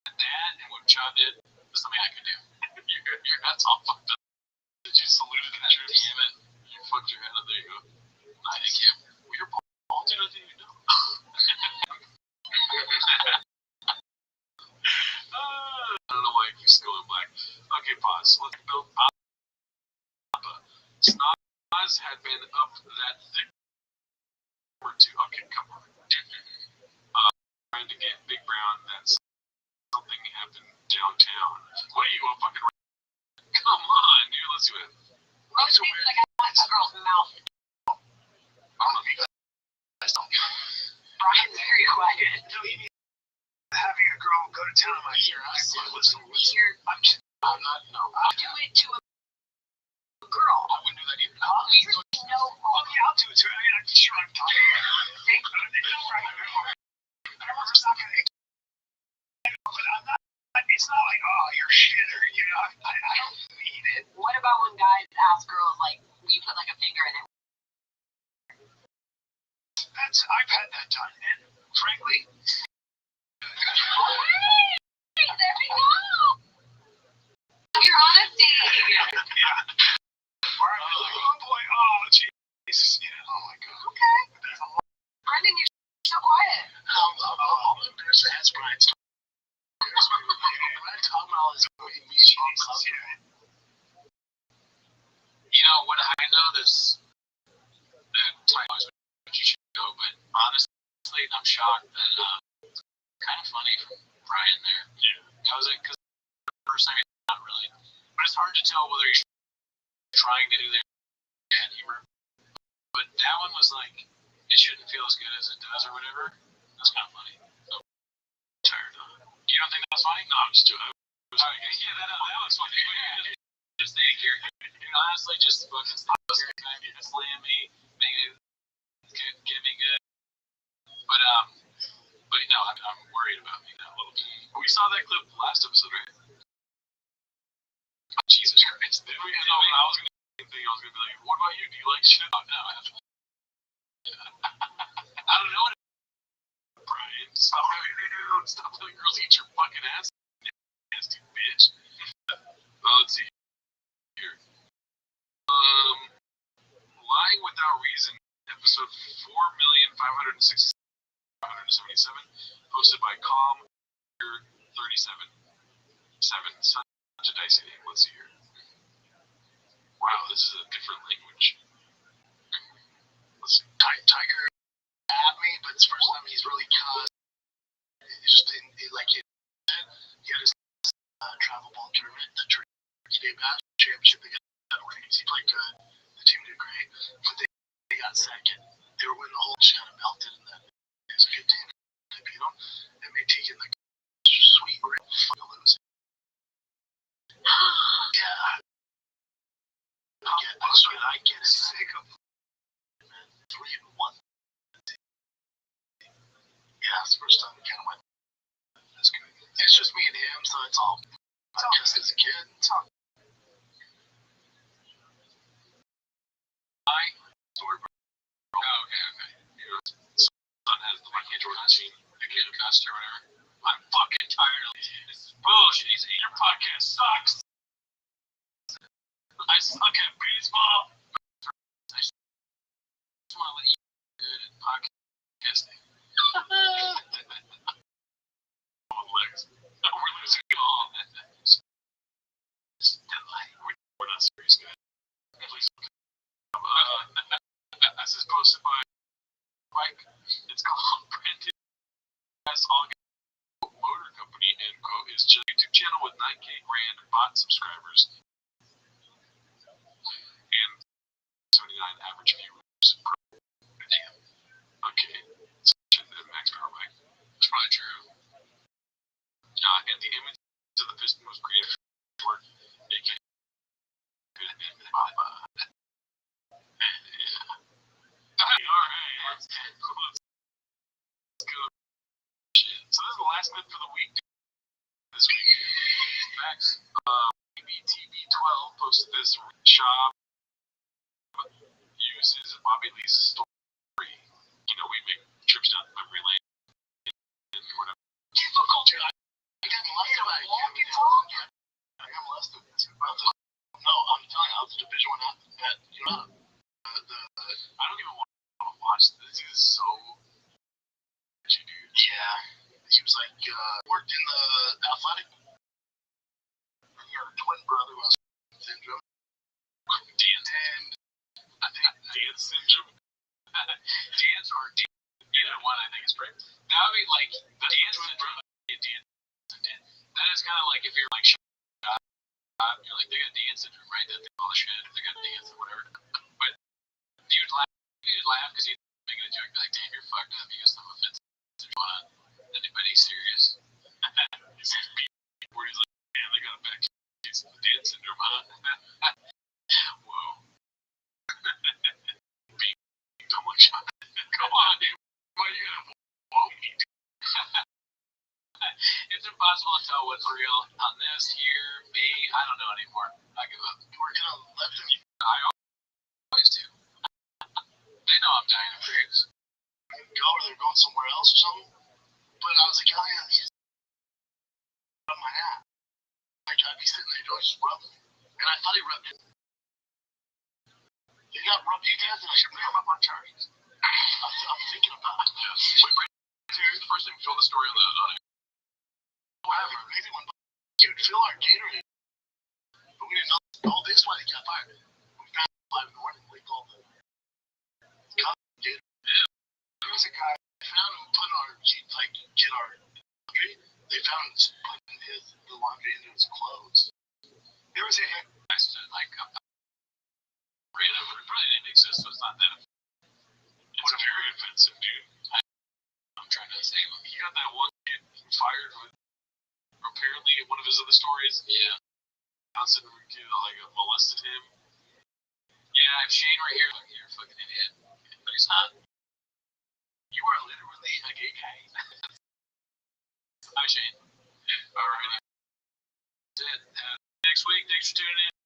of that, and what John did was something I could do. That's all fucked up. Did you salute the truth? Damn it. You fucked your head up. There you go. I think you. Well, you're bald. Dude, I didn't even know. I don't know why it keeps going black. Okay, pause. Let's go. Snoz had been up that thick or two. Okay, come on. Trying to get Big Brown that something happened downtown. What are you, a fucking... Come on, dude. Let's do it. Most things like I want a girl's mouth. I don't know if you guys don't. Brian's very quiet. No, you need having a girl go to town on my ear. I'm not, no. I'll do it to a girl. I wouldn't do that either. No. Oh, yeah, I'll do it too. I mean, I'm sure I'm talking. It's not gonna... But I'm not... It's not like, oh, you're shitter, you know? I don't need it. What about when guys ask girls, like, will you put, like, a finger in it? I've had that done, and frankly... Hey, there we go! Your honesty! Yeah. Oh, boy, oh, Jesus, yeah, oh, my God. Okay. Brendan, you're so quiet. I'm embarrassed to ask Brian. You know what? I know this. The title is what you should go, but honestly, I'm shocked that kind of funny from Brian there. Yeah. That was it because the first time he's not really, but it's hard to tell whether he's trying to do the humor. But that one was like, it shouldn't feel as good as it does or whatever. That's kind of funny. So tired of it. You don't think that was funny? No, I'm just doing it. Yeah, that was funny. Just thank you. Honestly, just fucking slam me, make it get me good. But no, I'm worried about me now a little bit. We saw that clip last episode, right? Jesus Christ. I was gonna be like, what about you? Do you like shit? Oh, no, I have to. I don't know. Brian, stop letting girls eat your fucking ass. Nasty bitch. Let's see here. Lying Without Reason, episode 4,567,577, posted by Calm 37. Such a dicey name. Let's see here. this is a different language. Let's see. Tiger at me, but it's the first time he's really cussed. He just didn't, he had his travel ball tournament, the Turkey Day Bash Championship. They got rings. He played good. The team did great, but they got second. They were winning the whole, just kind of melted in that. It was a good team. They beat them. They made Tegan the sweet ring. Fucking lose. Yeah. I get sick of 3-1. Yeah, it's the first time we kind of went. That's good. It's just me and him, so it's all just as a kid. It's all. Okay. Your son has the Michael Jordan team, the kid who cussed or whatever. I'm fucking tired of this bullshit. He's saying your podcast sucks. I suck at baseball. I just want to let you do good at podcasting. Legs. We're losing it all. We're not serious, guys. This is posted by Mike. It's called Brandon S. Motor Company and Co. is just a YouTube channel with 9K grand bot subscribers and 79 average viewers per video. Okay. Max Power Mike. That's probably true. And the image of the piston was created for aka Alright, let's go. So this is the last clip for the week. This week, Max, BTB12 posted this. Shop uses Bobby Lee's story. You know, we make trips down memory lane and whatever. I got molested by a kid. I got molested. No, I'm telling you, I was a Division I athlete. You know, I don't even want to watch this. This is so dude. Yeah. He was like, worked in the athletic. Your twin brother was syndrome. Dance syndrome. Dance or dance. Either one, I think is right. That would be like the dance syndrome. That is kind of like if you're like you're like, they got dance syndrome, right? That they all shit. They got dance or whatever. But you'd laugh because you'd making a joke like, damn, you're fucked up. You got some offensive on anybody serious. Where he's like, damn, they got a back case of the dance syndrome, huh? Whoa. Don't look shot. Come on, dude. Why are you gonna whoa me? It's impossible to tell what's real on this here. Me, I don't know anymore. I give up. We're gonna let them. I always do. They know I'm dying of dreams. Go or they're going somewhere else or something. But I was like, oh yeah, he's on my ass. Like I'd be sitting there, just rub me. And I thought he rubbed it. He got rubbed you guys and I should put him up on charges. I'm thinking about it. Wait, the first thing we told the story on the whatever, maybe when you would fill our Gatorade, but we didn't know all this why they got fired. We found out 5 in the morning, we called the Gatorade. There was a guy, they found him putting our, like, get our laundry. They found him putting the laundry into his clothes. There was a nice to like random, but it probably didn't exist, so it's not that. It's very offensive, dude. I'm trying to say, you got that one kid fired with apparently one of his other stories. Yeah. Johnson like molested him. Yeah, I have Shane right here. Like, you're a fucking idiot. But he's not. You are literally a gay guy. Hi, Shane. Alright. That's it. Next week, thanks for tuning in.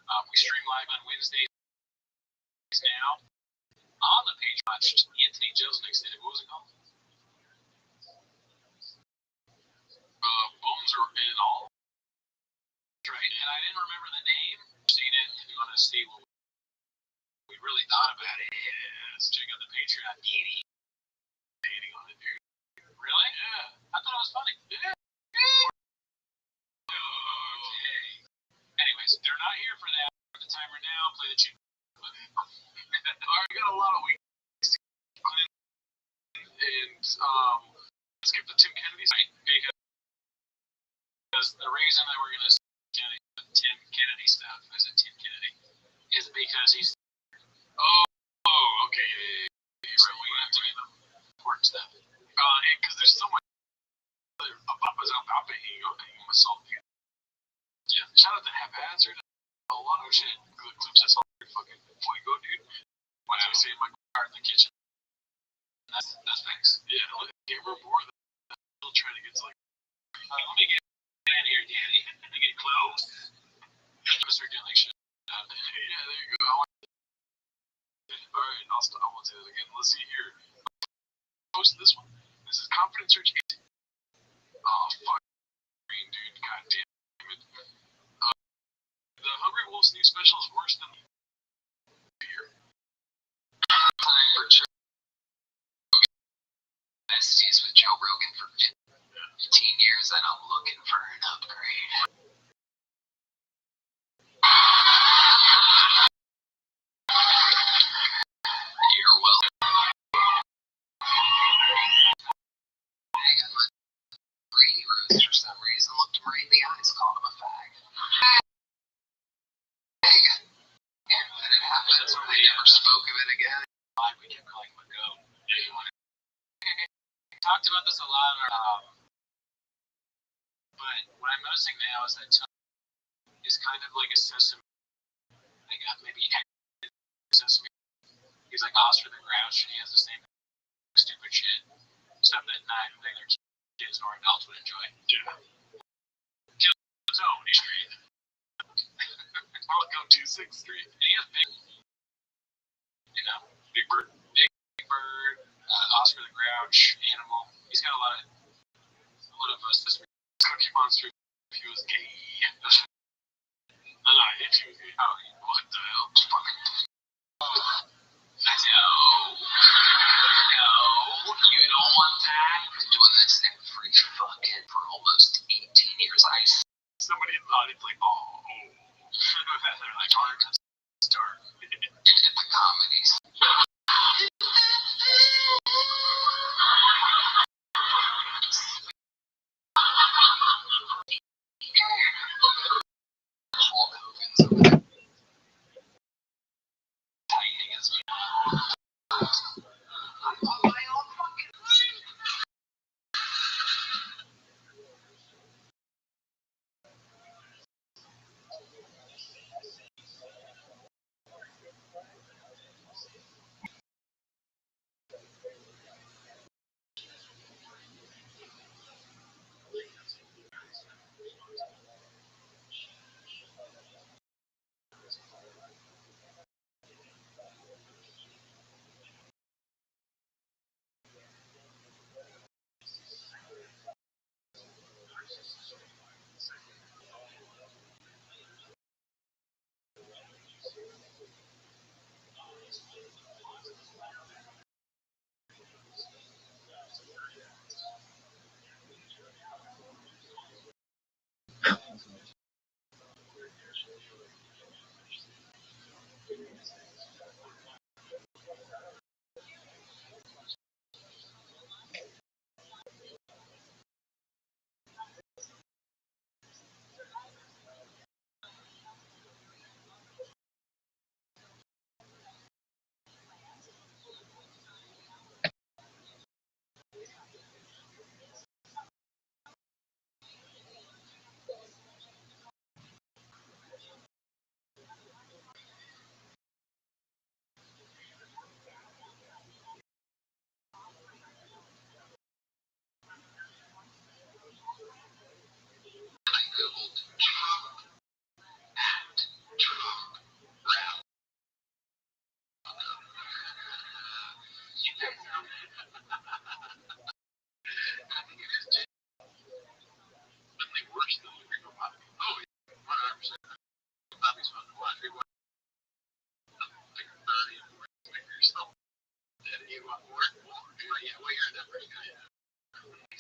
We stream live on Wednesdays now. On the page, watched Anthony Jeselnik's did it. What was it called? Bones Are In All. That's right. And I didn't remember the name. I've seen it. If you want to see what we really thought about it, yes. Check out the Patreon. Dating on it, dude. Really? Yeah. I thought it was funny. Yeah. Okay. Anyways, they're not here for that. For the timer now, play the tune. I got a lot of weeks to clean and skip the Tim Kennedy site because the reason that we're gonna skip the Tim Kennedy stuff is it Tim Kennedy is because he's okay yeah. So we have to get them important stuff because there's so much about myself. Yeah, shout out to Haphazard. A lot of shit. Good clips. That's all fucking fuego, dude. When I was in my car in the kitchen. That's thanks. Yeah, look at the camera board. Still trying to get to like. Let me get in here, Danny. Let me get close. I'm gonna start getting like shit. Yeah, there you go. Alright, I won't say that again. Let's see here. Post this one. This is Confidence Search 8. Oh, fuck. Dude, god damn it. The Hungry Wolf's new special is worse than beer. Time for Joe Besties with Joe Rogan for 15 years, and I'm looking for an upgrade. You're welcome. Brady Rose, for some reason, looked him right in the eyes, called him a fag. And then it happened, they never spoke of it again. We kept calling him a goat. We talked about this a lot, but what I'm noticing now is that Tony is kind of like a sesame, like maybe sesame. He's like Oscar the Grouch, and he has the same stupid shit, stuff that neither kids nor adults would enjoy. Yeah. Kill the Tone, he's great. I'll go 26th Street. And he has big, Big Bird, Oscar the Grouch, Animal. He's got a lot of this Cookie Monster. If he was gay. No, if he was gay. Oh, what the hell? No, you don't want that. I've been doing this for almost 18 years. Somebody thought it's like, they're like, hard to start. At the comedies.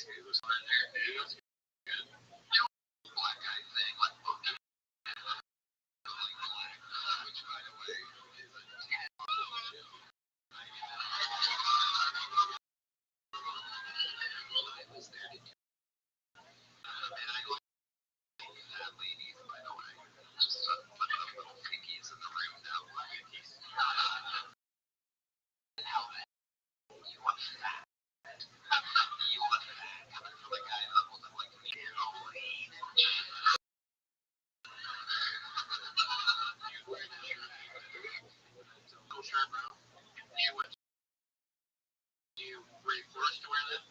Black guy thing, like, which, by the way, is a and I go that lady, by the way, just little pinkies in the room now. How bad you want fat? You want fat coming from a guy that was like me and go sure, bro. You were forced to wear this?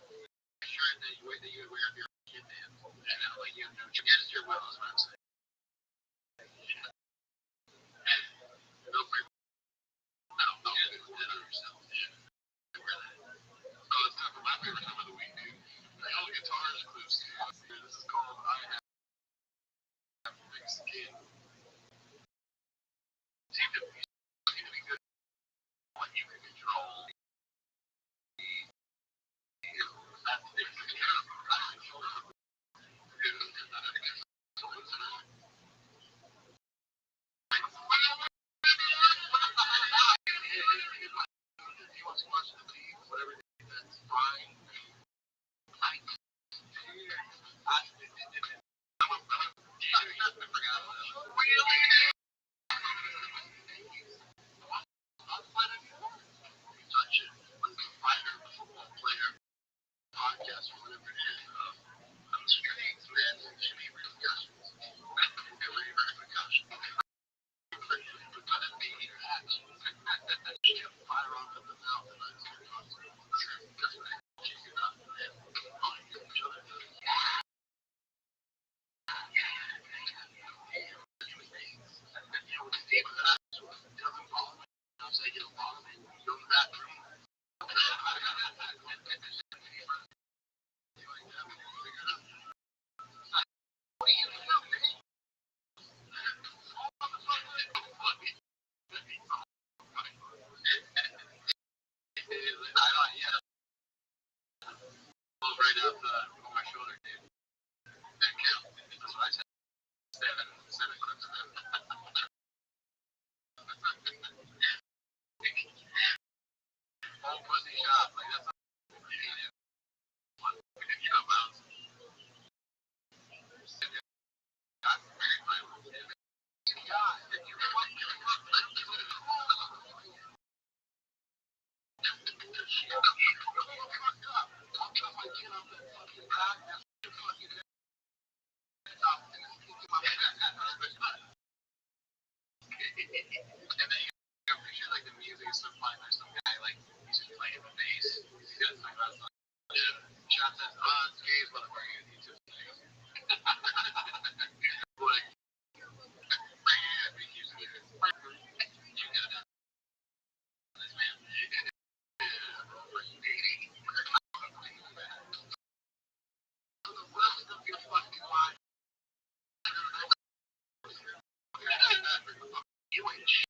Sure, that you would wear if you're a kid, man. And like you know, against your will is what I'm saying. Let's talk about my favorite time of the week, dude. All the guitars clues. This is called I Have Thick Skin. Seem to be good when you can control that thick skin. If he wants to watch the league, whatever, that's fine. I touch it with a fighter, a football player, podcast, or whatever it is. On the streets, man, there should be repercussions. There will be repercussions. But gotta be your actions. You have fire off at the mouth, and I'm going to talk to you. Because when I check it out, man, all you each other does. Doesn't follow me. I'm saying you don't follow me. You go to the bathroom. Right up on my shoulder, dude. That count. That's what I said. Seven clips of that. All pussy shot. Like, that's not. You know, bounce. And then you picture like the music is so fine. There's some guy like he's just playing the bass. He's got some about like shots at odds, gays, motherfucker. He's just like, man, he keeps it. You get it. This man. You ain't shit.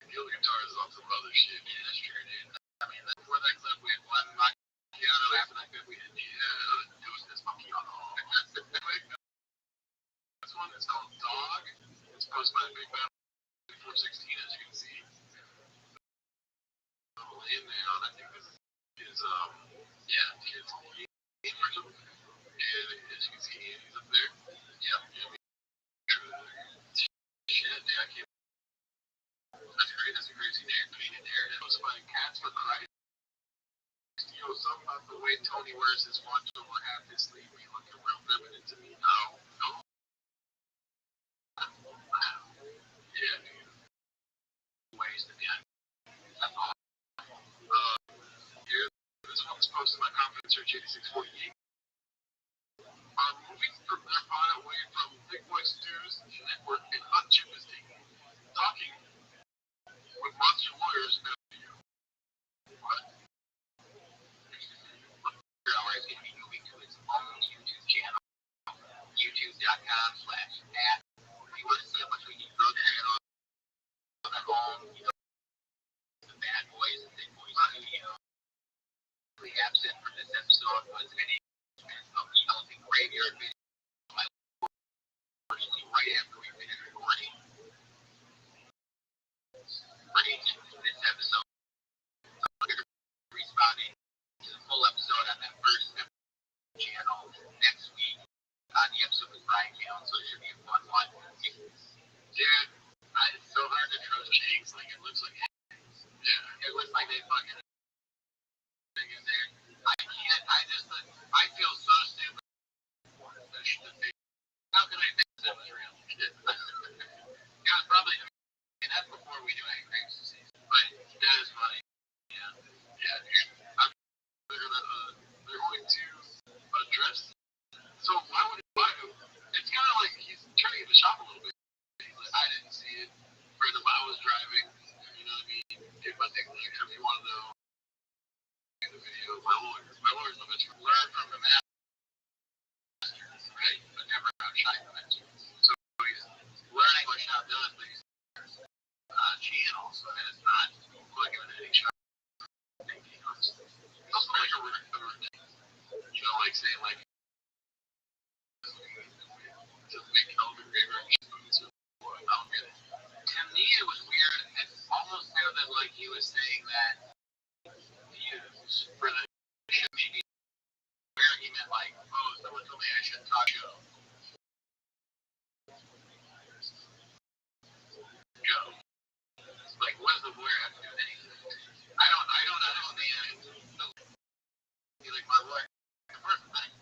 Field guitars on some other shit, dude. That's true, dude. I mean, before that clip, we had one piano after that clip, we had it was this monkey on the hall. This one is called Dog. It's posted by Big Bad 416, as you can see. In there, I think this is, yeah, it's and as you can see, Andy's up there. Yep, shit, dude, I can't. That's great. That's a crazy painted narrative. I was finding cats for Christ. You know, something about the way Tony wears his watch over half his sleeve. He looking real feminine to me. No. I Yeah. Ways to be on. That's all. Here, this one's posted by Confidence Search 8648. Are moving from their pod away from Big Boy Stews Network and Hot Chip is taking talking with monster lawyers about you. What? Hour is going to be moving to its own YouTube channel. YouTube.com/at. If you want to see how much we can grow the channel at home, you know, the bad boys and big boys studio. The absent from this episode was any of emails and graveyard videos. Right after we finished recording. Right into this episode. Responding to the full episode on that first channel next week. The episode with Brian Gale, so it should be a fun one. Dude, it's so hard to trust James. Like, it looks like, yeah, it looks like they fucking thing in there. I feel so stupid. How could I think that was real? It was probably, and that's before we do any grapes disease. But that is funny. Yeah, dude. They're going to address. So why would it's kind of like he's trying to get the shop a little bit. Like, I didn't see it. Brandon, I was driving. You know what I mean? Get my thing like, if you want to know in the video, my lawyer's the best. Learn from the masters, right? But never outshine the masters. So he's learning what shop does, but he's channel, so that it's not plugging in any shop. It's also like a routine. You know, like saying like. To me, it was weird. It almost sounded like he was saying that views for the show, maybe where he meant like, oh, someone told me I shouldn't talk show. Go. Like, what does the lawyer have to do with anything? I don't understand. Like my lawyer, the first thing,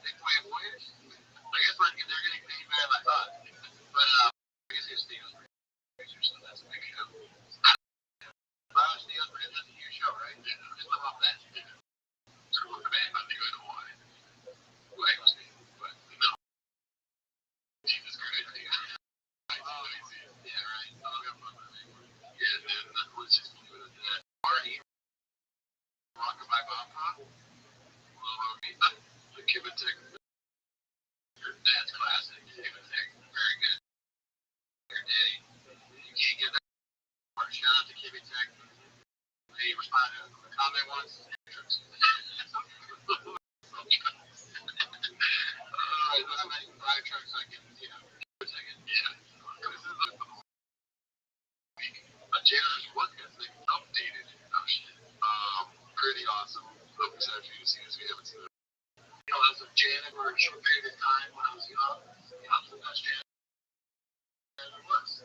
big way of lawyers. I guess like if they're getting paid better than I thought. But I guess it's Steve's producer, so that's a big show. If I was Steve's producer, that's a huge show, right? Just live off that. Screw the band, not the good one. Well, I was Steve, but no. Jesus Christ, dude. Yeah, right. I'll go fuck with me. Yeah, man, let's just leave it at that. Marty, Rockabye Bob Pop. The Kibitek. That's classic. Kibitek. Very good. Your day. You can't get that. Shout out to Kibitek. They responded to a comment once. I don't have any fire trucks I can, you know, Kibitek. Yeah. This is a janitor's work ethic updated. Oh shit. Pretty awesome. I'm excited for you to see this. We haven't seen it. You know, as a janitor for a short period of time when I was young, you know, I was the best janitor there was.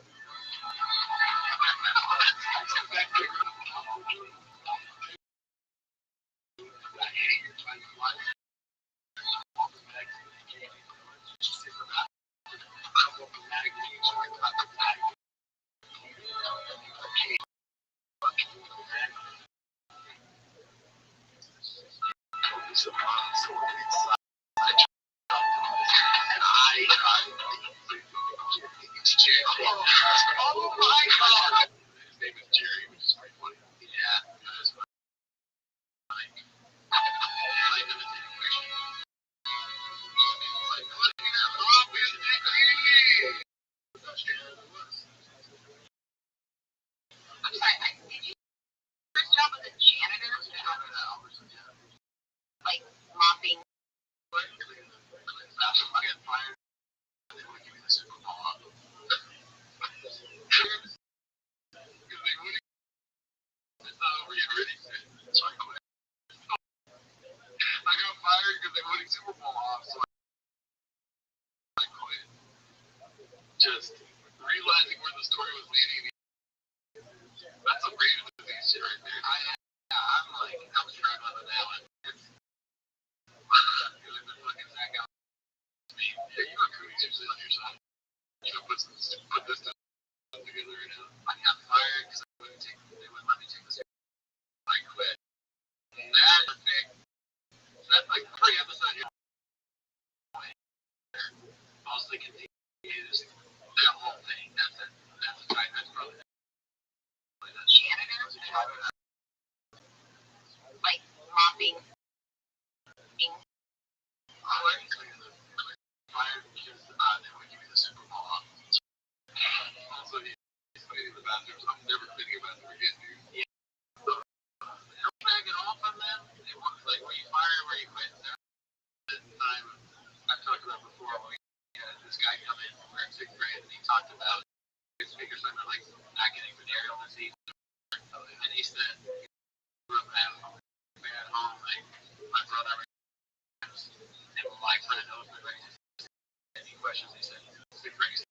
Oh my God! His name is Jerry, which is pretty funny. Yeah, that is funny. I'm sorry, did you first job as a janitor? Like mopping? I got fired because they wouldn't Super Bowl off, so I quit. Just realizing where the story was leading me. That's a great disease shit right there. I'm like, I was trying on that one. Really been fucking Zach out. Yeah, you know Cooney's usually on your side. You know, put this guy come in, we're in 6th grade, and he talked about his figure something like not getting venereal disease. And he said, at home, like my brother and my friend knows me, right? Any questions? He said, 6th grade.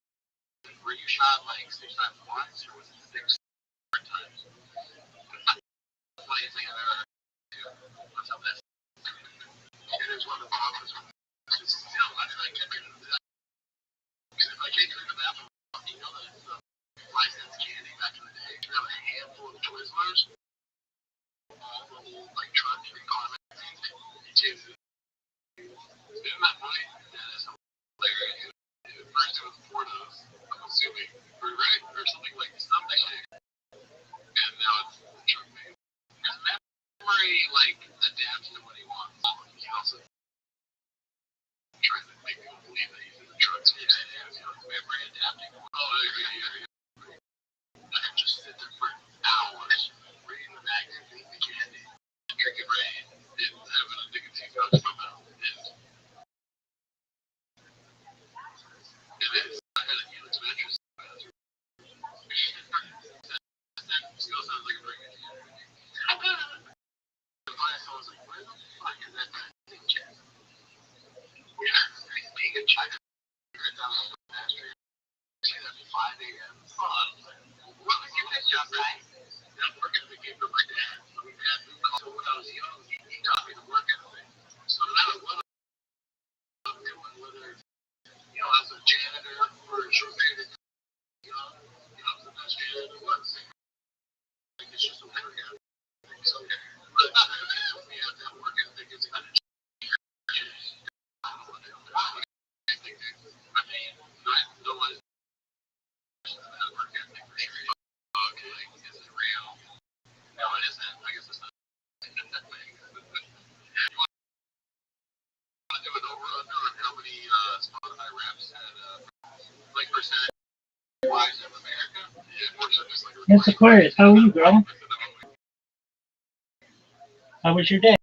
Were you shot like 6 times once, or was it 6 different times? The funniest thing I've ever heard. What's up, this? It is one of the problems. It's still, I mean, I can't drink the bathroom. You know that it's licensed candy back in the day. You have a handful of Twizzlers. All the old like truck requirements. Isn't that funny? That is hilarious. First it was Portos, I'm assuming, right? Or something like something. And now it's the truck name. Because memory like adapts to what he wants. He also tries to make people believe that he's in the trucks. Memory adapting. I can just sit there for hours reading the magazine, eating the candy, drinking rain, and having a nicotine pouch in my mouth. It is. I had a Helix mattress. That still sounds like a very good idea. Someone's like, where the fuck is that thing, Chad? Yeah, being in China, you're down on the master. At 5 a.m. What was your next job, right? I'm working at the game with my dad. So we had to call when I was young. He taught me to work at the thing. So no matter what I'm doing, whether as a janitor or a short period of time, I was the best janitor there was. Like it's just a weird guy. So, but we have that work ethic. It's kind of I mean, no one that work ethic for sure. Okay, is it real? No, it isn't. I guess it's not. You want to do an over under on how many Spotify raps had like percentage wise of America? Yeah, just like Yes, Aquarius. How are you, girl? How was your day?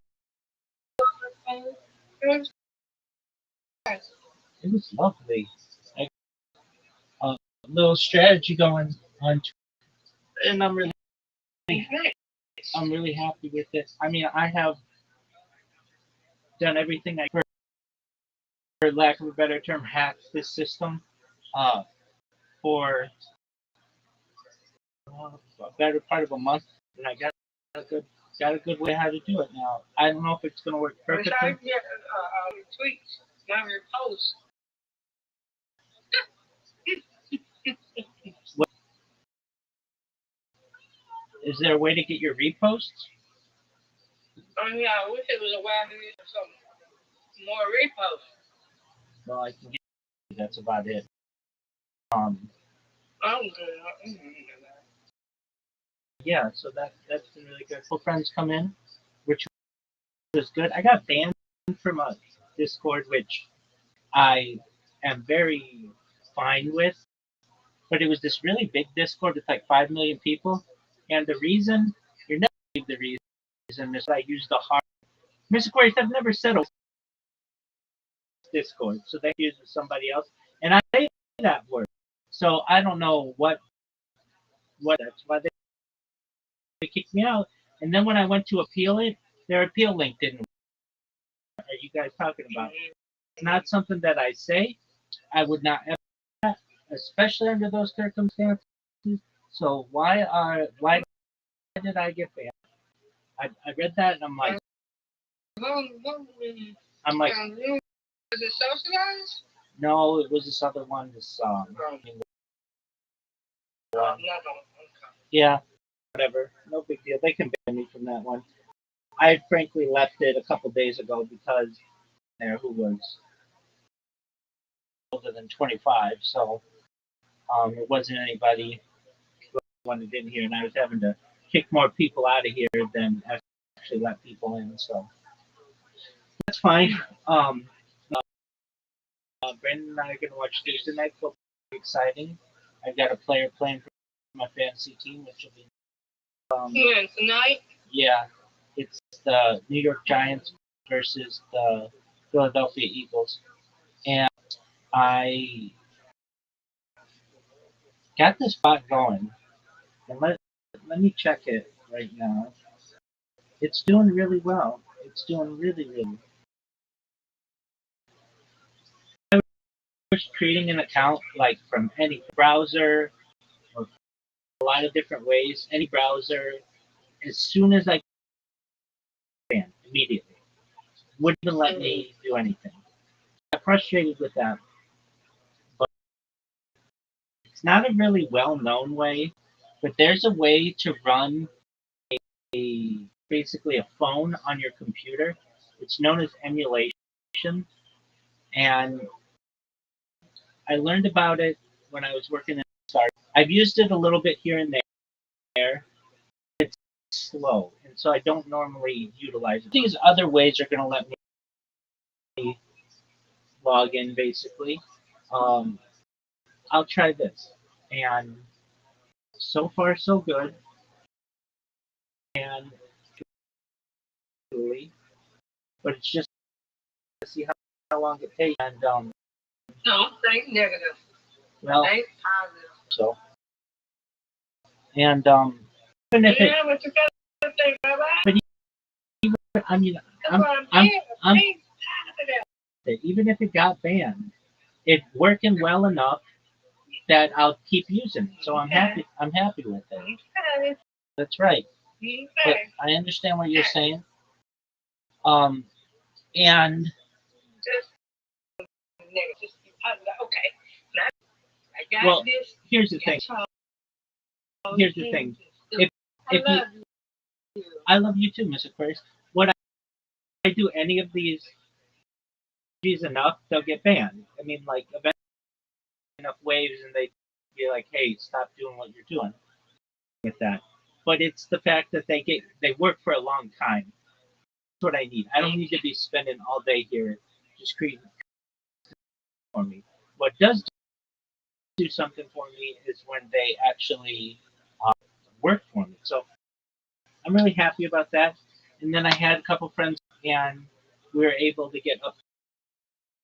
It was lovely. A little strategy going on, and I'm really happy with it. I mean, I have done everything I could, for lack of a better term, hack this system for a better part of a month, and I got a good way how to do it now. I don't know if it's going to work perfectly. Tweets, not your posts. Is there a way to get your reposts? Yeah, I wish it was a way to get some more reposts. Well, I can get that's about it. I'm good. Yeah, so that's been really good. Couple friends come in, which was good. I got banned from a Discord, which I am very fine with, but it was this really big Discord with like 5 million people, and the reason you're never the reason is I used the hard. Mr. Aquarius, I've never said a Discord, so they use with somebody else, and I say that word, so I don't know what that's why they kicked me out. And then when I went to appeal it, their appeal link didn't work. What are you guys talking about? It's not something that I say. I would not ever do that, especially under those circumstances. So why did I get banned? I read that and I'm like, Is it socialized? no, it was this other one. This yeah, whatever, no big deal. They can ban me from that one. I frankly left it a couple days ago because there who was older than 25, so it wasn't anybody who wanted in here, and I was having to kick more people out of here than actually let people in. So that's fine. Brandon and I are gonna watch Tuesday night football. Exciting. I've got a player playing for my fantasy team, which will be tonight. Yeah, it's the New York Giants versus the Philadelphia Eagles, and I got this bot going, and let me check it right now. It's doing really well. It's doing really, really. I was creating an account like from any browser or a lot of different ways, any browser. As soon as I can, immediately, wouldn't even let me do anything. I'm frustrated with that, but it's not a really well-known way. But there's a way to run a basically a phone on your computer. It's known as emulation, and I learned about it when I was working in Start. I've used it a little bit here and there. It's slow, and so I don't normally utilize it. These other ways are going to let me log in, basically. I'll try this, and so far so good. And but it's just to see how long it takes. And Don't think negative. well, Think positive. so and even if it, Yeah, but you gotta think, Rabbi. but even, I mean, That's what I'm saying. I'm Think positive. even if it got banned, it's working well enough that I'll keep using it. So I'm happy. I'm happy with it. Okay. That's right. But Okay. I understand what you're saying. And Just negative. Just be positive. Okay. Now, I got well, this. here's the thing. Here's the thing. If I love you. I love you too, Miss Aquarius. What I do any of these enough, they'll get banned. I mean, like eventually enough waves, and they be like, "Hey, stop doing what you're doing with that." But it's the fact that they work for a long time. That's what I need. I don't need to be spending all day here just creating for me. What does do something for me is when they actually work for me. So I'm really happy about that. And then I had a couple friends, and we were able to get up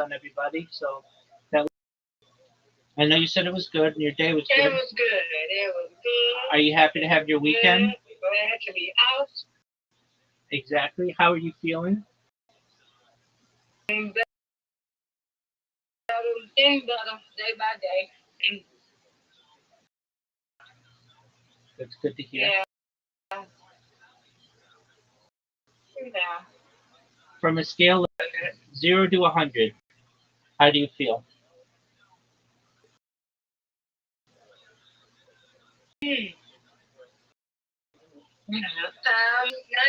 on everybody. So that was, I know you said it was good, and your day was It good. was good. It was good. Are you happy to have your weekend? Good. Glad to be out. Exactly. How are you feeling? Getting better day by day. That's good to hear. Yeah. Yeah. From a scale of 0 to 100, how do you feel?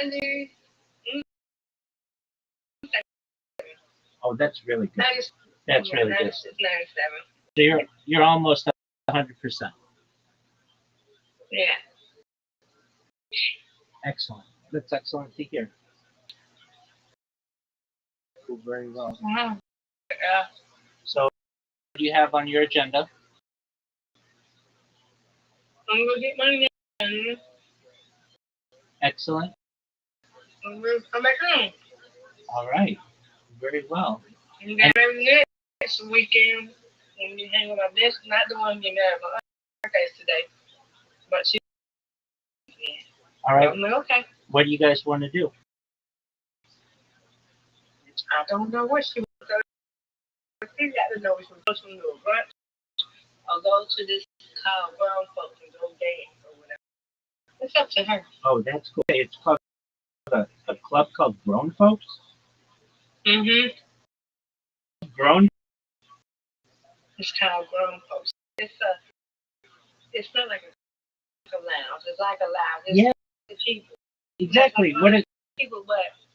90. Oh, that's really good. 90, That's really good. 96, 97. So you're almost 100%. Yeah. Excellent. That's excellent to hear. Cool, very well. Yeah. So, what do you have on your agenda? I'm gonna get my nails. Excellent. I'm gonna come back home. All right. Very well. And then maybe next weekend, when you hang with my best, not the one getting married, my birthday's today. But she. Yeah. All right. I'm like, okay. What do you guys want to do? I don't know what she was going to do. She got to know what she was supposed to do. But I'll go to this called Grown Folks and go dance or whatever. It's up to her. Oh, that's cool. It's called a club called Grown Folks. Mm-hmm. Grown. It's called Grown Folks. It's not like a lounge. It's like a lounge. It's the people. Exactly. What a people,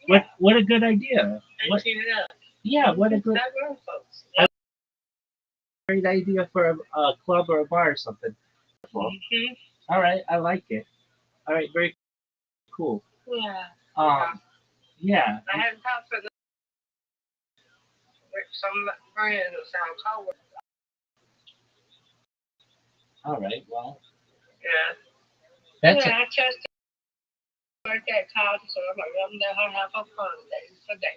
but what a good idea. what, it up. Yeah. What a good. Not Grown Folks. Yeah. Great idea for a club or a bar or something. Mm-hmm. All right. I like it. All right. Very cool. Yeah. Yeah. I hadn't talked to some friends or some coworkers. All right. Well. Yeah. That's I just birthday called, so I'm like, I'm let her have her fun today.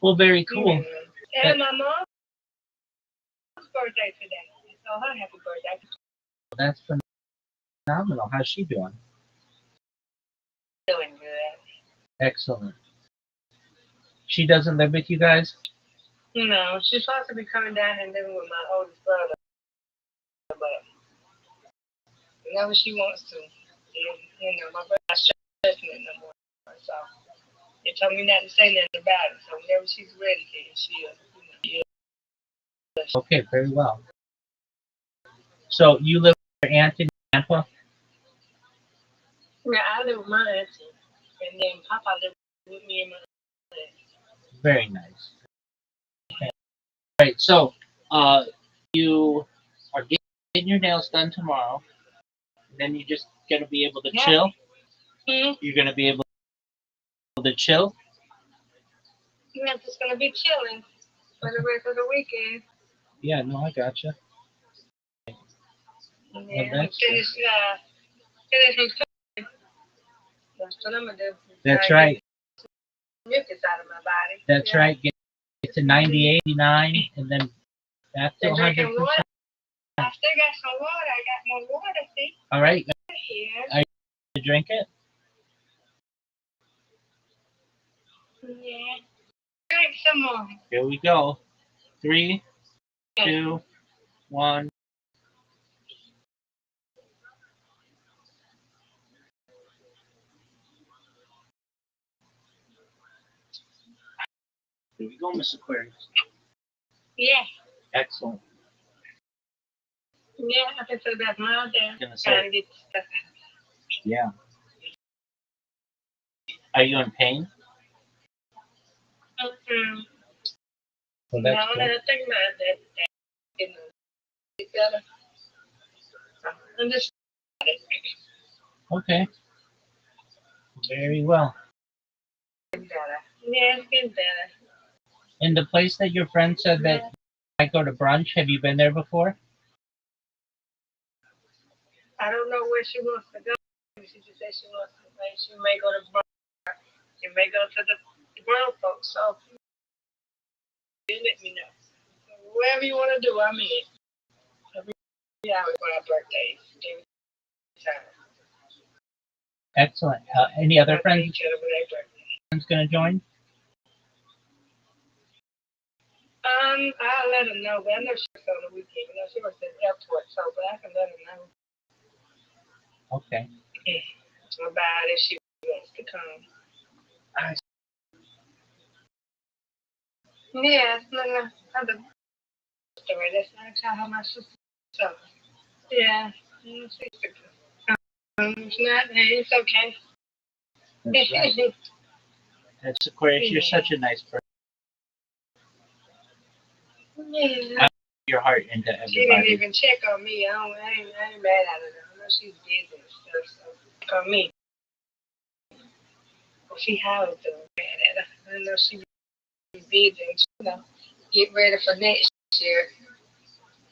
Well, very cool. Mm-hmm. And my mom's birthday today. tell her happy birthday. That's phenomenal. How's she doing? Doing good. Excellent. She doesn't live with you guys? No, she's supposed to be coming down and living with my oldest brother, but whenever she wants to. My brother's not stressing it no more. So they told me not to say nothing about it. So whenever she's ready, then she'll. Okay, very well. So you live with your aunt in Tampa? Yeah, I live with my auntie, and then Papa lives with me and my aunt. Very nice. Okay. All right, so you are getting your nails done tomorrow, and then you're just going to be able to chill? Mm-hmm. You're going to be able to chill? Yeah, I'm just going to be chilling for the rest of the weekend. Yeah, no, I gotcha. Yeah, Well, finish cooking. That's what I'm going to do. That's right. Mucus out of my body. That's right. Get to 90, 89, and then back to 100%. I still got some water. I got more water, see? All right. Here. Are you going to drink it? Yeah. Drink some more. Here we go. 3, 2, 1. Here we go, Miss Aquarius. Yeah. Excellent. Yeah, I can feel that mild there. Gonna Trying to say, get stuff out. yeah. Are you in pain? Mm-hmm. Well, No, that's good. nothing about that. You know, it's better. I'm just. Okay. Very well. Better. Yeah, it's getting better. And the place that your friend said that might go to brunch, have you been there before? I don't know where she wants to go. She just said she may go to brunch. She may go to the grown folks. So you let me know. So whatever you want to do, I'm in. Every hour for our birthdays. Every time. Excellent. Any other friends Each other for their birthday. going to join? I'll let her know, but I know she's on the weekend. You know, she works at the airport, so but I can let her know. Okay. About if she wants to come. Yeah, no, other story. That's not how my sister. So, yeah, she's to come. It's not. Hey, it's okay. That's right. That's Aquarius. You're such a nice person. Yeah. Your heart into everybody. She didn't even check on me. I ain't mad at her. I know she's busy and stuff, so check on me. See how it's doing. Mad at her. I know she's busy and get ready for next year.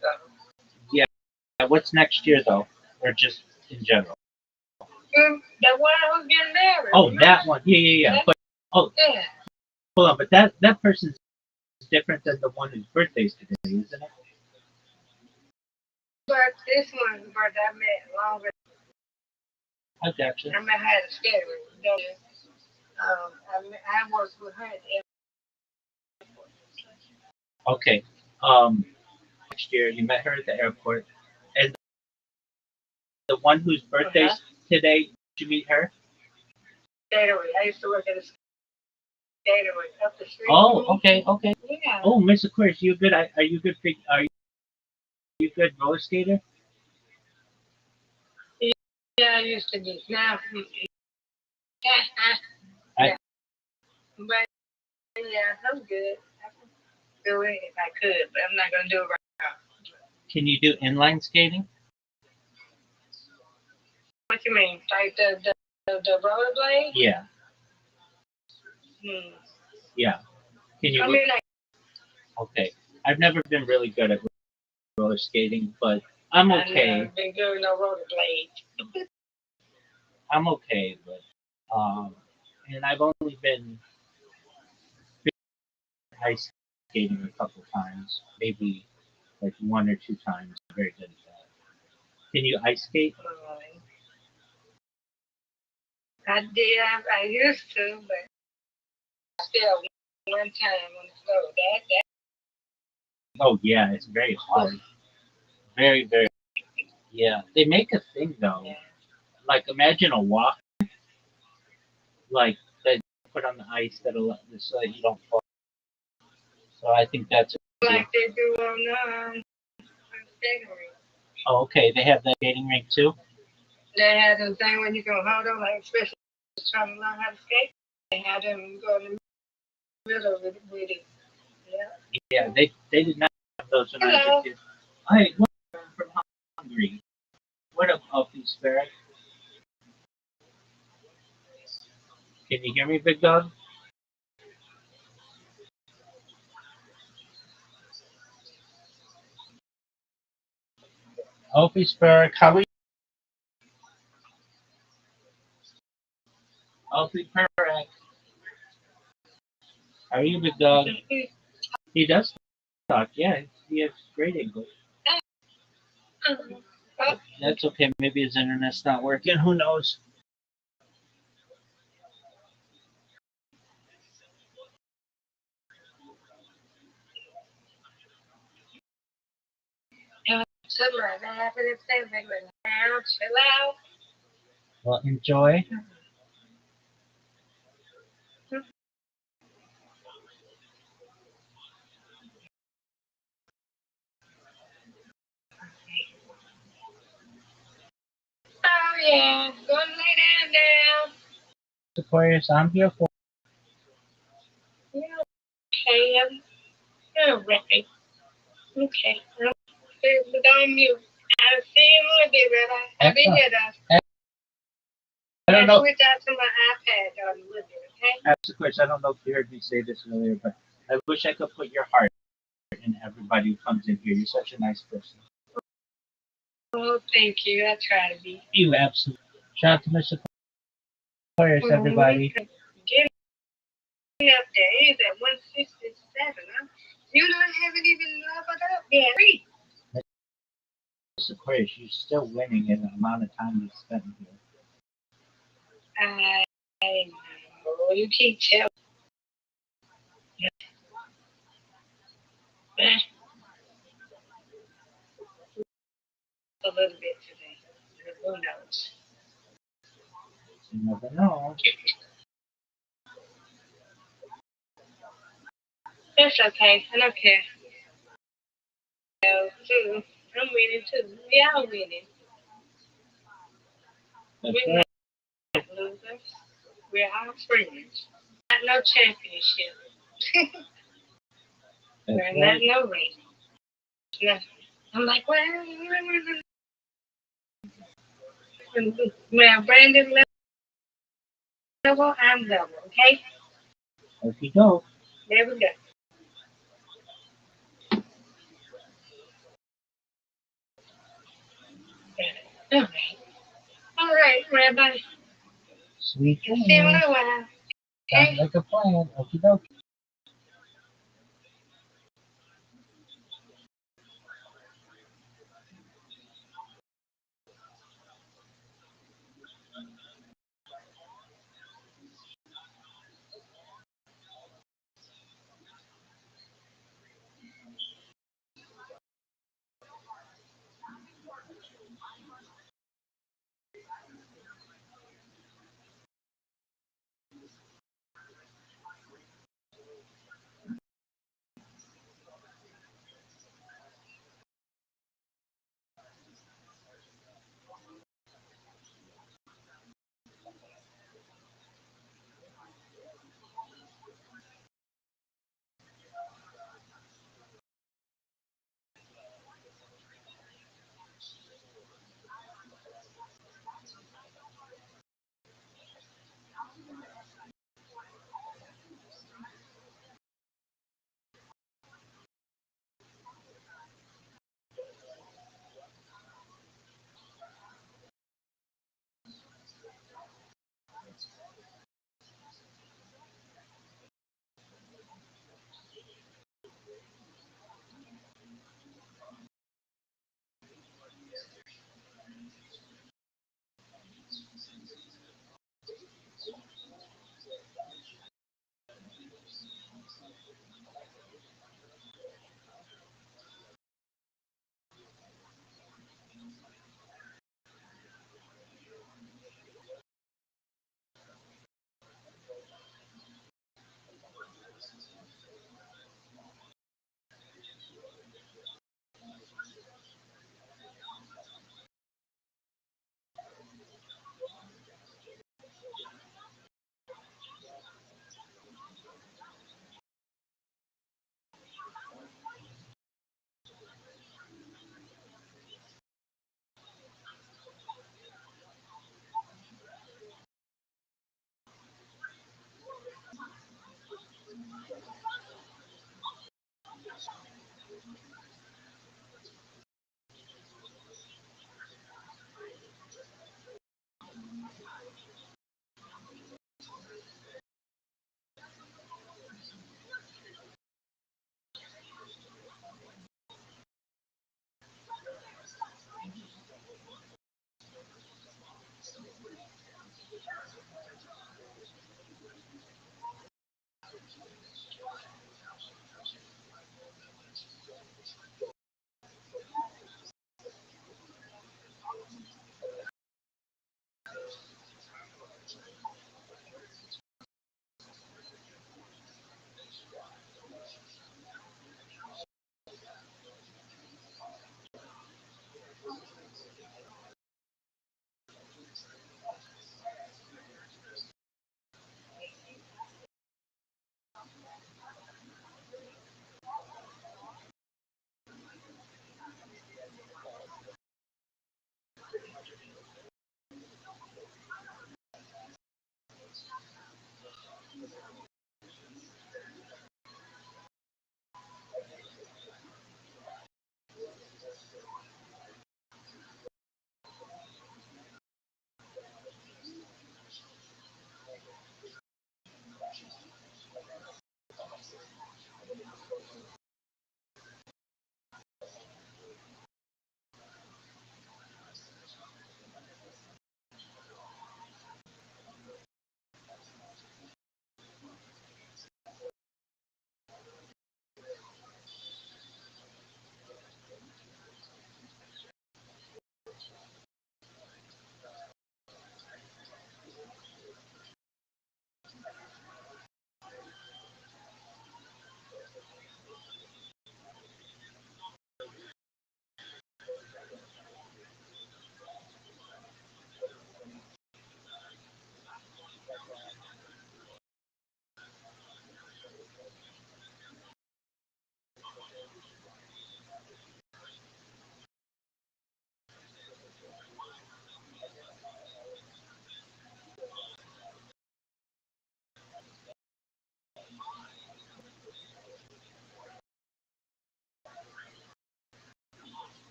So. Yeah. What's next year though, or just in general? The one who's getting married. Oh, remember? that one. Yeah. But yeah. Hold on. But that person's different than the one whose birthday's today, isn't it? But this one's birthday I met longer. I gotcha. I met her at a skating rink. I worked with her at the airport. Okay. Next year you met her at the airport, and the one whose birthday's today, did you meet her? Skating rink. I used to work at a skating rink up the street. Oh, okay. Yeah. Oh, Miss Aquarius, you good? Are you good? Are you good roller skater? Yeah, I used to be. Now, yeah. But yeah, I'm good. I can do it if I could, but I'm not gonna do it right now. Can you do inline skating? What you mean? Like the rollerblade? Yeah. Hmm. Yeah. Can you? I mean, like. Okay. I've never been really good at roller skating, but I'm okay. I've never been good with no rollerblade. I'm okay, but and I've only been ice skating a couple times, maybe like 1 or 2 times. very good at that. Can you ice skate? I did. I used to, but I fell one time on the floor. That. Oh yeah, it's very hard. Very, very. Yeah, they make a thing though. Yeah. Like imagine a walk, like that you put on the ice so that you don't fall. So I think that's like they do on skating rink. Oh, okay. They have that skating rink too. They had them thing when you go hold on, like especially trying to learn how to skate. They had them go in the middle with it. Yeah. Yeah, they did not have those when I was a kid. Hi, I'm from Hungary. What up, Healthy Spirit? Can you hear me, big dog? Healthy Spirit, how are you? Healthy Spirit. How are you, big dog? He does talk, yeah. He has great English. That's okay. Maybe his internet's not working. Who knows? Chill out. Well, enjoy. Oh yeah, go lay down. Aquarius, I'm here for. Yeah, okay, I'm alright. Okay, but on mute. I'll see you in a little bit, Rabbi. I'll be here though. I don't know. Switch out to my iPad on a little bit, okay? Aquarius, I don't know if you heard me say this earlier, but I wish I could put your heart in everybody who comes in here. You're such a nice person. Oh, thank you. I try to be. You absolutely. Shout out to Mr. Aquarius, everybody. Getting up there. It is at 167. Huh? You don't haven't even leveled up yet. Mr. Aquarius, you're still winning in the amount of time you spent here. I know. You keep telling me. A little bit today. Who knows? You never know. That's okay. I don't care. Too. I'm winning too. We all winning. We're not losers. We're all friends. Not no championship. We're not no race. Nothing. I'm like, well, when Brandon level, I'm level, okay? If you go. There we go. All right, Rabbi. Sweet See you in dreams. a while. Sounds Okay? like a plan. Okie dokie.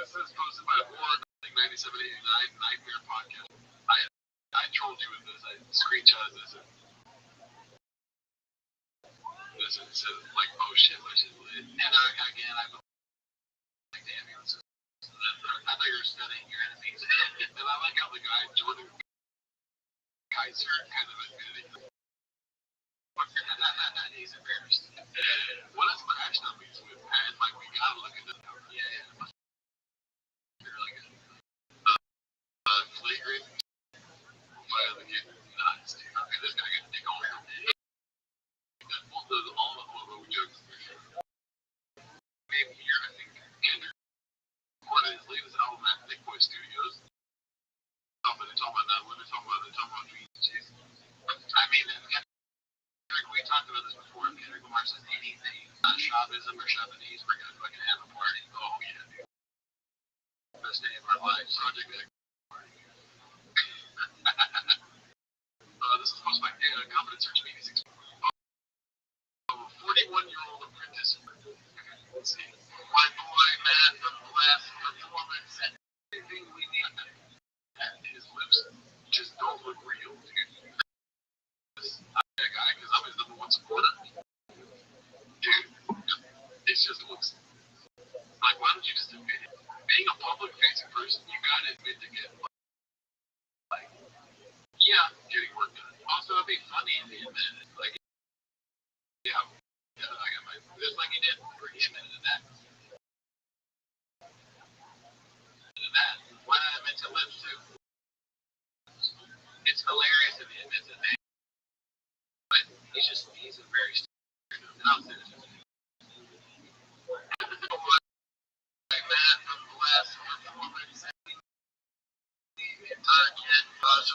this is posted by Horror 9789 Nightmare Podcast. I trolled you with this. I screenshotted this. This is like, oh shit, and again, I like the ambulances. I thought you were studying your enemies. And I like how the guy, Jordan Kaiser, kind of admitted it. He's embarrassed. What is the action on these with? And like, we gotta look at this. Yeah. They're like flagrant. Violent. Nuts. Okay, this guy got to take on all the homo jokes. Maybe here, I think Kendrick recorded his latest album at Thick Boy Studios. They're talking about that. What they're talking about Dreams and Chase. I mean, we talked about this before. If Kendrick Lamar says anything, Shaavism or Shabanese, we're gonna fucking have a party. Oh yeah, dude. Best day of our lives. Project X. This is posted by Confidence Search 86. A 41-year-old apprentice. Let's see. My boy Matt from Blast Performance. Anything we need. And his lips just don't look real, dude. That guy, because I'm his #1 supporter. Dude, it just looks like, why don't you just admit it? Being a public facing person, you gotta admit to get like, yeah, getting work done. Also, it'd be funny if he admitted it. Like, yeah, I got my, just like he did, where he admitted that. Why not admit to lips too? It's hilarious if he admits it. But he's a very stupid. I'll say this. Like Matt from Blast Performance. So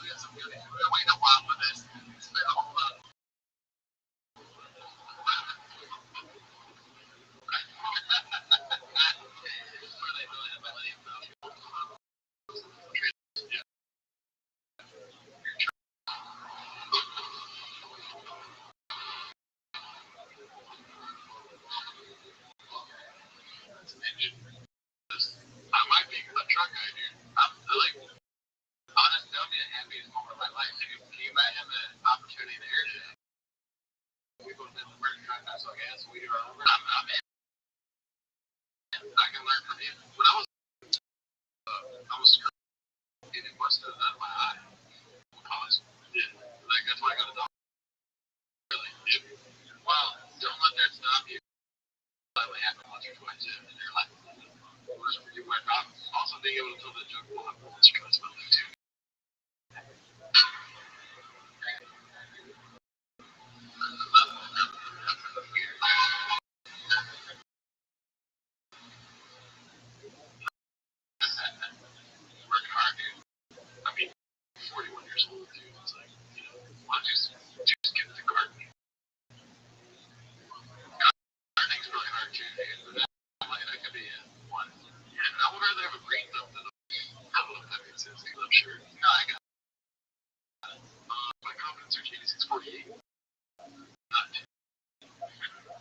we have some good. We're waiting a while for this. It's been a whole lot. I might be a truck guy, dude. I like, honestly, that'll be the happiest moment of my life. Can you imagine the opportunity there to people in the work truck? That's like, yes, we are over. I'm in. I can learn from him. When I was screwed, and it busted out of my eye. Yeah, like that's why I got a dog. Really? Yeah. Well, don't let that stop you. It happened once or twice in your life. You might not also being able to tell the joke while I'm on this trust fund too. Work hard, dude. I mean, 41 years old, dude. It's like, you know, why don't you just get into gardening? Gardening's really hard too, dude. That could be one. Yeah, I would rather have a green thumb than a. I don't know if that makes sense, dude. I'm sure. No, I got it. My confidence search 8648.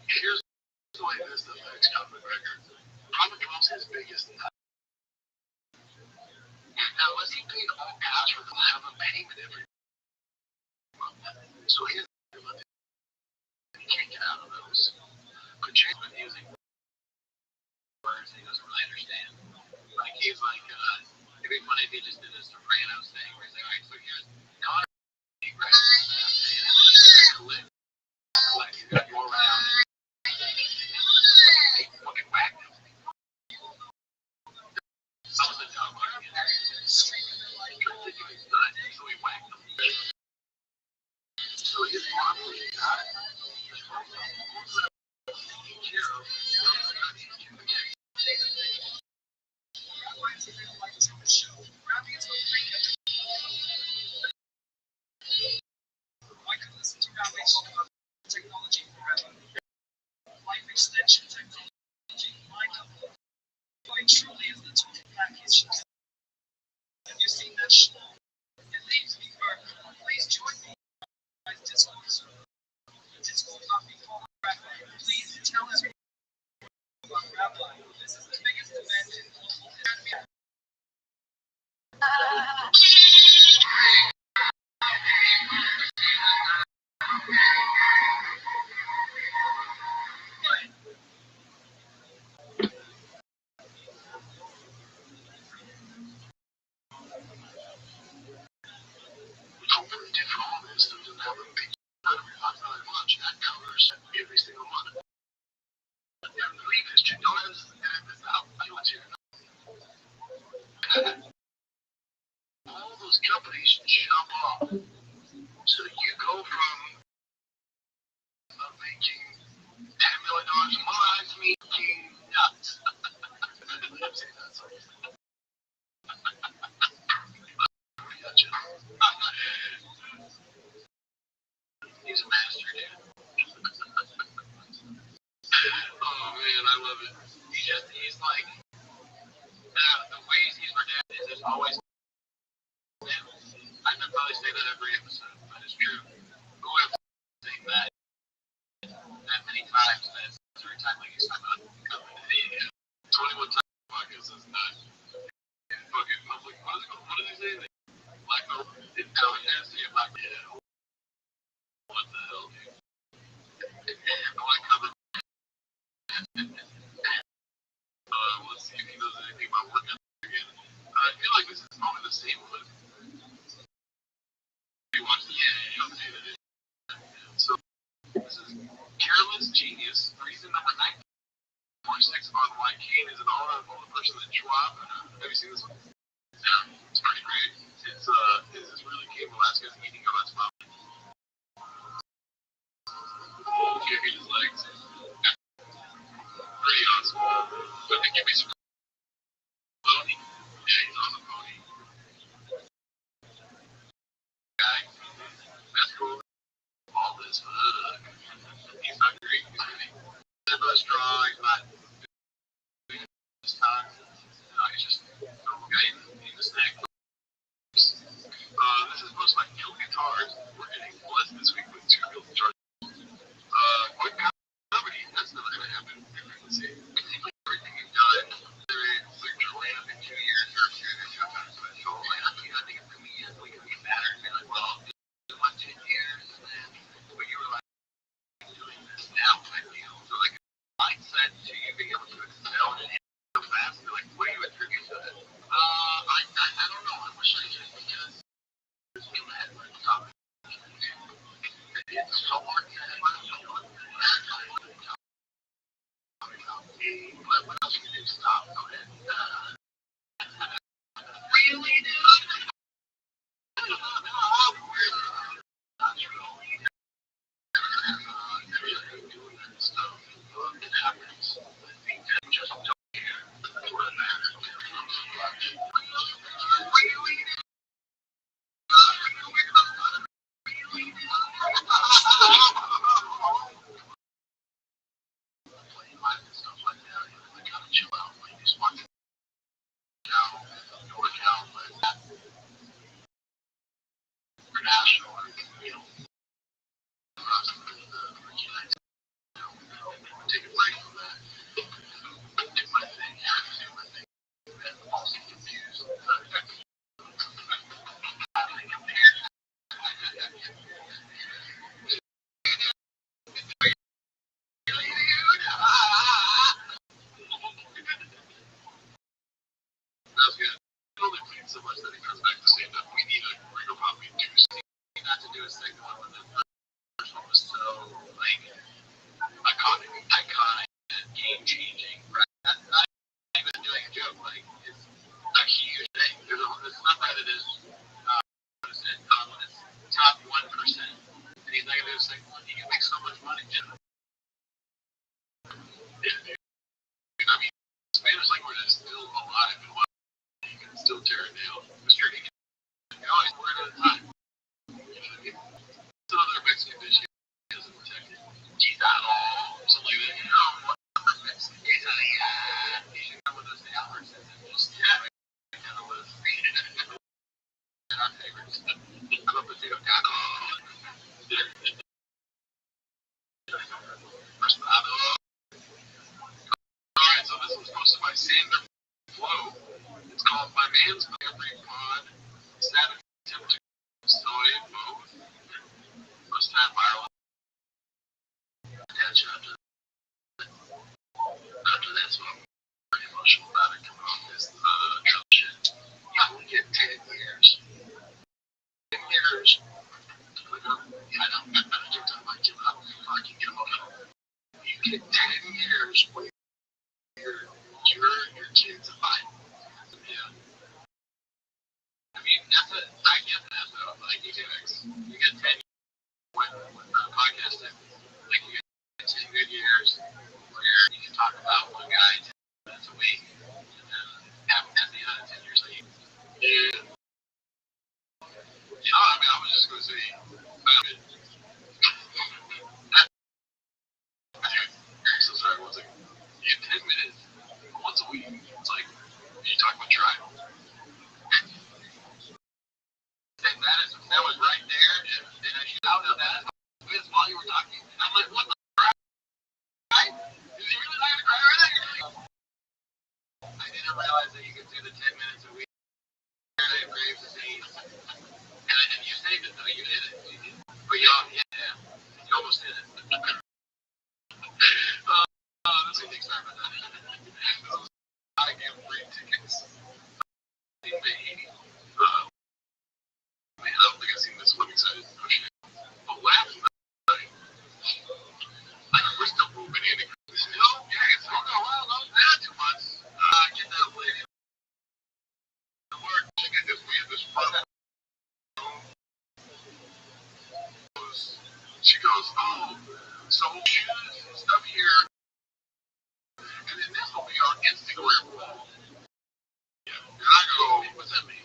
Here's the way this affects John McGregor. Robert Thompson's biggest. Now, unless he paid all cash for them, have a payment every month. So he can't get out of those. But Jay's been using words he doesn't really understand. Like, he's like, it'd be funny if he just did a Sopranos thing where he's like, alright, so here's Connor, right? And like, he's got to go around. Fucking whack him. Some of the dumb money in there is streaming their life, trying to think he's done, so he whacked them. So his mom was not. I could listen to Rabbi talk about technology forever. Life extension technology, mind-blowing. It truly is the total package. Have you seen that show? It leaves me burning. Please join me in my Discord server. Discord got me called Rabbi. Please tell everyone about Rabbi. This is the biggest event in global history. this is not fucking public. What is it called? What did they say? Black intelligence. Yeah, black. Yeah. What the hell, dude? I want to cover. Let's see if he knows anything about working again. I feel like this is probably the same one. You watch the updated it. So this is Careless Genius. Reason number 946 on why Kane is an older person than Schwab. Have you seen this one? Yeah, it's pretty great. It's is this really Cain Velasquez eating a West Mom? Kicking his legs. Pretty awesome. But they give me some pony. Yeah, he's on the pony. Guy. That's cool. All this fuck. He's not great. He's not strong. He's not this time. No, he's just a normal guy eating a snack. This is posted by Guild Guitars. We're getting blessed this week with 2 Guild Guitars. Quick comedy. That's never going to happen. Let's see. Everything you've done. Like Joanne in 2 years or 2 times. So, like, I think it's going to be we can be better. And they're like, well, it's like 10 years. But you were like doing this now type deal. So, like, mindset to you being able to excel and so fast. They're like, what do you attribute to that? I don't know. I wish I could because it's in my head right top. It's so hard to have my own. But what else can you do? Stop. Go ahead. Really, dude? Not really. Doing that stuff. It happens. I think that just don't care. That's what it matters. Really? Playing live and stuff like that. I gotta chill out. Like, just watch it out. Work out. International. You know. Take a break from that. Do my thing. Do my thing. And also confused. That's good. I only played so much that he comes back to stand up. We need a Regal Probably do something. Not to do a second one with the first one was so like iconic, game changing. Right? That's not even doing a joke. Like it's a huge thing. It's not that it is. What is it? It's top 1%. And he's not gonna do a second one. He can make so much money. Yeah, dude. I mean, Spanish language is still alive and well. You can still tear it down. Mr. You can always word at a time. You know what I mean? It's another Mexican dish he hasn't protected. Guisado. Something like that. You know, Mexican quesadilla. You should come with us to Albertsons and just, yeah, kind of was our favorites. I'm a potato taco. Restado. Alright, so this was posted by Sander Flo. It's called My Man's Every Pod. Sad attempt to soy both. First time viral. Attention after that, so I'm pretty emotional about it coming off this Trump shit. You only get 10 years. 10 years. I don't like it. I'm fucking emotional. You get 10 years when your kids are fine. Yeah. I mean, I get that though. Like, you get 10 years with podcasting. Like, you get 10 good years where you can talk about one guy 10 minutes a week, and then have the other 10 years like, yeah. You know, I mean, I was just going to say, so sorry, one second. You get 10 minutes once a week. It's like, you talk about trial. And that was right there, and I shoot out on that while you were talking. I'm like, what the crap? Is he really not going to cry right now? I didn't didn't realize that you could do the 10 minutes a week. And you saved it, though. You did it. But you almost did it. That's a big time about that. I give free tickets. In May. I don't think I've seen this one excited. But last night, we're still moving in. Oh, yeah, it's going well. Not too much. Get that lady to work. We had this problem. She goes, oh, so shoes and stuff here. And then this will be on Instagram wall. Yeah. And I go, what's that mean?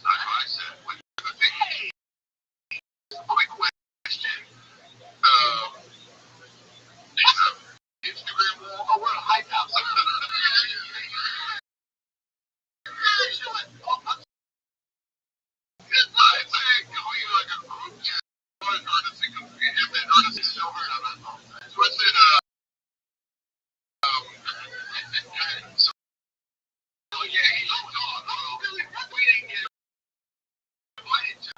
I said, what? Hey, quick question. Instagram wall? Oh, we're a hype house. She went, oh, I'm it's like, like a group chat. Ernest is so hurt on that phone. So I said, so, oh, yeah, no, really, we didn't get invited to.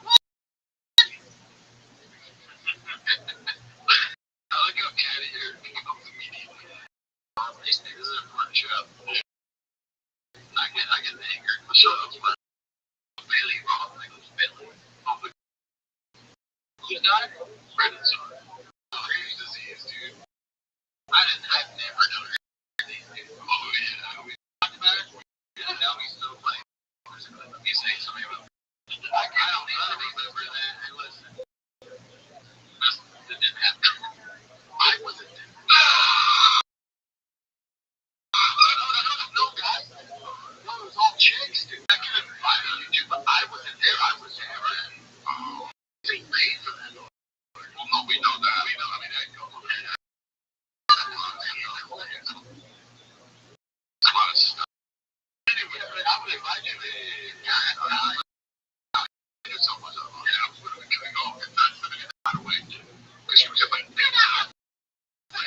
I look up out of here, he comes immediately. This is a important show. I get angry. The show is my Bailey wrong. I goes, Bailey. Oh, but who's daughter? Brandon's daughter. Oh, here's disease, dude. I've never known her disease, dude. Oh, yeah. We talked about it. Yeah, now he's so funny. He's saying something about it. I don't remember that. Hey, listen. That didn't happen. I wasn't there. No, guys. No, it was all chicks, dude. I could have invited you to, but I wasn't there. I was there. Oh, they paid for that. Well, no, we know that. We know. I mean, I go. A lot of stuff. Anyway, I would invite you to. There's so much of it. Yeah, I'm literally gonna go. If not, I'm gonna get out of the way. Because she was just like, get out. I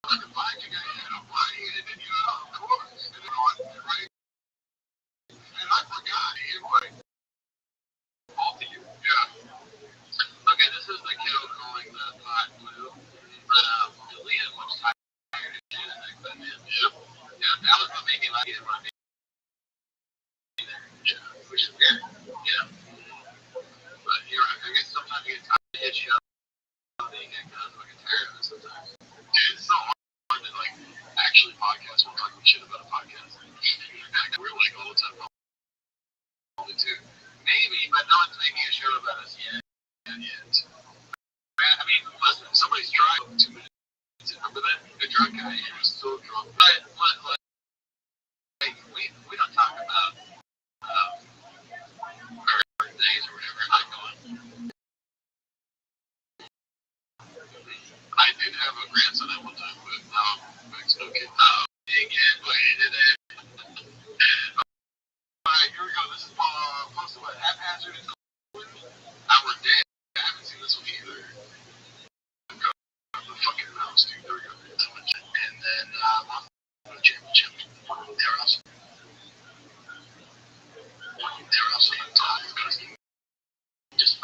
would invite you guys. Why? And then, of course. And then, right? And I forgot to invite both of you. Yeah. Okay, this is the kiddo calling the pot blue. But, Leah looks tired as shit, I think, but, yeah. Yeah, that was what made me like it when I made it there. Yeah, which is good. Yeah. But, you're right. I guess sometimes you get tired of hit shit. Being that kind of fucking tired of it sometimes. Dude, it's so hard to, like, actually podcast while talking shit about a podcast. We're like all the time. Only two. Maybe, but no one's making a show about us yet. Man, I mean, listen, somebody's tried 2 minutes. Remember that? The drunk guy, he was so drunk. But, like, we don't talk about our birthdays or whatever. I'm going. I did have a grandson at one time, but it's no kid. Again, wait, did it? Alright, here we go. This is posted by Haphazard and Our Day. I haven't seen this one either. The fucking mouse, dude. There we go. And then, championship. They're also on top because just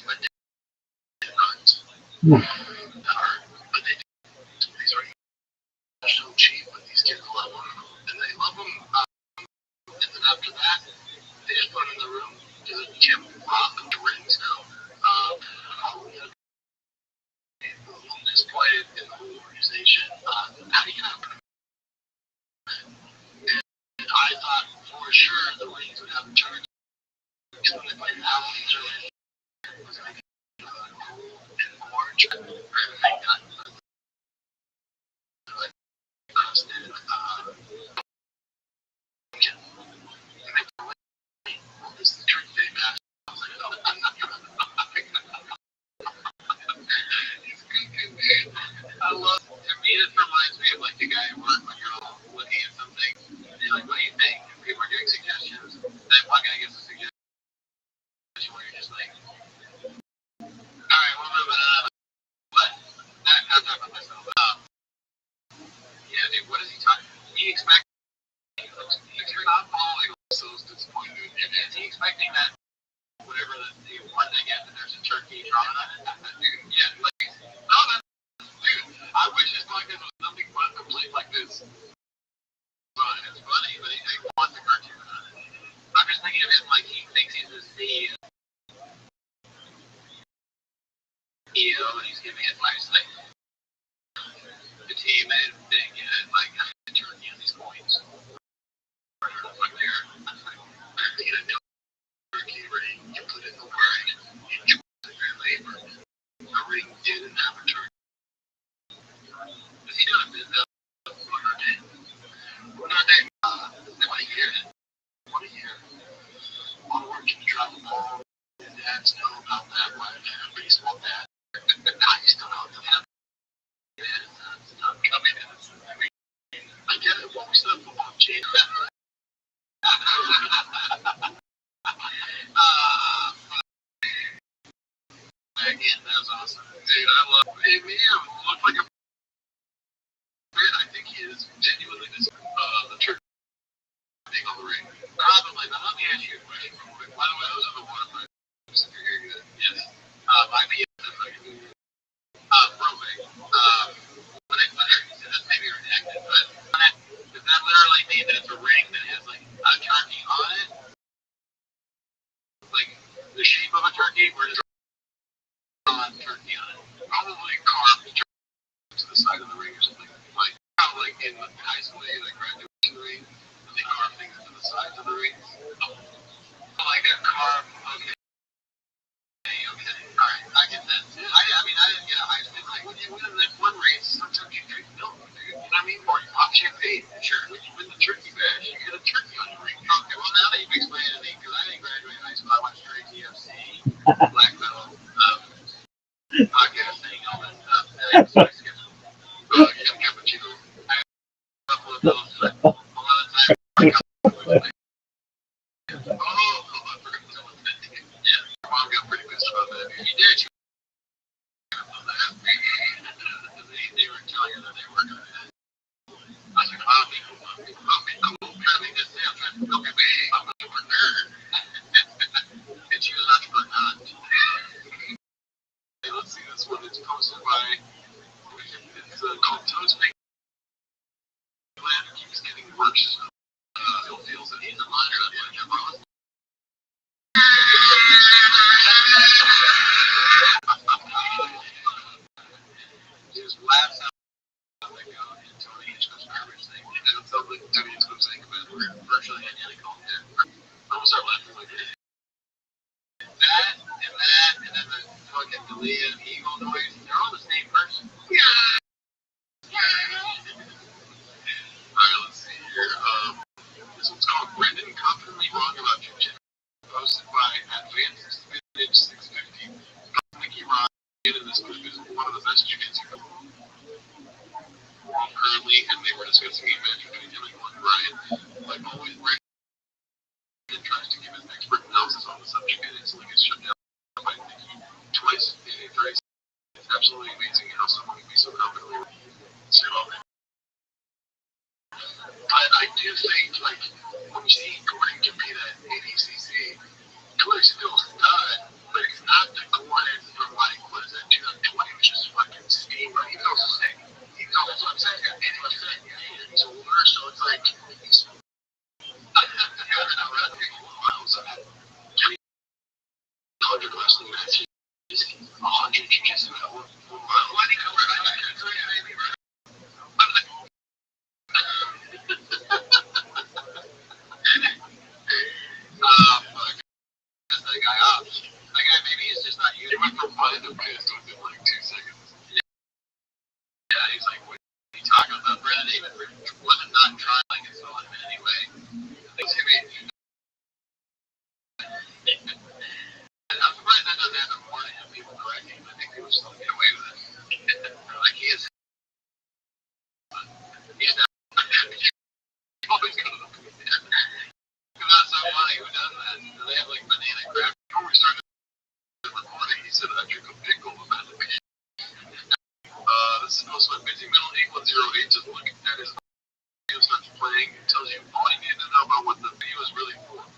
but they nuts. But they these are so cheap, but these kids love them. And they love them. And then after that, they just put them in the room. You can't rock them to rings now. Disappointed in the whole organization. How do you get out? And I thought for sure the Rings would have a turn. Because when they played Allies or it was going to be gold and orange. And they got crusted. This is the trick they match. I was like, no, I'm not going to Next to the football chain. Again, that was awesome. Dude, I love it. Man, looked like a man. I think he is genuinely the church thing on the ring. Probably, but let me ask you a question real quick. By the way, those are the one of my if you're hearing that. Yes. My PF, Robe. That's maybe redacted, but does that literally mean that it's a ring that has like a turkey on it? Like the shape of a turkey, or just on turkey on it? Probably carved to the side of the ring or something. Like how like in high school they like graduation ring and they carve things to the sides of the ring. Like a carved okay. Alright, I get that. I mean I didn't get a high school like when you win that one race, sometimes you drink milk, dude. You know what I mean? Or you pop champagne. Sure. When you win the turkey badge, you get a turkey on your ring. Okay, well now that you've explained it to me, because I didn't graduate high school, I went straight to UFC, black belt, podcasting, all that stuff. Cappuccino. I had a couple of those, but a lot of times I forgot to explain. Oh, I forgot to tell him that. Yeah, your mom got pretty pissed about that. She did. She they were telling her that they were going to. I was like, I'll be cool. I mean, just say I'm trying to feel good. I'm an entrepreneur. And she was an entrepreneur. Hey, let's see this one. It's posted by, it's called Toast Make Land. It keeps getting worse. Phil feels that he's a minor. Just laughs out like Tony Hitchcock's garbage thing. And it sounds like Tony Hitchcock's saying, but we're virtually identical. I'm gonna start laughing like this. That, and then the fucking Dalia eagle noise, they're all the same person. Alright, let's see here. This one's called Brendan Confidently Wrong About Jiu-Jitsu. Posted by Advanced Spinach 650. Mickey Ross in this group is one of the best jiu-jitsu currently, and they were discussing a match between him and Ryan. Like always, Brandon tries to give his expert analysis on the subject, and it's like it's shut down by Mickey twice in a race. It's absolutely amazing how someone can be so confidently wrong. I do think, like, when you see Gordon compete at ADCC, Gordon's still a stud, but he's not the Gordon from, like, what is that, 2020, which is fucking steam, right? He feels sick. That's what I'm saying. And he was sick. He's older, so it's like, he's... I don't know, right? So, 300 wrestling matches, 100 jiu-jitsu at 1 mile. Why do you go right back to it, baby, right? Fuck. That guy up. That guy maybe is just not used. He went from fun to pissed within like 2 seconds. Yeah, he's like, what are you talking about? Brendan even wasn't not trying like it's on him anyway. Thanks to me. I'm surprised that doesn't happen more to him. People correcting him. I think people still get away with it. Like he is. He's not. Always going to. That's so funny. Who does that? They have like banana crap. Before we started recording, he said I drink a pickle about the pig. This is also a busy middle 8108. Just looking at his video starts playing. It tells you all you need to know about what the video is really for. I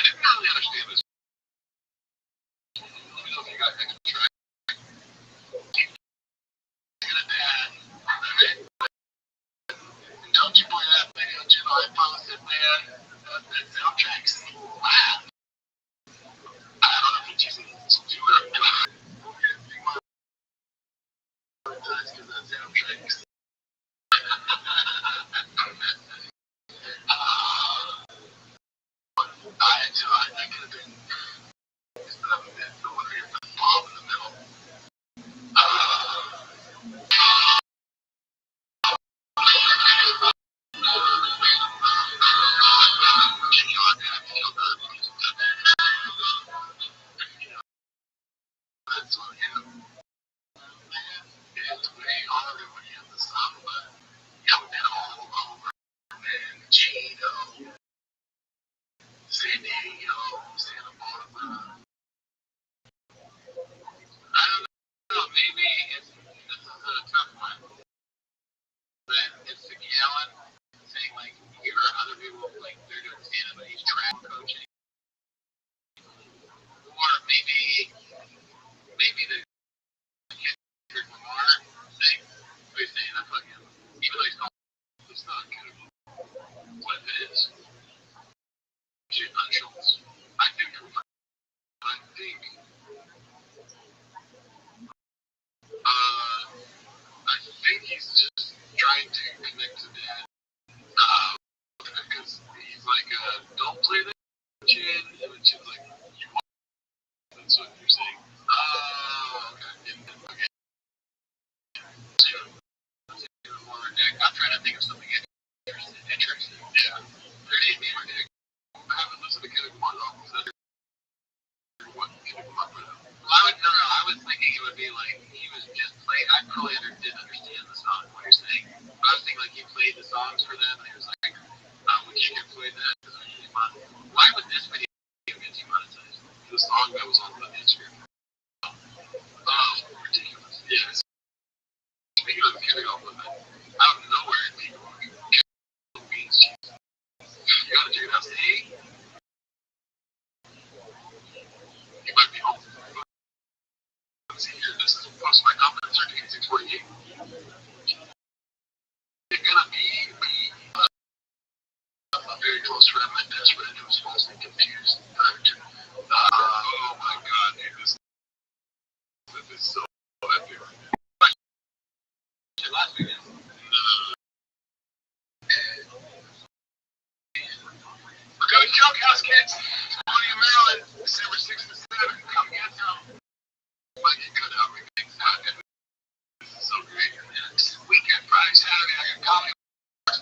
didn't really understand this. Let me know if you got extra track. Don't you play that video, Jim? I posted, man. That soundtrack's wow. I don't know if it's using Stewart. Because that soundtrack's. I could have been. Instead of the one here, the bomb in the middle. That's what him. It's way harder when you have the trying to connect to Dad. Because he's like, don't play that chin. And the chin's like, you want that's what you're saying. Oh, okay. Okay. So, I'm trying to think of something interesting. Yeah. 38 Gamer Dick. I haven't listened to Kendrick Lamar though. What Kendrick Lamar put out? I was thinking it would be like he was just playing. I probably didn't understand the song, what you're saying. But I was thinking like he played the songs for them and he was like, we can't get played that because we get demonetized. Why would this video get demonetized? The song that was on the Instagram. Oh, ridiculous. Yes. Speaking of Kendrick, I'll put that out of nowhere in people. Kendrick beans cheese. You gotta check it out. See? You might be home. Let's see here. This is post my comment 13648. It's gonna be a very close friend, my best friend, who was falsely confused. Oh my god, dude, this is so epic. Last weekend. Go to Joke House, kids. Money in Maryland, December 6th to 7th. Come get some. Might get cut out. This is so great. Weekend, Friday, Saturday, I got comedy.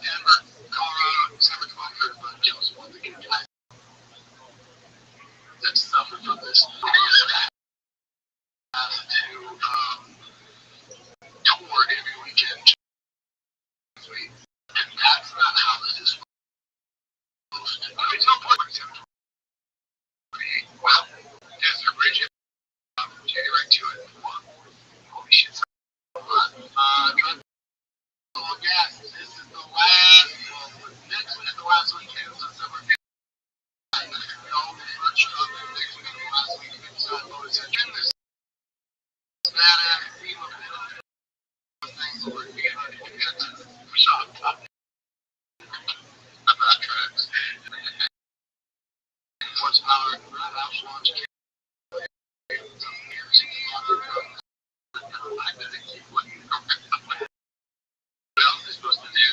Denver, Colorado, December 12th. But just one to get back. That's suffered from this. To tour every weekend. And that's not how this is supposed to. There's no point in wow. Desert Bridge. January 2 and 1. Holy shit. Gas. This is the last. Next week is the last weekend. So December 5th. No, next week is the last weekend. So I'm going to send you this. Badass theme of it. Things over again. For Sean. I'm not tracks. Horsepower. Right out launch. What else is supposed to do?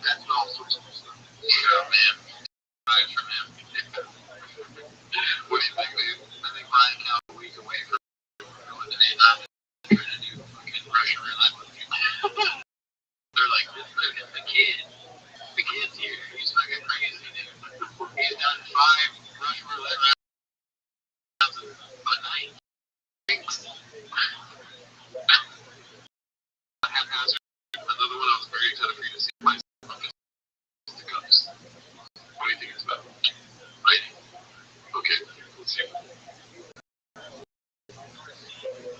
That's all sorts of stuff. Yeah, man. Right from him. What do you think, dude? I think Ryan Cal a week away from going to Vietnam trying to do fucking Russian roulette with people. They're like, the kid's here. He's fucking crazy, dude. He's done 5 Russian roulette rounds a night. Another one I was very excited for you to see. My the Cubs. What do you think it's about? Right? Okay, let's see.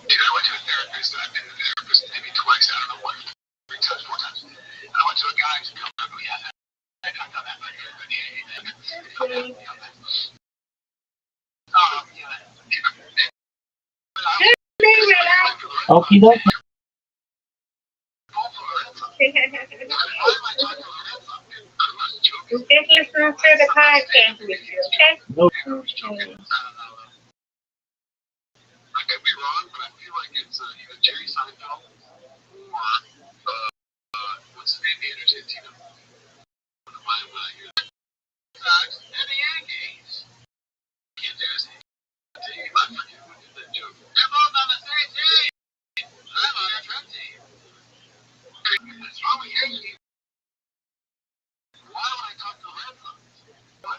Dude, I went to a therapist. I've been to a therapist maybe twice. I don't know what, 3 times, 4 times. And I went to a guy to come up with that. I got that back here. Okie dokie. You can listen to the podcast with you, okay? No. I could be wrong, but I feel like it's either Jerry Seinfeld or what's his name, the Entertainment. One of mine when I hear that. Sox and the Yankees. Can't dare say team. I forget who did that joke. They're both on the same team. I'm on a Trump team. What's wrong with Yankees? Why would I talk to Red Sox? 100%. 100%.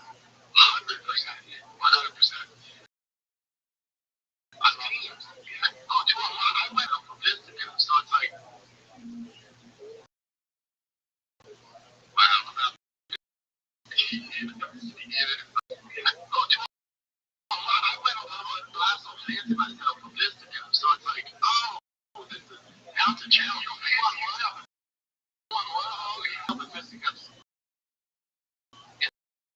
On teams. Yeah. Oh, to a lot. I went up from this to them, so it's like, wow. I went on the last one to myself from this to them, so it's like, oh, this is now to channel. You feel one. Oh, the Mystic Cups.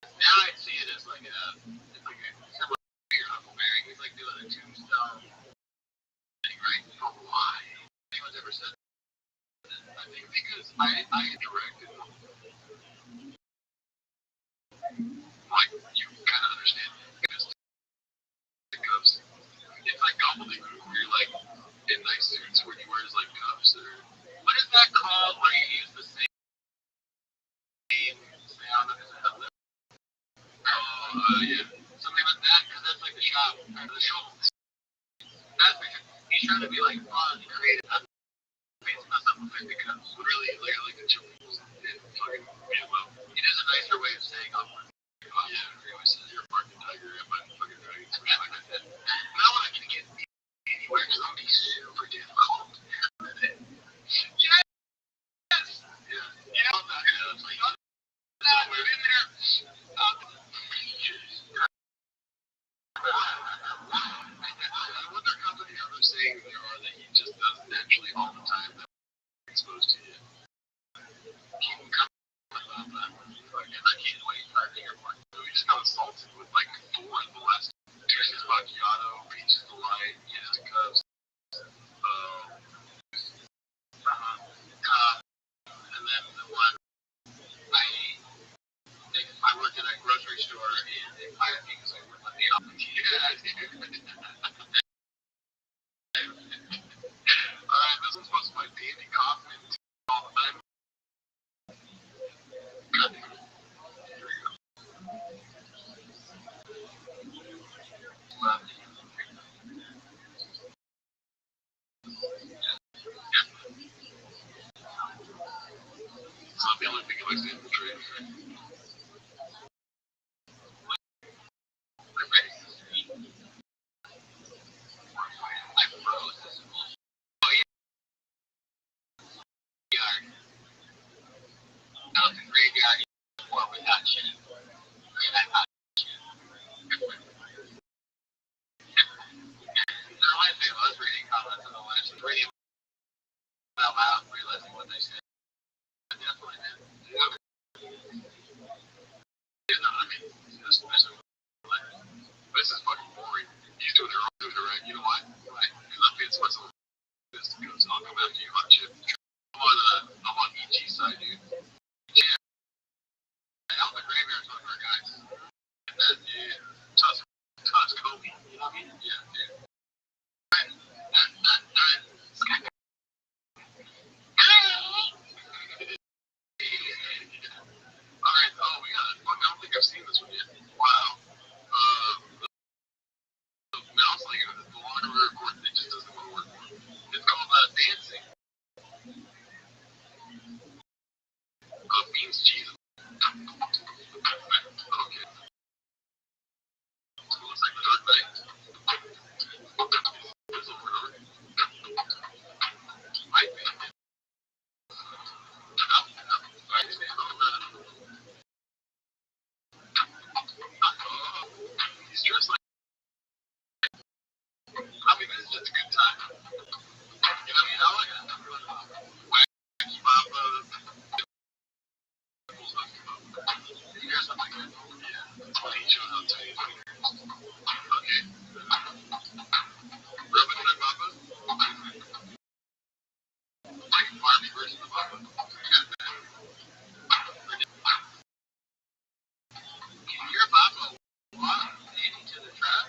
Now I see it as like it's like a similar to your Huckleberry. He's like doing a tombstone thing, right? But why? Anyone's ever said that? I think because I directed them. Like, you kind of understand. Because the Cubs, he's trying to be like fun and creative. I mean, it's not something that becomes really like the children's and fucking well. It is a nicer way of saying I'm you're a fucking tiger and my fucking dragon, something like that. And I want to get anywhere because I'm be super damn cold. Yes! Yeah. Yeah. I'm not gonna it's like, we're in there. What their company are saying there are that he just does naturally all the time that we're exposed to you. Keep him coming about that. And I can't wait for our bigger one. We just got assaulted with like 4 in the last Tuesday's Macchiato, Peaches Delight, Yes to Cubs. And then the one I work at a grocery store and they hired me because I work on the office. Alright, this is supposed to be my daily Kaufman all the time. It's not the only thing he likes to infiltrate. I froze. Oh yeah. Out the graveyard. What we got shit. I was reading comments on the last reading out loud, realizing what they said. Definitely did. Yeah. I mean, this is fucking boring. He's doing it right. You know what? Right. Because I'm being Switzerland. This goes, I'll come after you on chip. I'm on EG side, dude. Yeah. Out the graveyard's one of our guys. And then, yeah. Tusk Kobe. You know what I mean? Yeah, dude. Alright, we got it. I don't think I've seen this one yet. Wow. Now it's like the longer we record, it just doesn't want to work. It's called dancing. Beans cheese. Okay. It looks like the Dark Knight. It's over and over. Might be. I understand all that. He's dressed like. I mean, it's just a good time. You know what I mean? I like it. Wacky Papa. You hear something like that? Yeah. It's funny. He shows up to me. Okay. Rabbi Papa. Like a Barbie version of Papa. Can you hear Papa? Wow. Leading to the trap?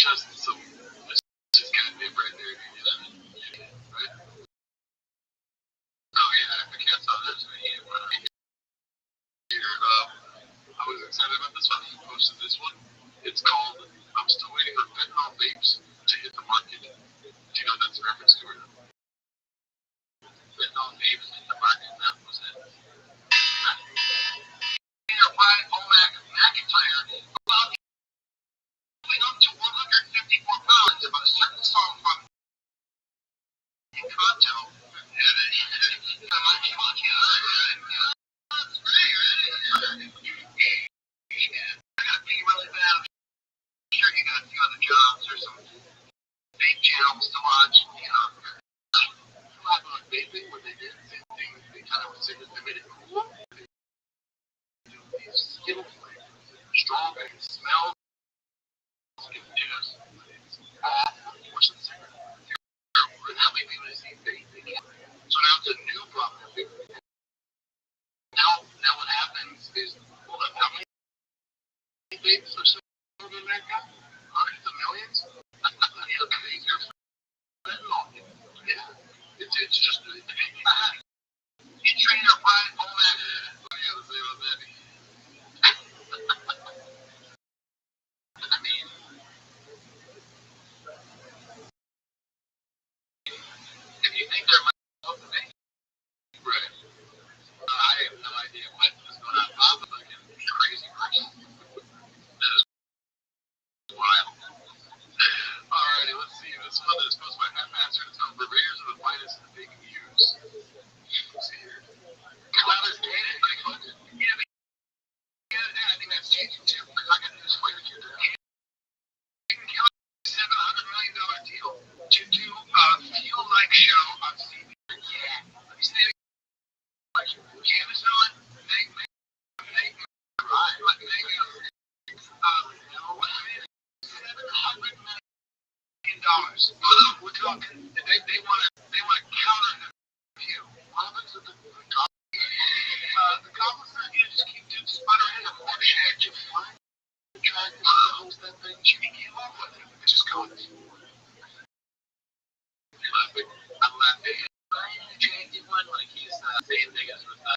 Just some. Just kind of dip right there. You know? Right? Oh yeah, if I can't saw this video, I was excited about this one. I posted this one. It's called I'm Still Waiting for Fentanyl Vapes to Hit the Market. Do you know what that's a reference to? Fentanyl vapes hit the market. That was it. By Omac McIntyre about up to 154 pounds of a certain song from Conto. strong, I can smell. I can do this. What's the secret? How many people is he? So now it's a new problem. Now what happens is, hold up, how many babies are sold in America? Hundreds of millions? Yeah. It's just, you train your body on that. What do you have to say about that? I mean, if you think there might be something, right? I have no idea what is going on. Bob's like a crazy person. That is wild. Alrighty, let's see. This one is supposed to be my master. It's called Purveyors of the Finest and Big Views. Let's see here. Well, it's dated, yeah, I think that's changing too. Because I got news for you, kid. $700 million deal to do a feel-like show on TV. Yeah. Let me say it. Amazon, make right. Let me $700 million. We're talking. They want to counter the view. Province of the goblins are going to just keep sputtering and bullshit. You find trying to host that thing. You can get off with it. Just go. I'm laughing. The attractive one, like he's saying niggas with that.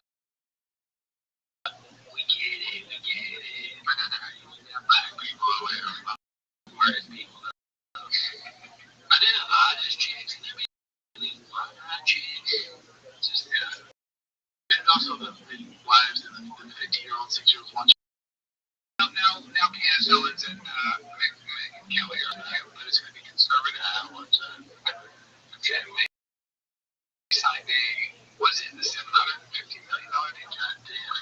We get it. Black people are aware of whereas people. I just changed. I changed. Just and also the wives and the 15-year-old, 6-year-olds watching. Now Candace Owens and Megyn Kelly are cute, but it's going to be conservative. Signed was it the $750 million deal? God damn.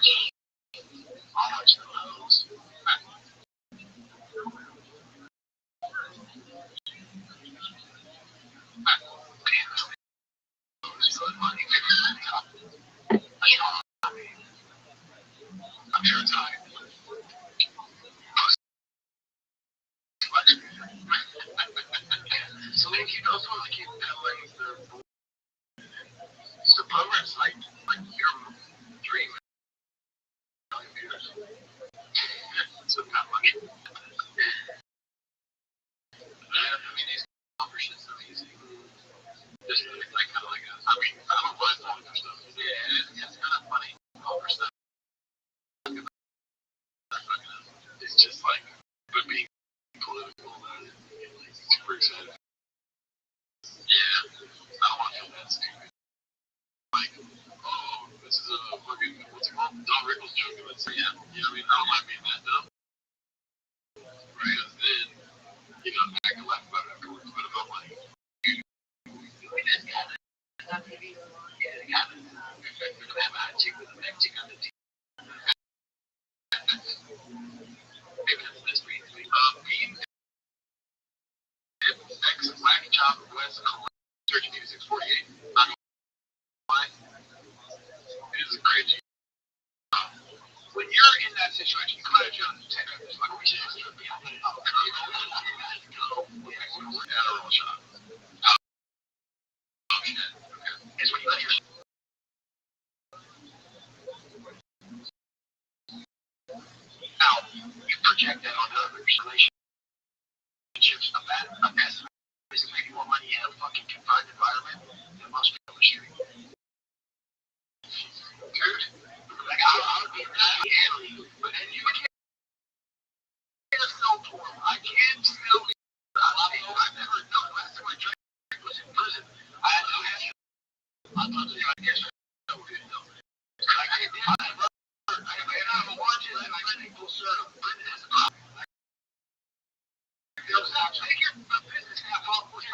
How much of those? I'm sure it's high. So they keep those ones keep peddling the progress like your dream million views. So not much. I mean these offers so easy. Just like kind of like a, I mean I don't buy all their stuff. Yeah, it's kind of funny offer stuff. It's just like but being political and super excited. Yeah. I don't want to feel that stupid. Like, oh, this is a fucking, what's it called? Don Rickles joke. Let's say, yeah, I mean, I don't mind being that dumb. Because then, I can laugh about it afterwards. But if I'm like, we just got it. Got it. Yeah, got it. We're going to have a hot chick with a neck chick on the team. Maybe that's this week. Bean X Black Chop West Searching 8648. Not why. It is crazy. When you're in that situation, you come out of jail and take it. Like, we should be on the roll shot. Oh, shit. Okay. It's when you let your out, you project that on others. Relationships, a mess, is making more money in a fucking confined environment than most people in the street. Dude, like, I would be really, but then you can't. So poor. I can't smell it. I've never known. Last time I drank was in prison. I had no hair. I thought the guy gets so good though. Like I did. I have a watch and I people serve. Take your business half off. It's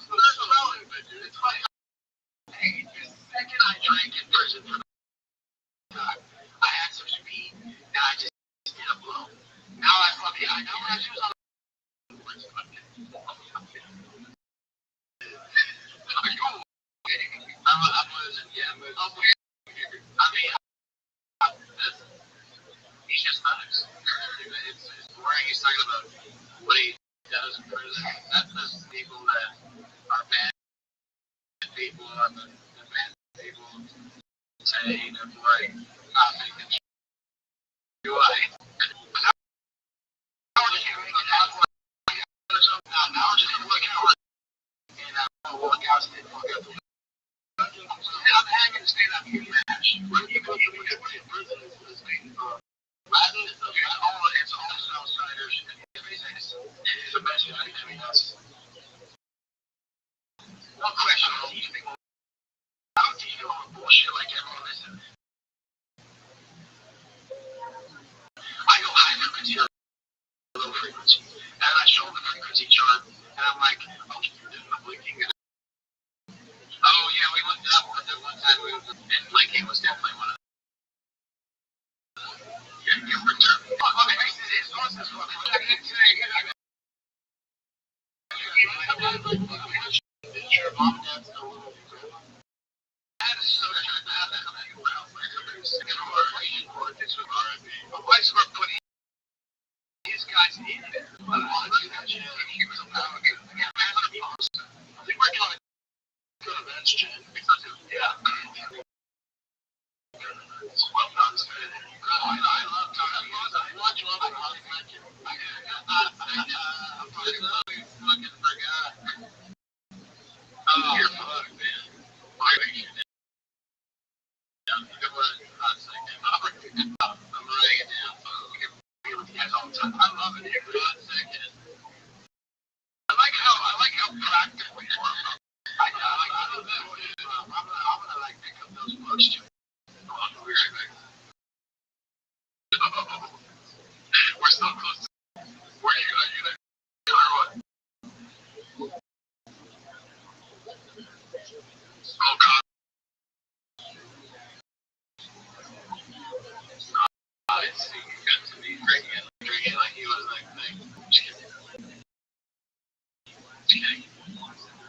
irrelevant, dude. It's like, hey, the second I drank in prison for the time, I had some speed and I just did a blow. Now I fucking, I know when I choose on he's just nice. people that are bad people and the bad people say, you know, like, not thinking, do I? Now we're just going to look out. Now we're just going to look out. And I'm walk out and walk out the window. I'm hanging to stand up here, match. When you go to the prison, it's being Latin, it's all outsiders. It is a message between us. One question I'll teach people. How do you know bullshit like everyone listen? I go high frequency or low frequency. And I show the frequency chart, and I'm like, okay, you're doing the blinking. Oh, yeah, we looked it up one time, and blinking was definitely one of them. Yeah, you return. Okay, it's not this one. I can't say it. Your mom and dad's still living with you. That is so true. Why is we're putting these guys in there? I don't want to do that shit. He was a power good. I think we're going to go to bench, Jen. Yeah. Well done, Sven. I love talking. I watch all the content. I fucking forgot. Oh, you're fucked, man. Why are you doing? I'm writing it down. I'm with you guys all the time. I love it every second. I like how practical you are. I love that too. I'm gonna like pick up those books too. Hold on, we'll be right back. We're so close to where are you there? Or what? Oh god. It's good to be drinking like he was like thing. Just kidding.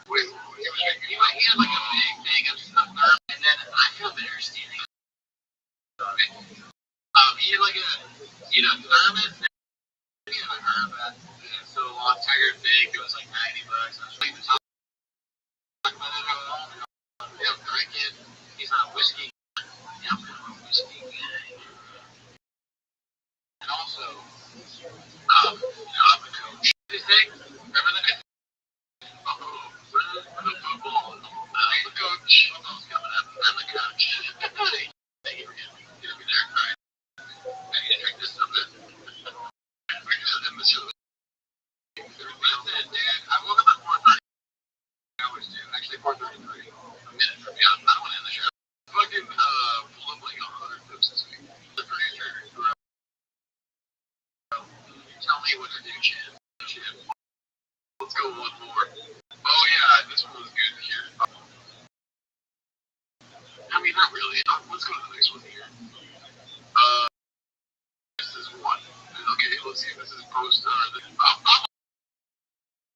Wait, he had like a big thing of nerve, and then I feel better standing. He had like a thermos. He had a herb so long tiger thing. It was like $90. I was like, the top about it. He'll drink it. He's not whiskey. Yeah, I'm a whiskey guy. And also, I'm a coach. This thing, remember that? For the football, I'm the coach. Football's coming up. I'm the coach. Thank you for getting me there. All right. I need to drink this a bit. We're just in the show. Listen, Dad, I woke up at 4:30. I always do. Actually, 4:33. A minute from me. I don't want to end the show. Fucking pulled up like 100 clips this week. The producer, tell me what to do, Chad. Let's go one more. Oh yeah, this one was good here. I mean, not really. Let's go to the next one here. This is one. Okay, let's see if this is post. I'm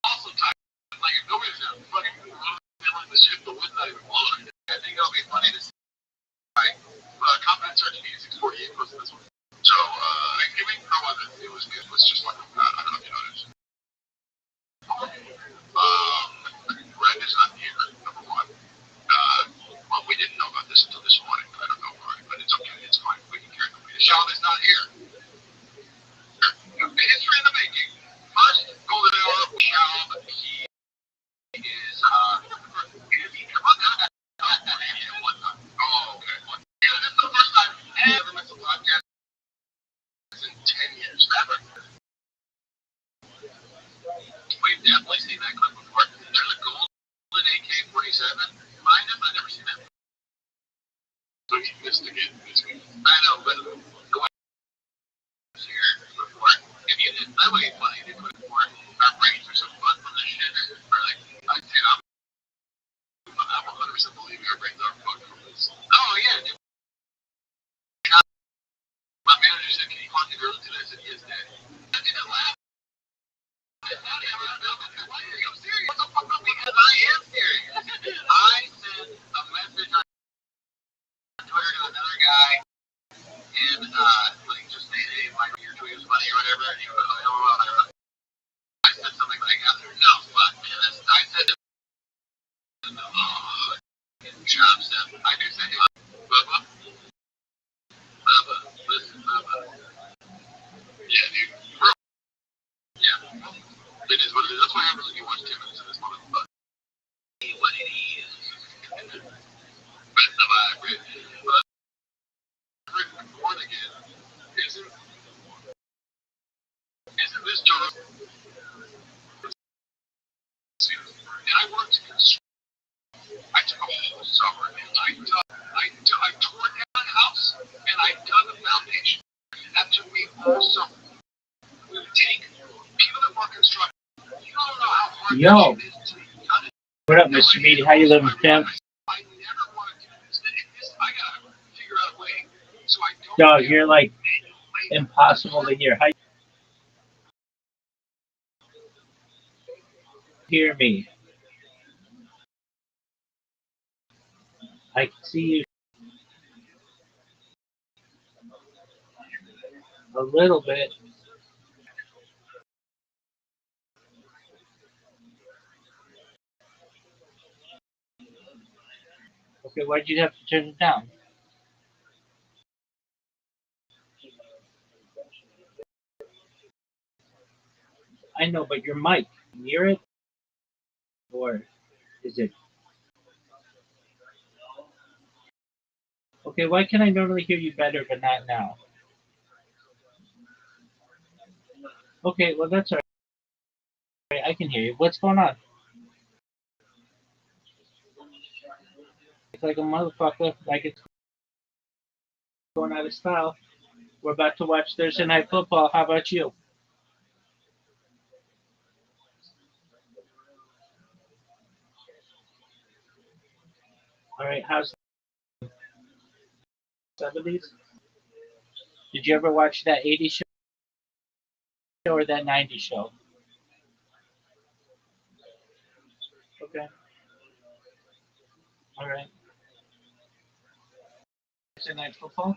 also tired. Like, if nobody's gonna fucking feeling the shit, the wind's not even blowing. I think it'll be funny to see. Right. Confidence Search 8648 posted this one. So, Thanksgiving, how was it? It was good. It was just like, I don't know if you noticed. Red is not here, number one. Well, we didn't know about this until this morning. I don't know why, but it's okay. It's fine. We can carry it. Sean is not here. History in the making. First, golden hour with Sean. He is, oh, okay. Yeah, this is the first time I ever missed a podcast in 10 years. Ever. We've definitely seen that clip before. There's a golden AK-47. Mind him? I've never seen that. So he missed again this week. I know, but the way here before, if you did, that way it's funny to put before. Our brains are so fun from this shit. We're like, dude, I'm 100% believing our brains are fucked from this. Oh, yeah, dude. My manager said, can you clock it early today? I said, yes, Dad. I didn't laugh. I'm serious. What the fuck? Because I am serious. I sent a message on Twitter to another guy, and like just saying, hey, your tweet was funny or whatever, and he was like, oh, I said something like, no, fuck, man, I Trav said, I do say, Bubba, listen, Bubba. Yeah, dude. Yeah. It is what it is. That's why I really do watch 10 minutes of this motherfucker. What it is. But the vibe, but born again. Isn't this John? And I worked in I took a whole summer and I tore down a house and I dug a foundation. That took me all summer. We would take people that work construction. You don't know how hard Yo. that shit is until you've done it. What up, Mr. Beatty? How you living, champ? I never wanted to do this. I gotta figure out a way so I don't. Dog, you're like impossible to hear. How you hear me? I can see you a little bit. Okay, why'd you have to turn it down? I know, but your mic, can you hear it? Or is it? Okay, why can I normally hear you better but not now? Okay, well, that's all right. I can hear you. What's going on? It's like a motherfucker, like it's going out of style. We're about to watch Thursday Night Football. How about you? All right, how's the 70s? Did you ever watch that 80s show or that 90s show? Okay, all right. Thursday Night Football?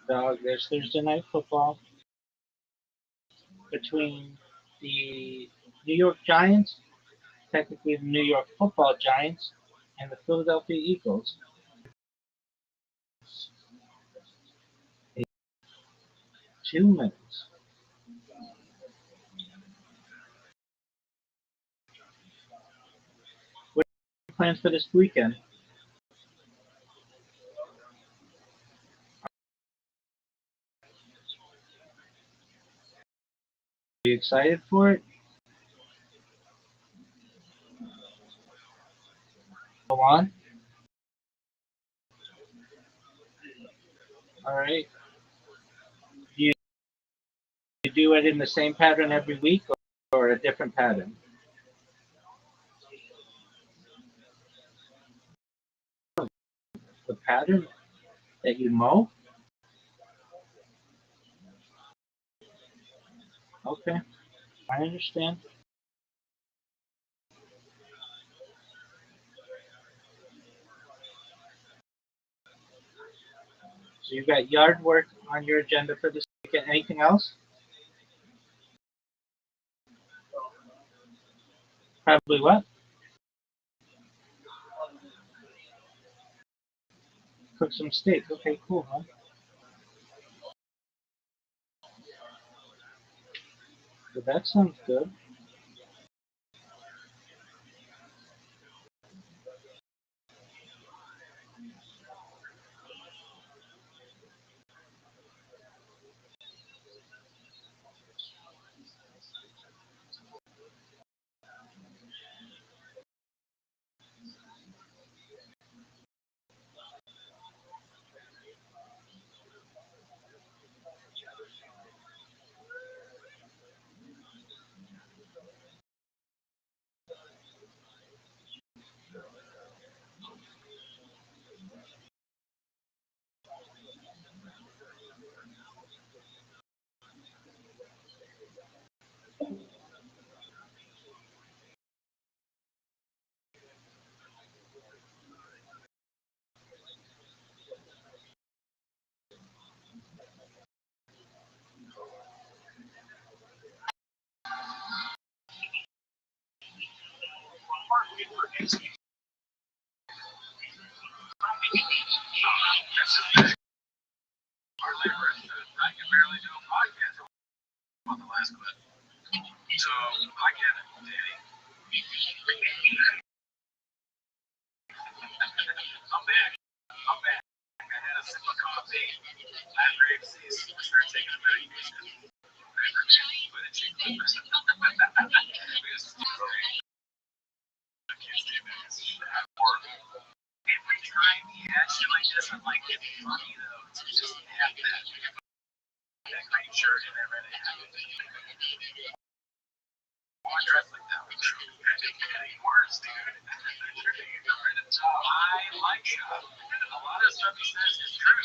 Dog, there's Thursday Night Football between the New York Giants, technically the New York Football Giants, and the Philadelphia Eagles. 2 minutes. What are your plans for this weekend? Are you excited for it? Go on. All right. Do you do it in the same pattern every week or a different pattern? The pattern that you mow? Okay, I understand. So you've got yard work on your agenda for this weekend. Anything else? Probably what? Cook some steak. Okay, cool, huh? Well, that sounds good. Our labor is that I can barely do a podcast on the last clip. So I get it, Danny. I'm back. I had a sip of coffee. I had Grape Seas. I started taking a medication. Every time he has shit like this, I'm like, it's funny though. To just have that green shirt and everything. I dress like that. It's getting worse, dude. I like Shop. A lot of stuff he says is true.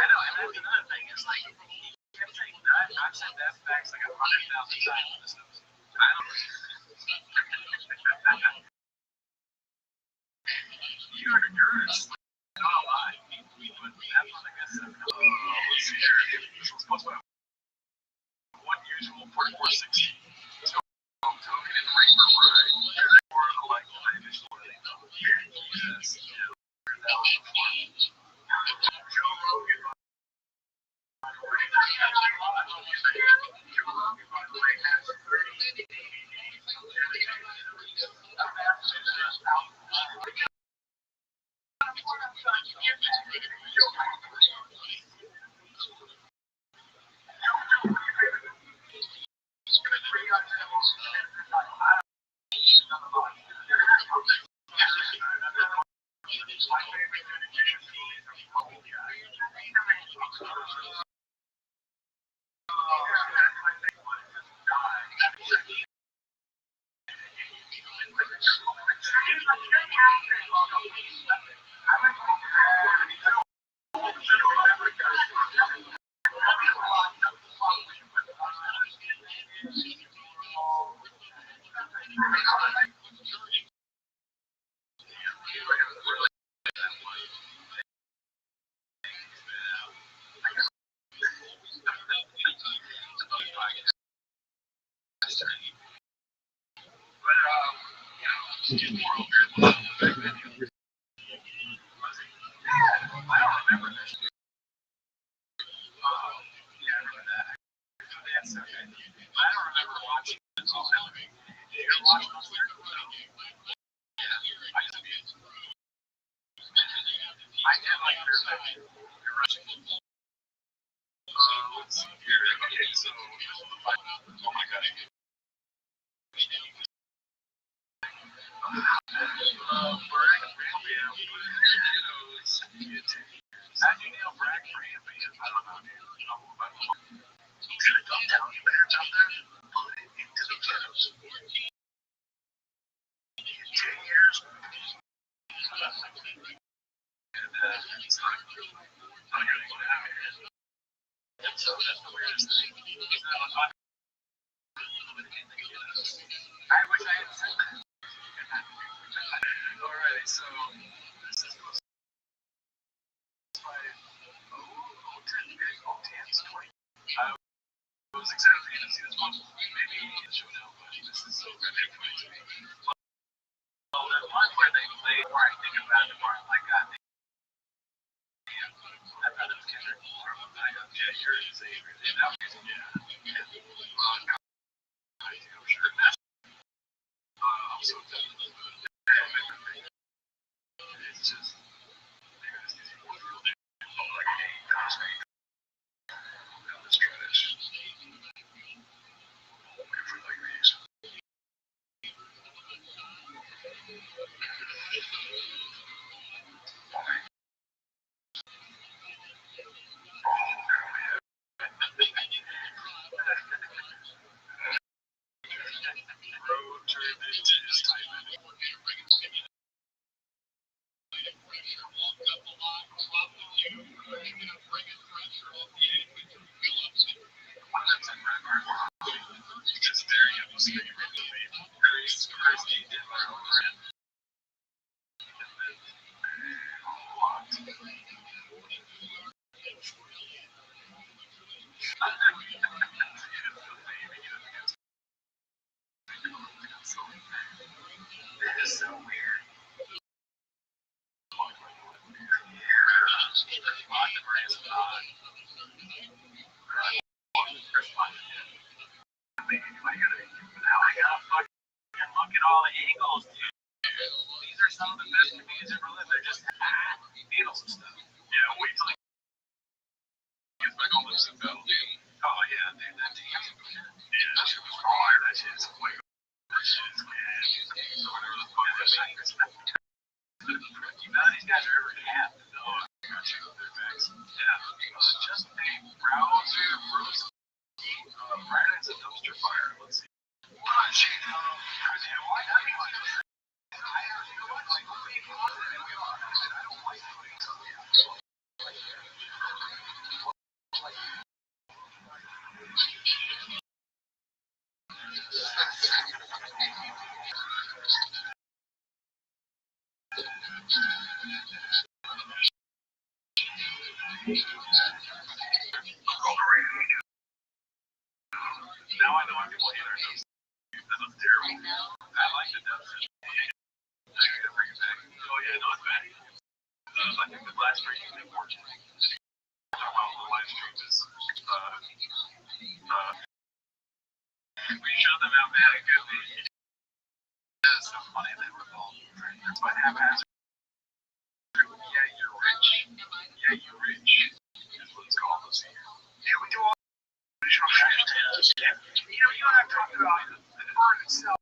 I know, and that's another thing. Is like, he kept saying, I've said that facts like 100,000 times in this episode. I don't. You're a nerd. Not a lie. But that's what I guess. Let's see here. This one's supposed to have one usual 4460. Let's go. Token and Raper Bride. Or like the initial thing. Yes. That was before. Joe Rogan. some of the best comedians in Berlin. They're just needles and stuff. Yeah, wait till he gets back on lives in Bell. Oh yeah, dude, that team. Yeah, that shit was fire. That shit is way. That shit is good. So whatever the fuck that shit is. None of these guys are ever half the dog. Their backs. Yeah, just a browser Bruce. Brandon's a dumpster fire. Let's see. Now I know why people hate our dumpster. That looks terrible. I like the dumpster. I gotta bring it back. Oh yeah, no, it's back. I think the last stream is unfortunate. Well, the live stream is we shut them out, man. That's so funny they were all. That's what happens. Yeah, you're rich. Yeah, you're rich. That's what it's called. Yeah, we do all visual understand. You know, you and I talked about the bird itself.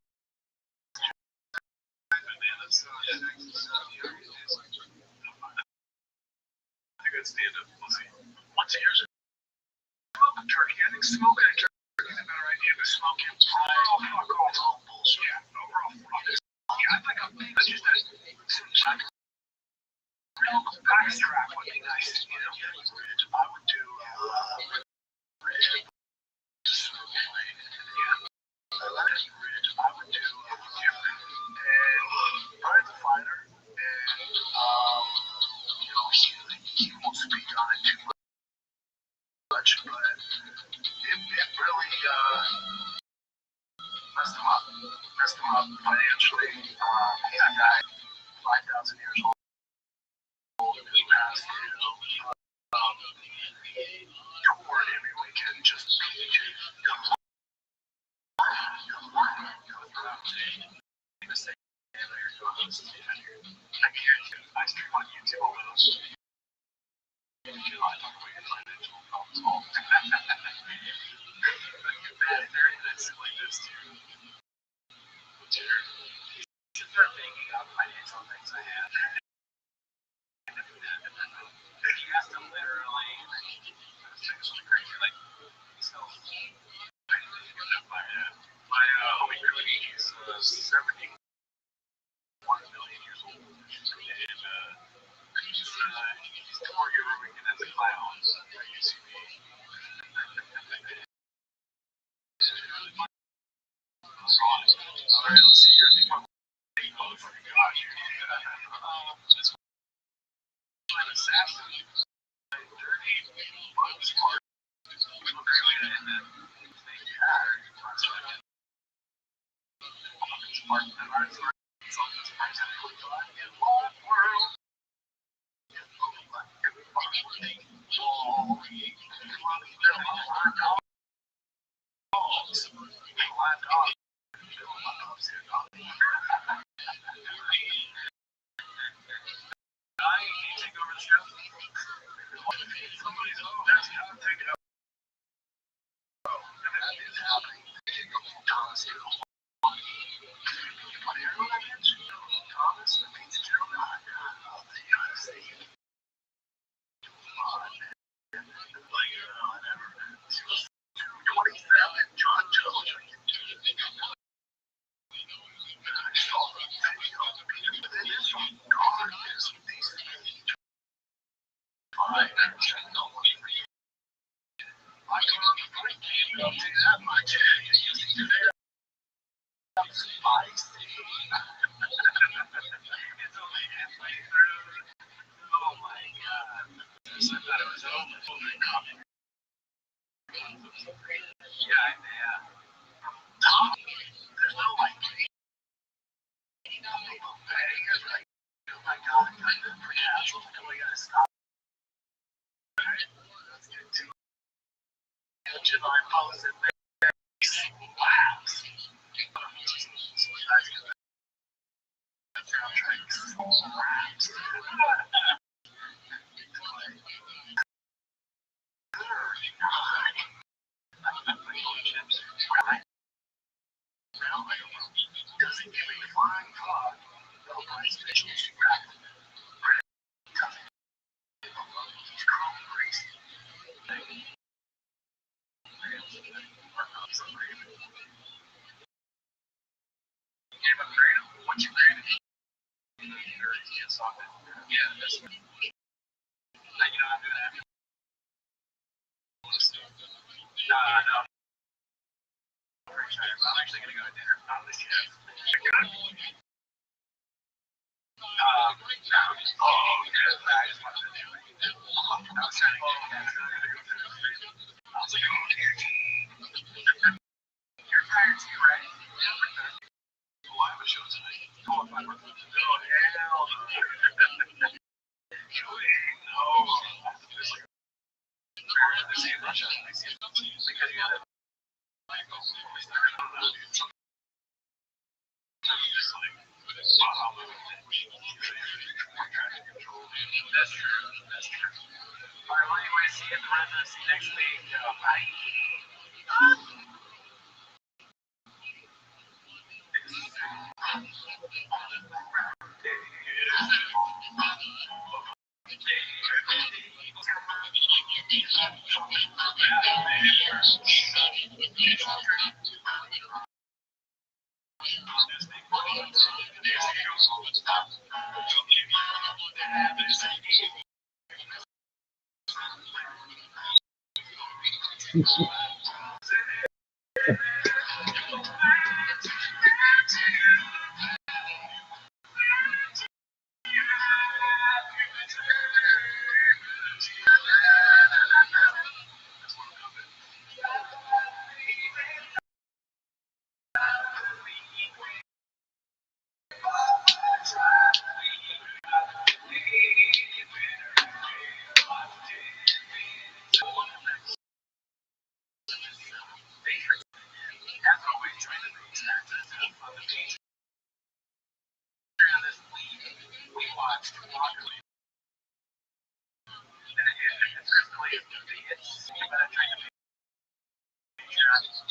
I could stand up. Let's see. Once a year, smoke a turkey. I think smoking a turkey is a better idea than smoking. Overall, fuck off. All bullshit. Yeah, overall, fuck this. Yeah, I think that's just that. Backstrap would be nice, you know. I would do I would do Brian's a fighter, and you know, he won't speak on it too much, but it really messed him up financially. He got died 5,000 years old. He passed, you know, toured every weekend just come I stream on YouTube all those. I talk about your financial problems all the time. That's like this too. Should start making up financial things I have. He has to literally things like crazy, like so. My homie Cody, he's 71 million years old, and he's touring every weekend as a clown at UCB. Alright, let's see here. I think my motherfucking gosh, this one assassin, dirty, bugs part. We look really good in that. I'm actually gonna go to dinner. Not this yet. That's true. That's true. All right, well, anyway, see you at the residency next week. Bye.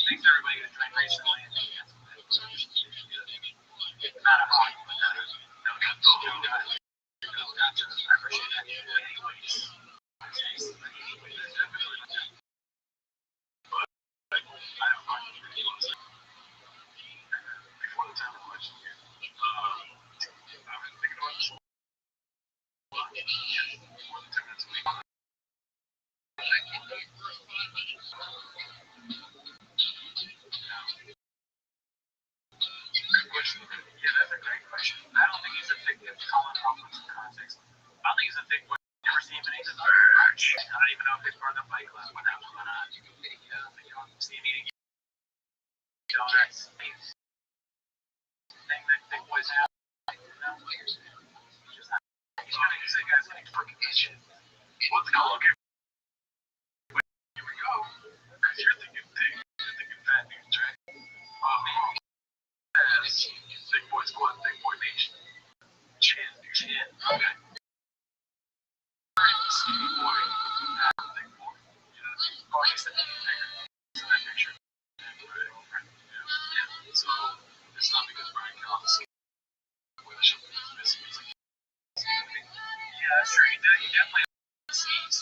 Thanks everybody who joined recently. Not a lot, but no, gotcha. I appreciate that. Anyways, before the time of question here, I've been thinking about this before the 10 minutes a week. Yeah, that's a great question. I don't think he's a thick Colin Kaepernick's context. I don't think he's a thick boy. Never seen him in anything other than March. I don't even know if he's part of the Fight Club. What happened on see him eating donuts. Thing that thick boys have. He's funny to say guys like fucking shit. Let's go look at here we go. Because you're thinking thick. You're thinking fat dudes, right? Thick boy squad, thick boy nation. Chin. Okay. Skinny boy, thick boy. Oh, he said bigger. So that picture. Yeah. So it's not because Brian Callis with a show missing. Yeah, that's true. He definitely sees.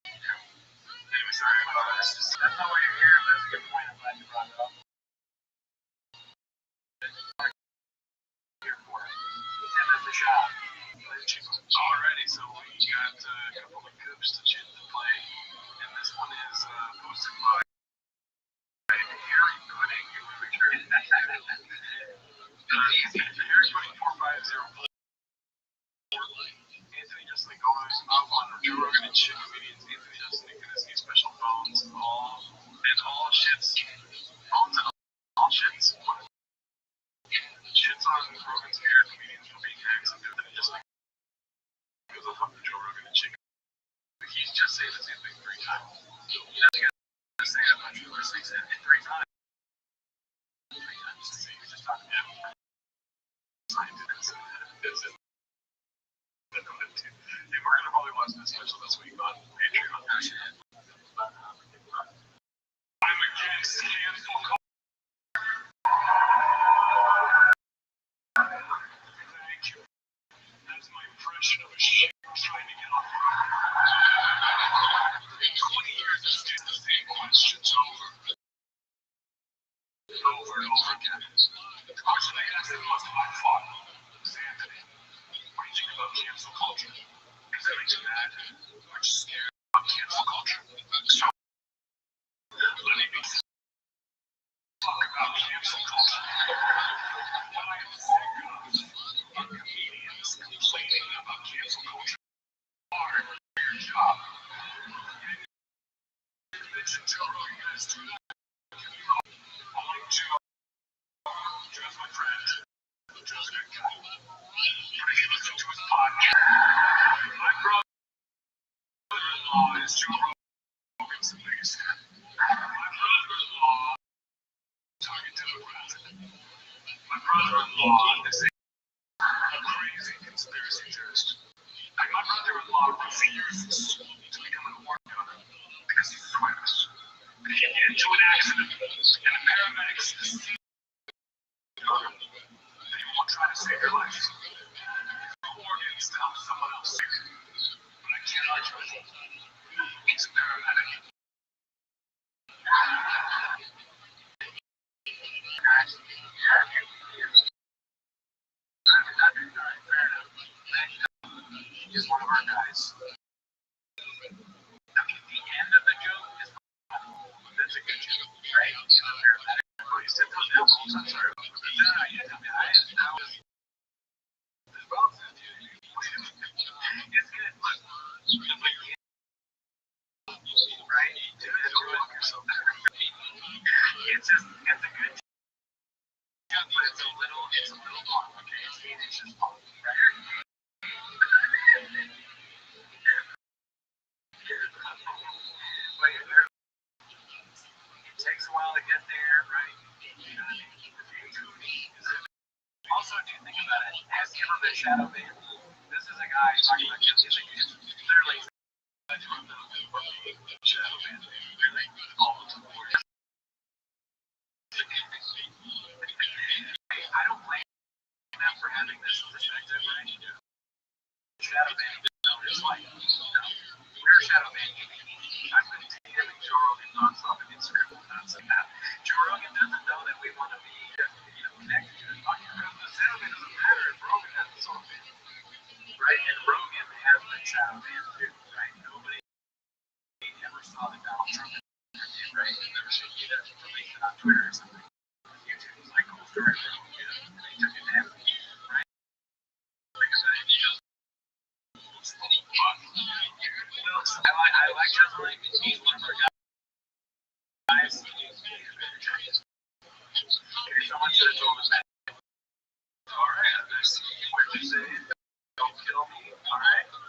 Anyway, sorry about this. That's not why you're here, but that's a good point. I'm glad you brought it up. Here for it. And that's the shot. Alrighty, so we got a couple of coops to play, and this one is posted by Harry Pudding. Harry Pudding 450. Anthony Justin goes up on Joe Rogan and shit comedians. Anthony Justin and Kinesi's special phones, all shits. Phones and all shits. Shits on Rogan's hair comedians for being hacks and Anthony Justin goes up on Joe Rogan and shit. He's just saying the same thing 3 times. You gotta say that much. Or 6 and 3 times. 3 times. He's just talking to him. Scientists. Hey, we're gonna probably watch this special this week on Patreon. I'm against cancel culture. Thank you. That's my impression of a shit trying to get off. In 20 years, it's just the same questions over and over again. The question I asked him was by far, Anthony, what do you think about cancel culture? Is that makes you mad? Or just scared about cancel culture? So, let me be talk about cancel culture. What I am sick of are comedians complaining about cancel culture. Hard your job. Mention Joe Rogan, you guys do that. Only Joe. Joe's my friend. Joe's a good guy. But if you listen to his podcast, my brother-in-law is Joe Rogan's biggest fan. My brother-in-law target demographic. My brother-in-law is a crazy conspiracy theorist. Like my brother-in-law refuses to become an organ donor because he swears if you get into an accident and the paramedics see you, then he won't try to save your life. Organs to help someone else. But I can't argue with him. He's a paramedic. He's one of our guys. The end of the joke is that's a good joke, right? He's a paramedic. He said those elbows, I'm sorry. I was it's good, but the beginning, right? Do it yourself. It's just, it's a good joke, but it's a little long, okay? It's 8 inches long, right? But it takes a while to get there, right? You know what I mean? Also, do you think about it? Has he ever been shadow banned? This is a guy talking about it's literally shadow banned. Really? All the time. I don't blame them for having this perspective, right? Shadow banning is like, we're shadow banning. I've been DMing Joe Rogan nonstop on Instagram and nonstop that. Joe Rogan doesn't know that we want to be, connected to his fucking group. The shadow ban doesn't matter if Rogan has his own ban, right? And Rogan has been shadow banned too, right? Nobody ever saw the Donald Trump interview, right? They never showed you that information on Twitter or something. YouTube was like, cool story, bro. They took it down, right? Because I just I like Justin. He's one of our guys. Someone should have told us that. Alright, I'm gonna see what you say. Don't kill me, alright? But,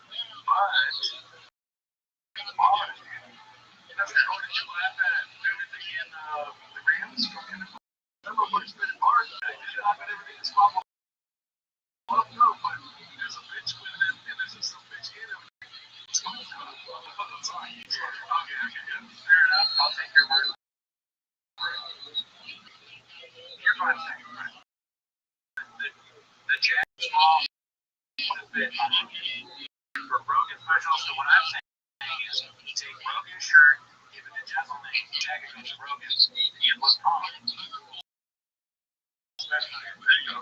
that's the only thing you laugh at everything in the Rams. Remember what it's been hard today. You laugh at everything that's wrong. Well, no, but there's a bitch with it, and there's some bitch in it. Sorry. Okay, good. Fair enough. I'll take your word. Here's what I'm saying, right? The Jack Small has been for Rogan special. So what I'm saying is take Rogan's shirt, give it to Jesselman, tag it to Rogan's, and what's wrong? Especially, there you go.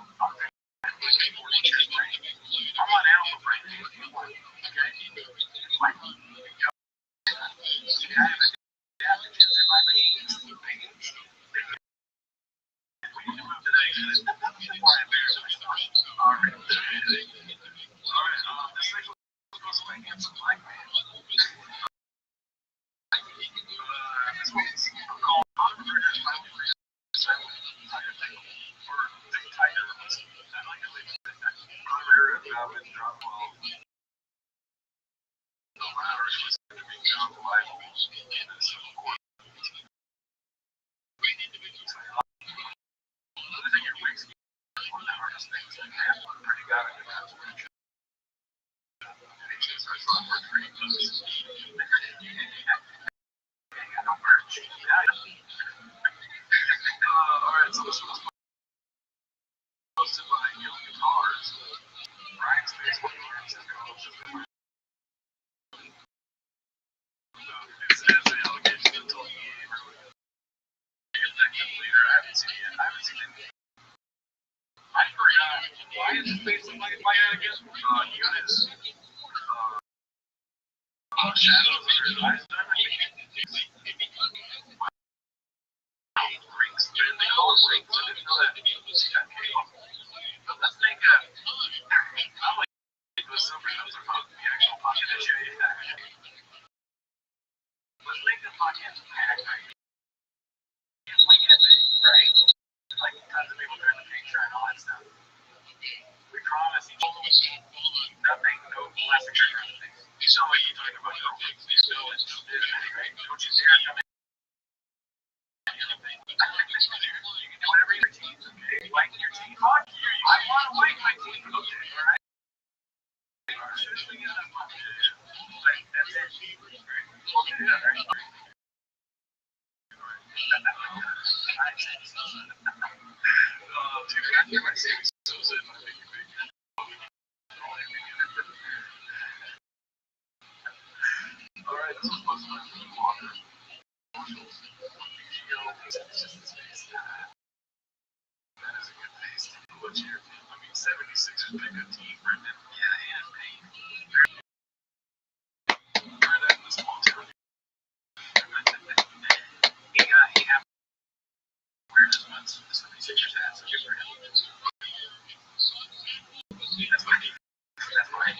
I'm on Alpha Brain. Okay? Like, I have adaptogens in my veins. We need to move today before I embarrass myself. Alright. This sexual goes away handsome black man. This one's called Unmurdered by for the tiger. I like to leave it at that. Unmurdered with John Paul. No matter if it's going to be John Bible in the Civil Court. Losing your wings is one of the hardest things that happen. Pretty good at the Alright, so this was posted by Young Guitars. Ryan's Facebook page says it says the allegation until he effective leader. I haven't seen it yet. I haven't seen it. I forgot. Why is his face look like again? He got his shadows under his eyes done, I think. Rings. They call it rings. I didn't know that. But let's think not like it was some shows about the actual pocket issue. Let's make the pocket pack. It's like epic, right? Like tons of people doing the picture and all that stuff. We promise each other nothing, no plastic or anything. You sound like you're talking about your own things. Right? Don't you dare come in anything. You can do whatever your teeth, okay? Whiten your teeth. I want to whiten my teeth, okay? Alright? As soon as we get enough money, like, that's it. Right? Okay, alright. Alright, this was supposed to be longer. Rothschild'S. That is a good pace. What's your, 76ers been a good team, Brendan. Yeah, and Payne. Heard that in the small town. He got weird as once. The 76ers had such a great team. That's why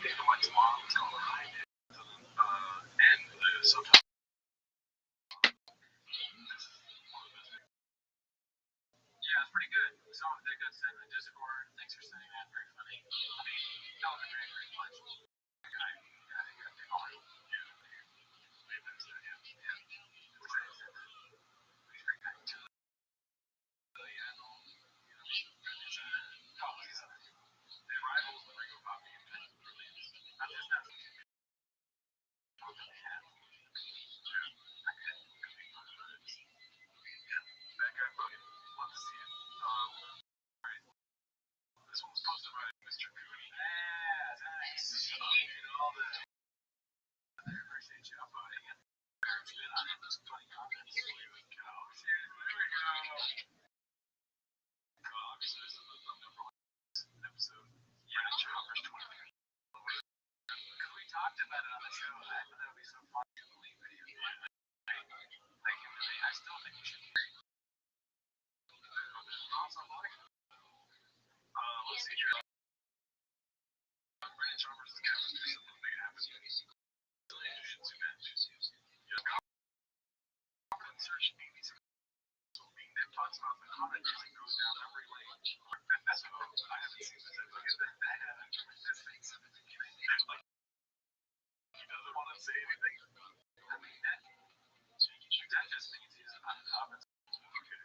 David White's mom was called High. And so tough. Yeah, it's pretty good. Someone that got sent in the Discord. Thanks for sending that. Very funny. That was very, very much. This one was posted by Mr. Cooney. Yeah, nice. All the appreciate you uploading it. It's been on it. There's plenty of comments. Here we go. Obviously, this is the thumbnail for episode. Yeah, Choppers 20. Because we talked about it on the show. I thought that would be so fun to believe video. Thank you, really. I still think we should hear it. Awesome, boy. Let's see here. Brandon Chalmers is going to do something big happen. Search Amy's being that talks about the comment music goes down memory lane. That's what I haven't seen this. Look at that. This thing's like, he doesn't want to say anything. I mean, that just means he's on top of it. Okay.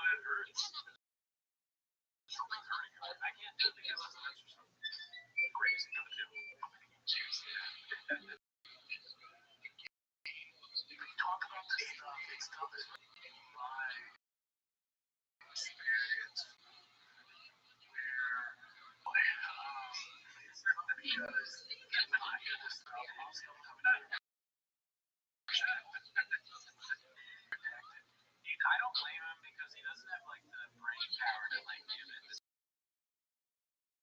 It hurts. Something's hurting. I can't do it because that's just crazy to do. We talk about this stuff. It's stuff is my experience where it's not because I hear this stuff. Also, I don't blame him because he doesn't have like the brain power to like give it the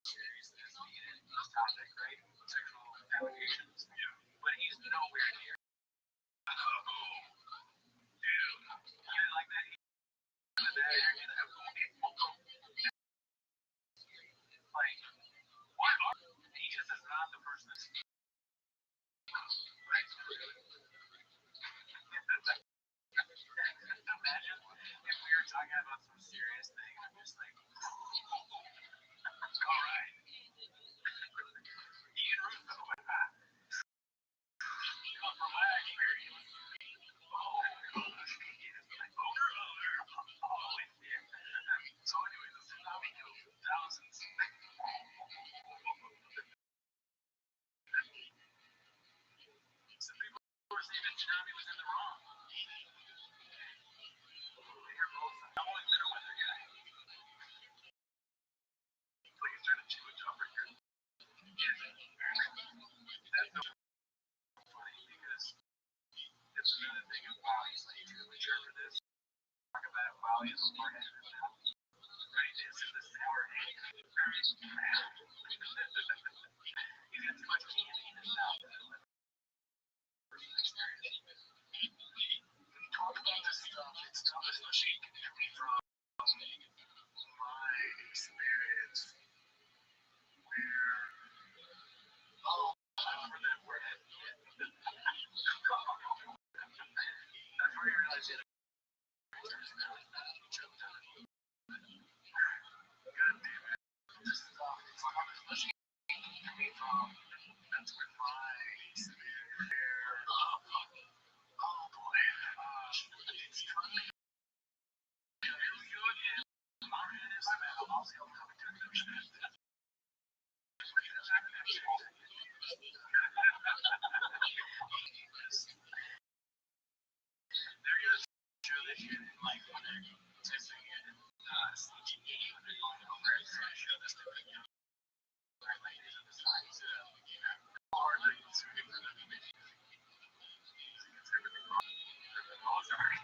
seriousness needed. This topic, right? Sexual allegations. Yeah. But he's nowhere near. Oh, dude. Yeah, like that. Like, what? He just is not the person that's right. Imagine if we were talking about some serious thing and I'm just like, all right. Ian Russo. Tsunami was in the wrong. You're both. I'm only middle weather guy. Like you're trying to do a job right here. Yeah. That's so funny because it's another thing of wow, he's like too mature for this. Talk about wow, he's a smart head now. Right? It's in the sour egg. He's got too much candy in his mouth. When you talk about this stuff, it's tough, especially coming from my experience where I'm for that word. That's where you realize it. God damn it. This stuff is tough, especially coming from that's where my experience. Oh boy. It's tough. Here we go again. My head is my mouth. I'll see how I'm coming to a conclusion. They're gonna show this shit in like when they're testing it in CTE when they're going over it. They're gonna show this to the ladies on the side. So, hard to consume for them. It's everything wrong. Oh, sorry.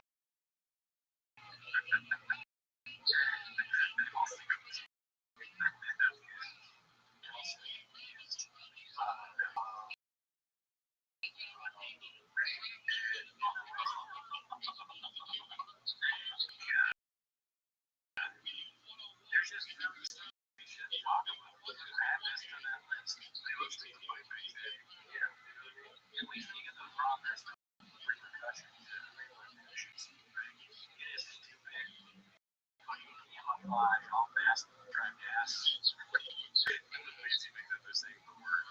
There's just really stuff we should talk about. Add this to that list. They look to the point where you say, yeah, at least you get the progress, the repercussions, and repercussions. It is stupid. Like, you can't apply how fast you drive gas. And the fancy thing that they're saying the word.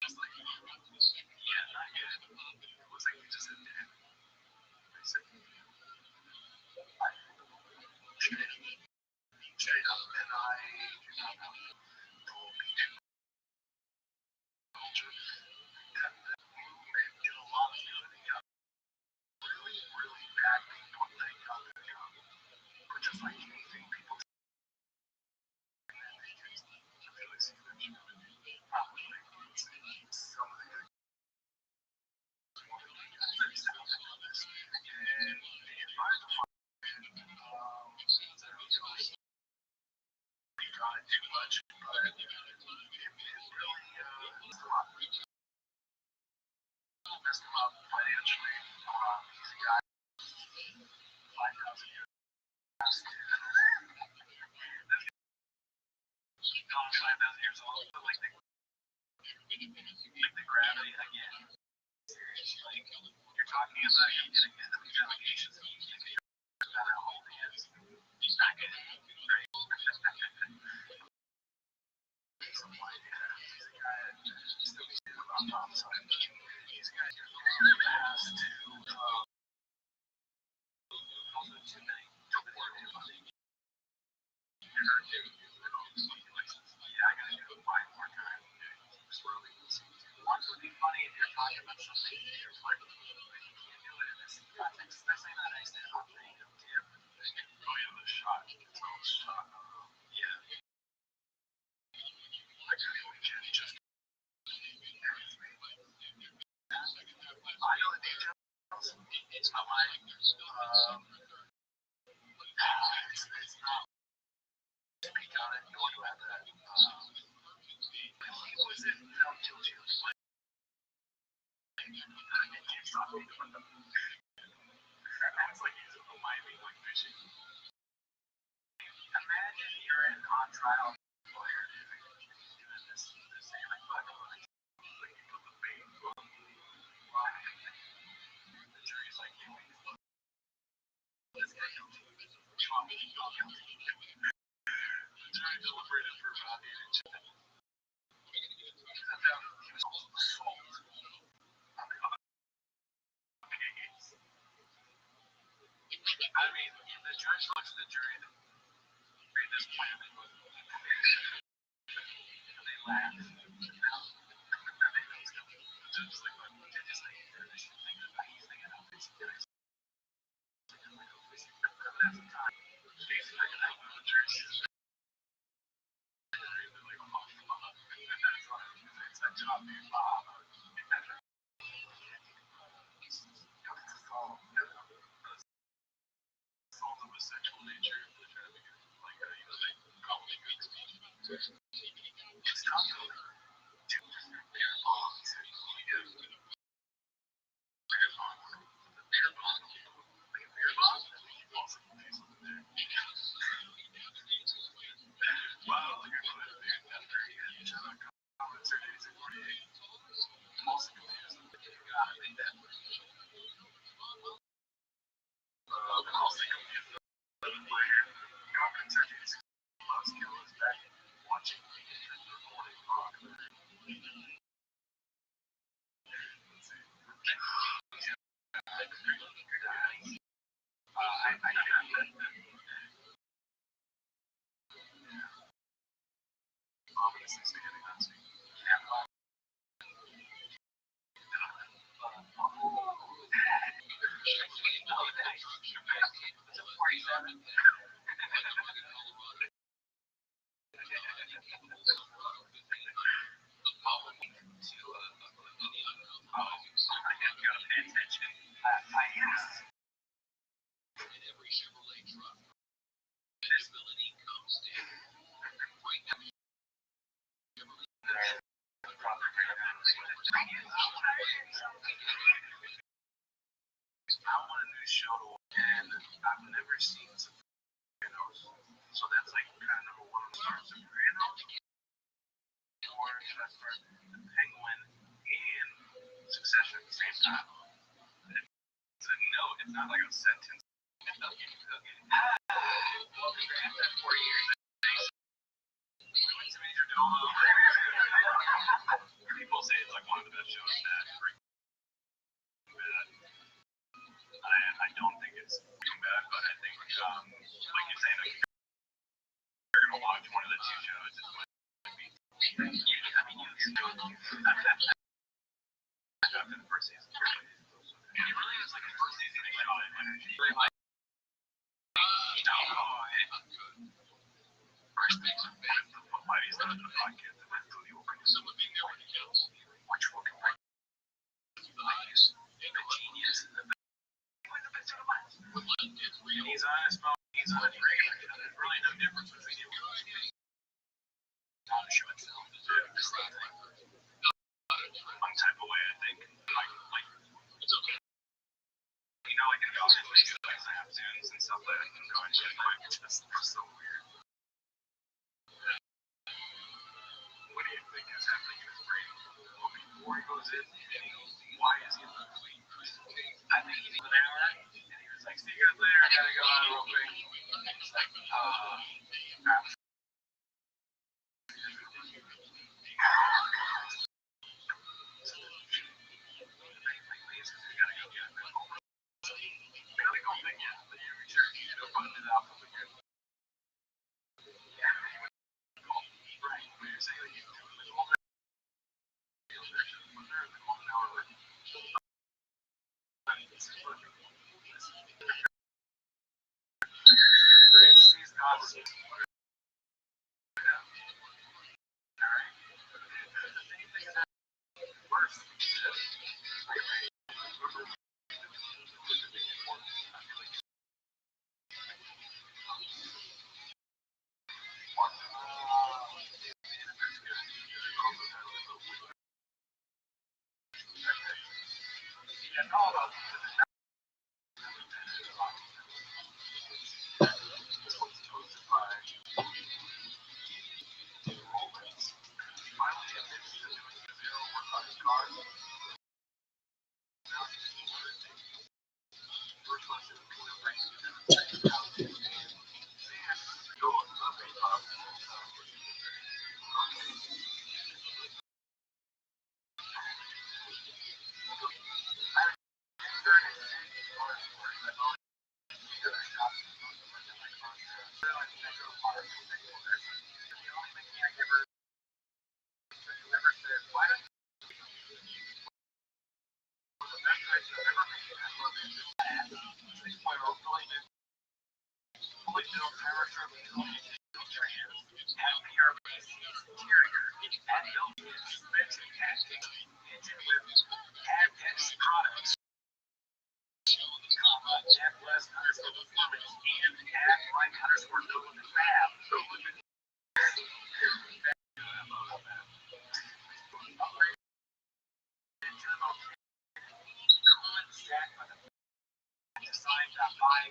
It's like, yeah, not yet. It looks like we just did it. They said, straight up, and I told me to culture that movement did a lot of good. It got really, really bad people when they got their job. But just like anything, people and then they can really see that you probably some of the guys want to do this and this. And if I drive too much, but it really messed him up financially. He's a guy 5,000 years past. Gone 5,000 years old, but like the gravity again. Like you're talking about him getting into these allegations and you think about how old he is. He's not good. Right? Some idea. He's a guy that still needs to about top side. He's a guy who has to also too many to work him. Yeah, I gotta do it 5 more times. One would be funny if you're talking about something you're like, you can't do it in this context, especially in an accident on thing. Oh yeah, the shot. It's called shot. Yeah. Like we can just I know the details. It's not my it's not speak on it, nor do I have that. He was in found guilty of slavery. I can't stop me doing that. It's like he's a Miami like fishing. Imagine you're on trial lawyer doing this thing like you put the bait on the jury's like, this guy guilty. Trump guilty. The jury deliberated for about 8 inches. And then he was also assault on the other case. I mean, the judge looks at the jury and made this plan. And they laugh. And they know stuff. The judge's like, It's tough though. I want a new shuttle, and I've never seen Sopranos, so that's like kind of number one on the start. Sopranos, or should I start The Penguin and Succession at the same time? So no, it's not like a sentence. After 4 years, we went to Major Domo. People say it's like one of the best shows that I don't think it's too bad, but I think, like you're saying, if you're going to watch one of the two shows, it's going to be. I mean, after the first season. It really is like a first season show. Really like. First things are big. Why is that the podcast? And that's the opening. Someone being there when it counts. Which one can bring the biggest, the genius, and the best of the life. He's on his phone. He's on his radio. There's really no difference between you and on the show itself. One type of way, I think. Like it's okay. You know, like in college, like Zaptunes and stuff like that can go and shit quick. That's so weird. What do you think is happening in his brain? Well, before he goes in, why is he in the fleet? I think he's an hour, and he was like, see you guys later, I gotta go out real quick. It's like,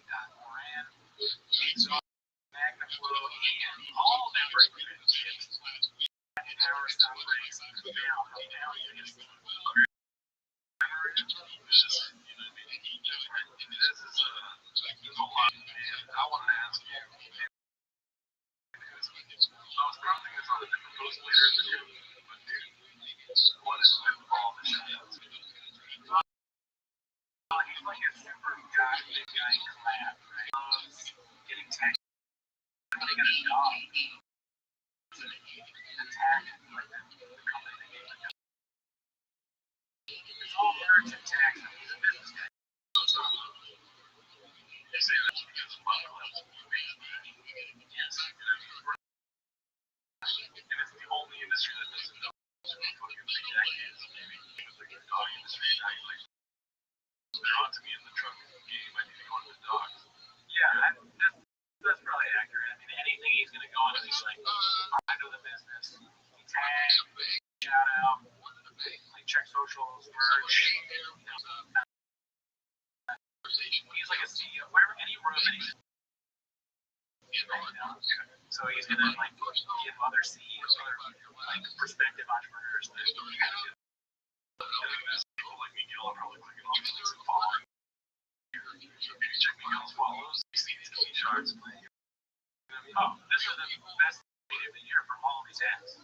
Moran, Exhaust, Magnaflow, and all their brake transmissions. Power stop brakes down. This is, there's a lot. And I wanted to ask you, I was probably this on a different post later in the video, but dude, what is with all the shit? He's like a super guy, big guy in collab, right? Getting tagged. When he got a dog, attacked like the company that gave him. It's all birds and tags, and he's a business guy. You say that's because of money left. Yes. And it's the only industry that doesn't know for fucking 3 decades, maybe. It was like the dog industry, now you're like, they're on to me in the truck game, I need to go into the dogs. Yeah, that's probably accurate. I mean, anything he's going to go into, he's like, I know the business, tag, shout out, like check socials, merch. He's like a CEO, wherever, any room that he's in. So he's going to like give other CEOs, other like prospective entrepreneurs that Like Miguel, I'm probably clicking on this and following. If you check Miguel's follows, you see these key charts. oh, this is the best meeting of the year from all of these ads.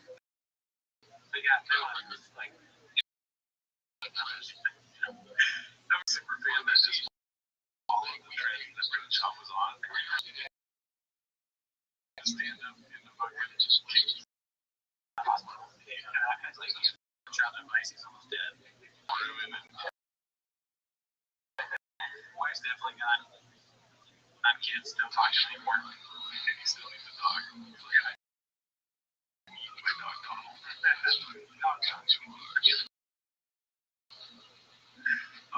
They got like, I'm super fan that just followed the trend that Rothschild was on. Stand up in the bucket and just kick hospital. It's like child advice, he's almost dead. Wife's definitely got not kids, still talking anymore. And he still needs a dog. He's like, I need my dog Donald.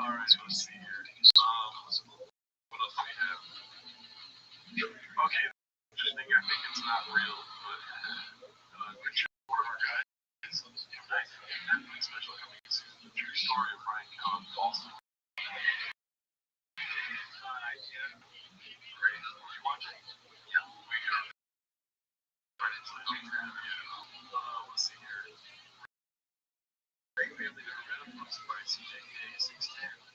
Alright, so let's see here. What else do we have? Okay, I think it's not real, but one of our guys, special coming to the true story of Brian Cohen, Boston. Yeah. Great. Did you watch it? Yeah. We are. Let's see here. Great family never met him. Looks by CJK 610.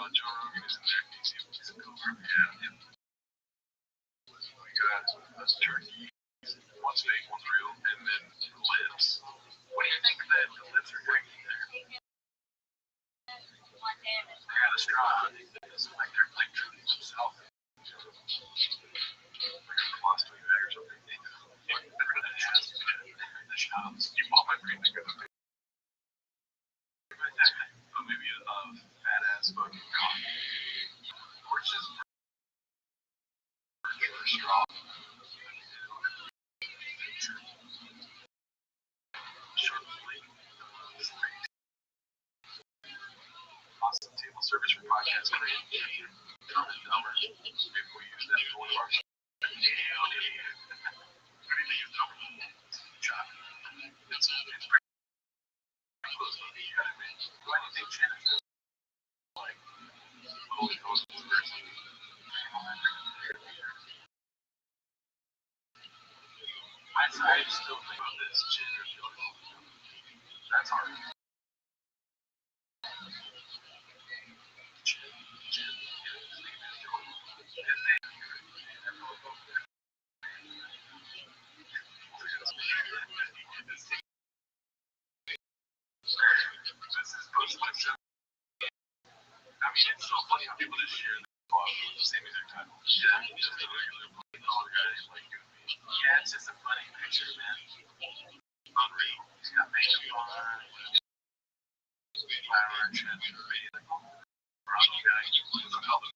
Joe Rogan is in there. He's a cover. Yeah. We got Turkey. One's fake, one's real, and then lives. What do you think that the lives are drinking there? Yeah, the straw. It's like they're like drinking themselves. Like a colostomy bag or something. The shots. You bought my brain to go to maybe a fat ass fucking coffee. Or it's just straw. Awesome table service for podcast creation. Maybe we use that for one of our it's pretty close to the why do you think Shannon is like little ghost person? I still think about this gender. That's hard. This is post-election. I mean, it's so funny how people just share the same exact title. Yeah, just a regular color guy like you and me. Yeah, it's just a funny picture, man. Unreal. He's got makeup on. Flower and shit. Brown guy. The color.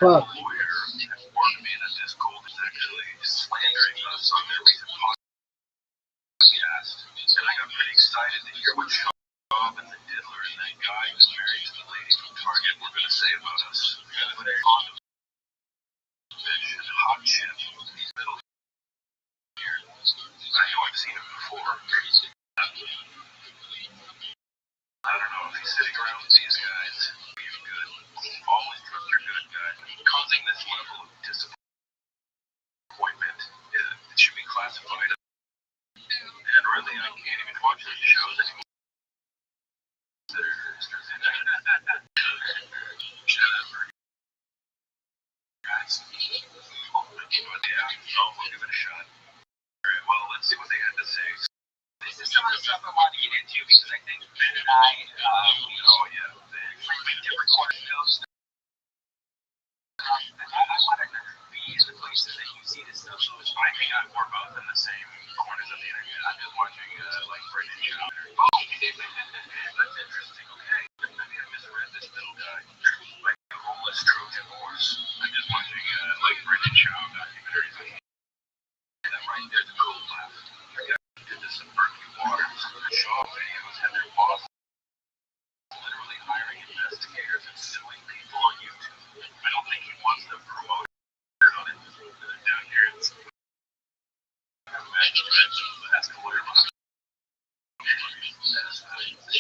Fuck.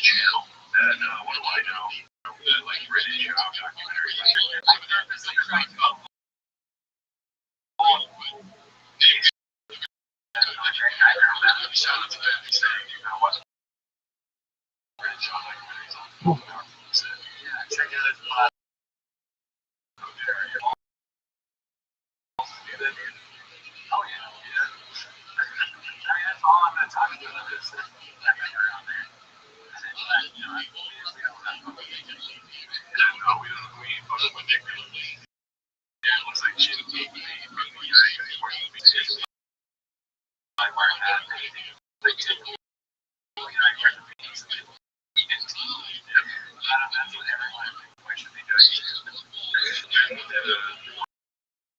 channel. And what do I know? The like British documentary. I purposely tried to upload. Shout out to Ben saying, you know what? British documentaries on yeah, check out his blog. Oh yeah, yeah. I mean, that's all I'm going to talk about is that around there. And then, you know, we don't have no, we don't, we photo with Nick. Yeah, it looks like she's a TV from the United States. I wear a hat. Like, you know, I wear the pants. That's what everyone should be doing.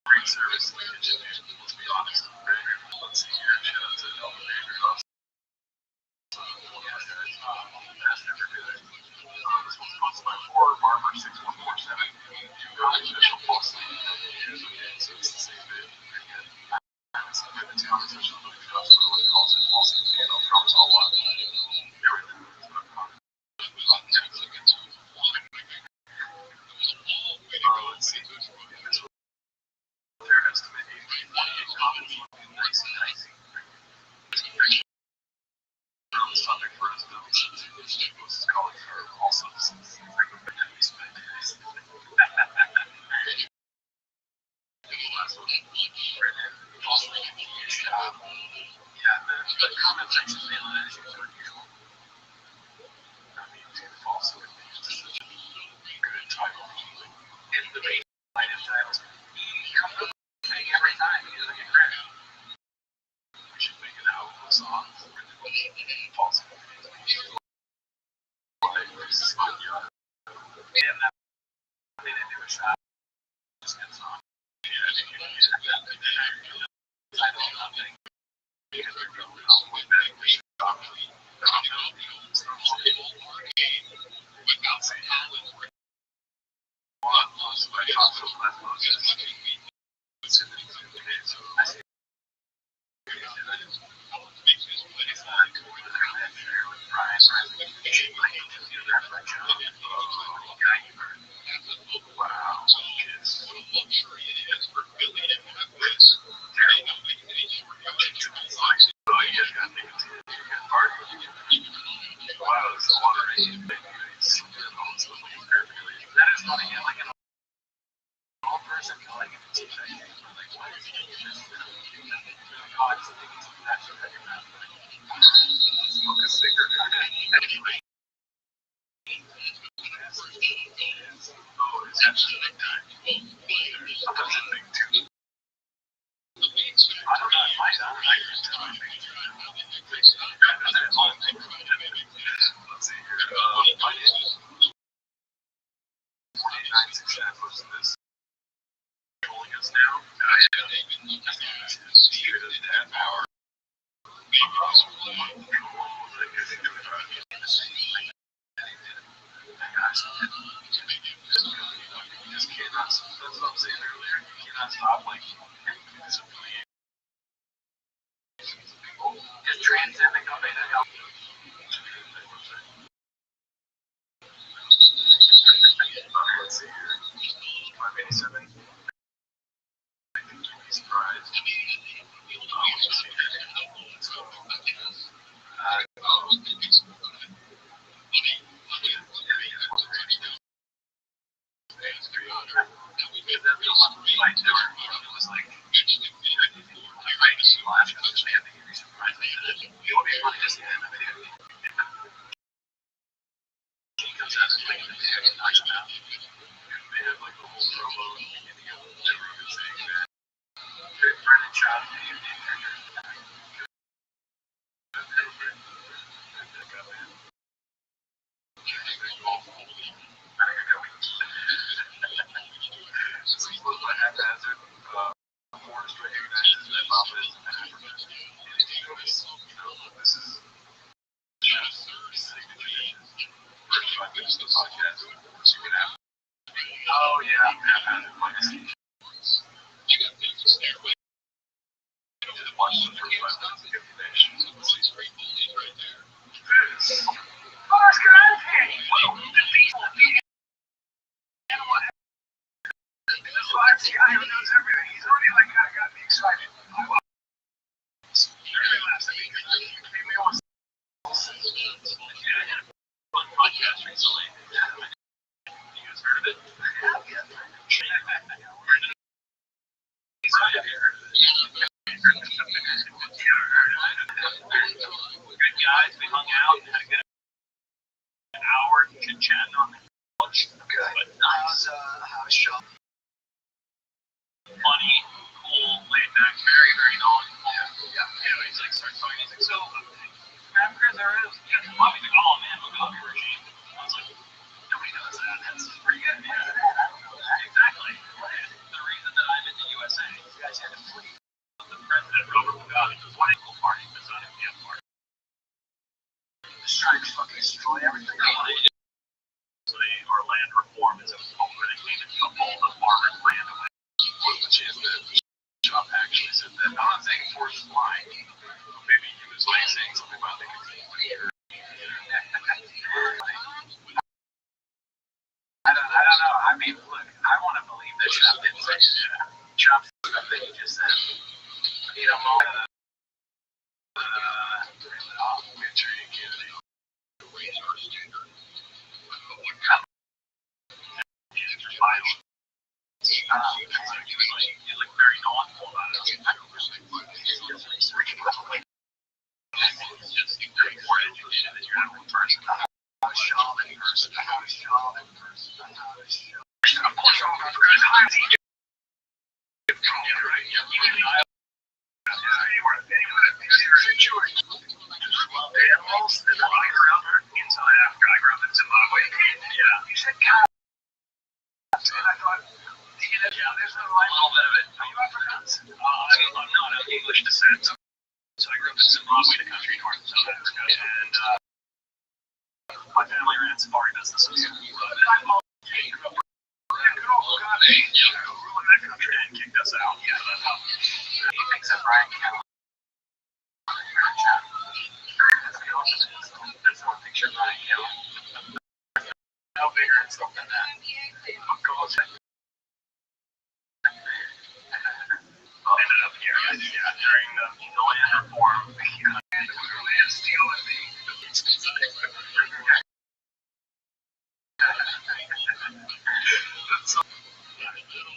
Great service. Let's be honest. Let's see here. Shout out to Elevator. That's never good. This one's sponsored by Ford Barber 6147. Official pulse. So it's the same bit. It's a conversation with the customer when it calls it pulse. And I'll promise all lot. Everything. Let's see. Their estimate is 48 comments. Nice. Subject for us, most colleagues are also the comment section feeling as usual. I mean, also such a good title. And the main line of titles, he comes up saying every time he's like a credit. We should make an album song for the false. And they didn't do a shot. Just get song. Title nothing. Because they're going out with that. Without saying wow, kids. That is funny, like an old person, like it's smoke a cigarette. Anyway. Oh, it's actually like that. Sometimes it's big too. I don't know, my son, I just tell me. Let's see here. My name is 49 success of this. Calling us now. That power. Just cannot, that's what I'm saying earlier, you cannot stop like just transcend the company that helped you. Let's see here. 587. I think you'd be surprised. Oh yeah. Oscar start chit-chatting on the couch. Okay. But nice. How's Sean? Funny, cool, laid back, very, very knowledgeable. Yeah. Anyways, like, starts talking, he's like, so, after there is, Bobby's like, oh man, Mugabe regime. I was like, nobody knows that. That's pretty good. Yeah, exactly. The reason that I'm in the USA, you guys had to flee the president, Robert Mugabe, was one equal party, was not a PF party. Just trying to fucking destroy everything. Or land reform is a where they came and took all the farmers' land away, which is the shop actually said that. I'm not saying forced line. Maybe he was like saying something about the I don't know. I mean, look, I want to believe that Trump didn't say it. Trump stuff that he just said. You know, he looked very knowledgeable about it. Just very more educated than your average person. How's Shaman person? How's Shaman person? How's Shaman? Of course, all of us are right. Animals that fly around inside Africa. I grew up in Zimbabwe. Yeah. You said cows. And I thought, yeah, there's a little bit of it. Are you Afrikaans? I'm not of English descent. So I grew up in Zimbabwe, the country north of South Africa. And my family ran safari businesses. Good old Mugabe, ruling that country and kicked us out. Yeah, that's how. He thinks that Brian Kelly. That's one picture of Brian Kelly. No bigger insult than that. Ended up here, during the land reform. Land stealing me.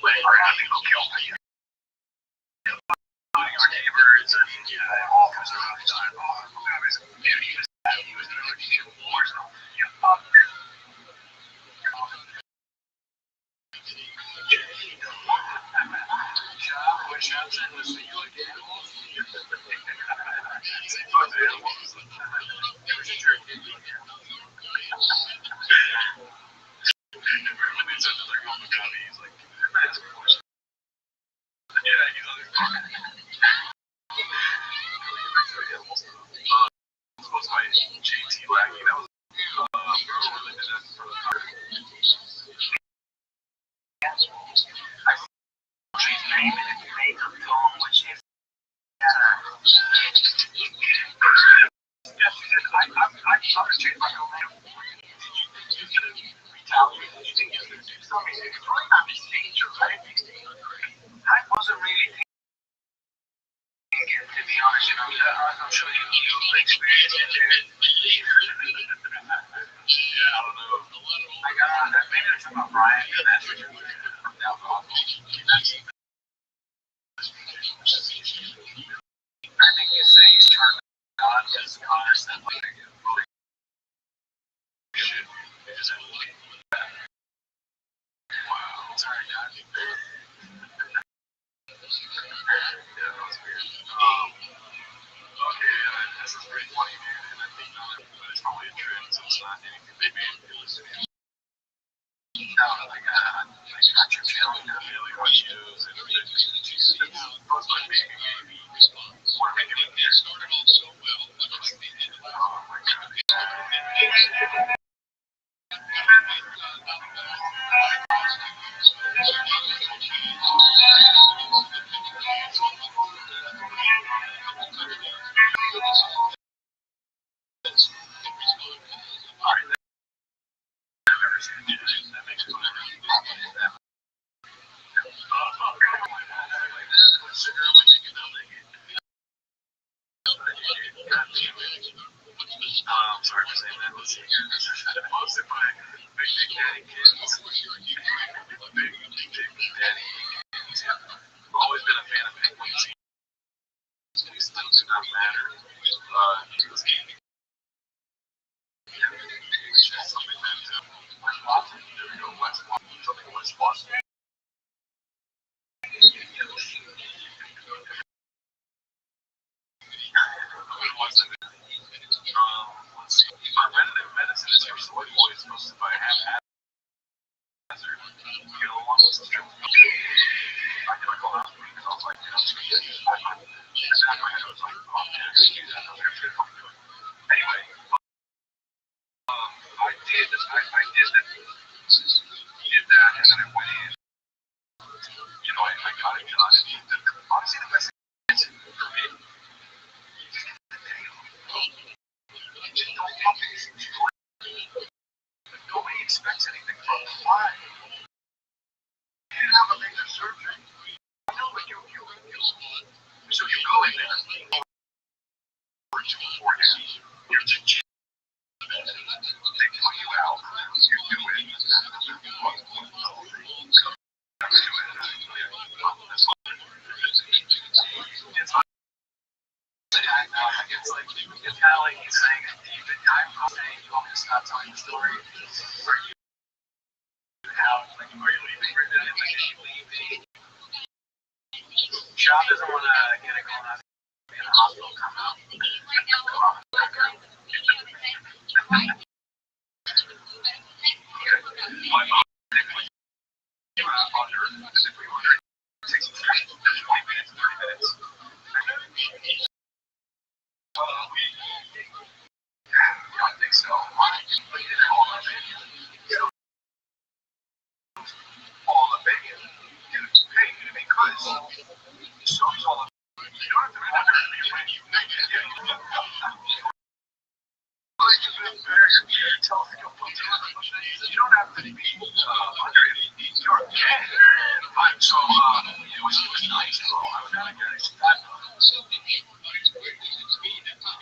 Labor having people kill me. Our neighbors and all kinds of stuff. He was in a relationship with wars and all. Johnson was the animals. Supposed by JT Lackey, that was she's name and if you make her tone, which is I changed my whole name. You could have retaliated. You think you could do something. It's really not his nature, right? I wasn't really thinking, to be honest, I'm sure you experienced it there. Yeah, I don't know. I got on that maybe it's about Brian and that's what you're looking at. I think he's saying he's turned on because Connor's that like really shit. Wow, sorry, God. Yeah, that was weird. Okay, this is pretty funny, dude, and I think but it's probably a trend, so it's not anything. Maybe it's no, like country channel, really what you use, and it's supposed to be maybe what are we doing here? Started off so well. Oh my God. Alright, I've never seen it. That makes it whatever. I'm sorry for saying that. Let's see here. Posted by Big Daddy Kids. Big Daddy Kids. I've always been a fan of penguins. These things do not matter. if I have hazard, you know, along with the trip. I never go out because I was like, you know, in the back of my head, I was like, oh, man, I should do that. I'm going to do it. Anyway, I did that. He did that, and then I went in. You know, I got it done. Honestly, the best thing for me, you just get the day off. You just don't pump it. Nobody expects anything from it. Why? You didn't have a major surgery. I know, but you so you go in there, or two beforehand, you're the gym. They put you out, you do it. It's kind of like he's saying, I'm saying, you want me to stop telling the story? Are you out? Like, are you leaving right now? Like, are you leaving? Sean doesn't want to get it going on in the hospital. Come out. My mom physically under it takes 20 minutes, 30 minutes. I don't think so. All of it. Hey, because the story's all of it. You don't have to wonder when you make it. You don't have to be under it. You're dead. So, it was nice. I was kind of good.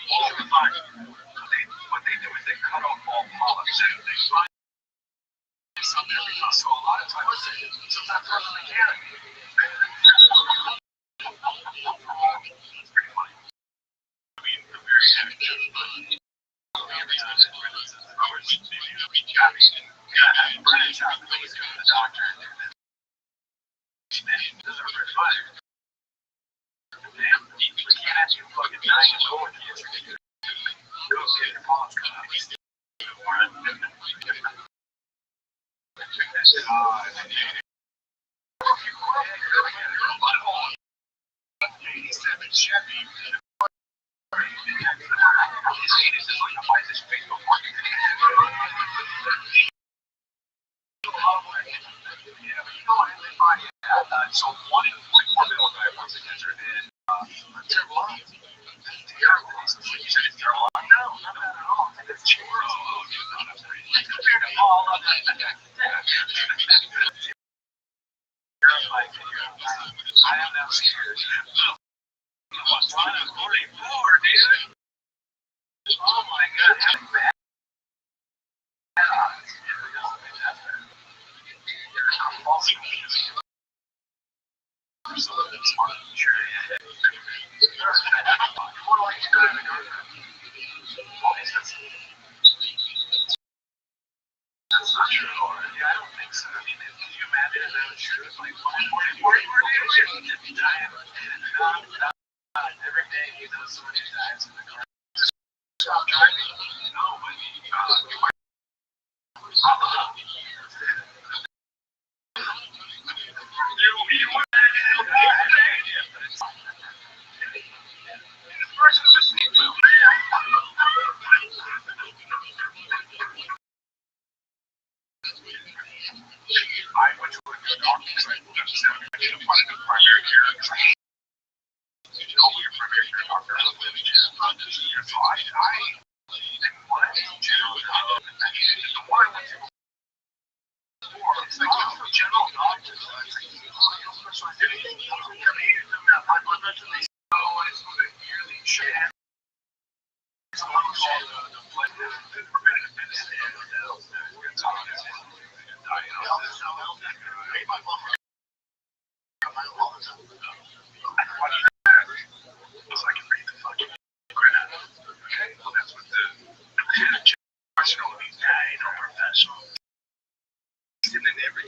All the time. What they do is they cut off all polyps and they find something every time. So a lot of times, sometimes person they can't. It's pretty funny. I mean, I'm very happy to every time that Brennan's out, we always go to the doctor and those are very funny. We can't have you fucking 9 years old kids. Go get your polyps cut out. Chevy. His anus is like a this Facebook market. So 1 in 44 male guy wants a cancer and terrible lung. Terrible. You said it's terrible. No, not bad at all. It's cheaper. Compared to all of that. I am now scared. What's 144, dude? Oh my god, how bad? I'm falling. So that's smart. Sure. What do I do in the garden? That's not true. Yeah, I don't think so. I mean, can you imagine if that was true? It's like, every day he knows someone who dies in the car. Stop driving? No, but you might. I went to a doctor because I didn't want to do primary care because I hate your primary care doctor. So I didn't want to do general. The one I went to before, it's like general doctors. So I didn't hated them that high blood pressure. They said, oh, I just want a yearly check. So I'm called the preventative medicine. So I can read the fucking graph. Okay, well that's what the question all these guys are professional. And then every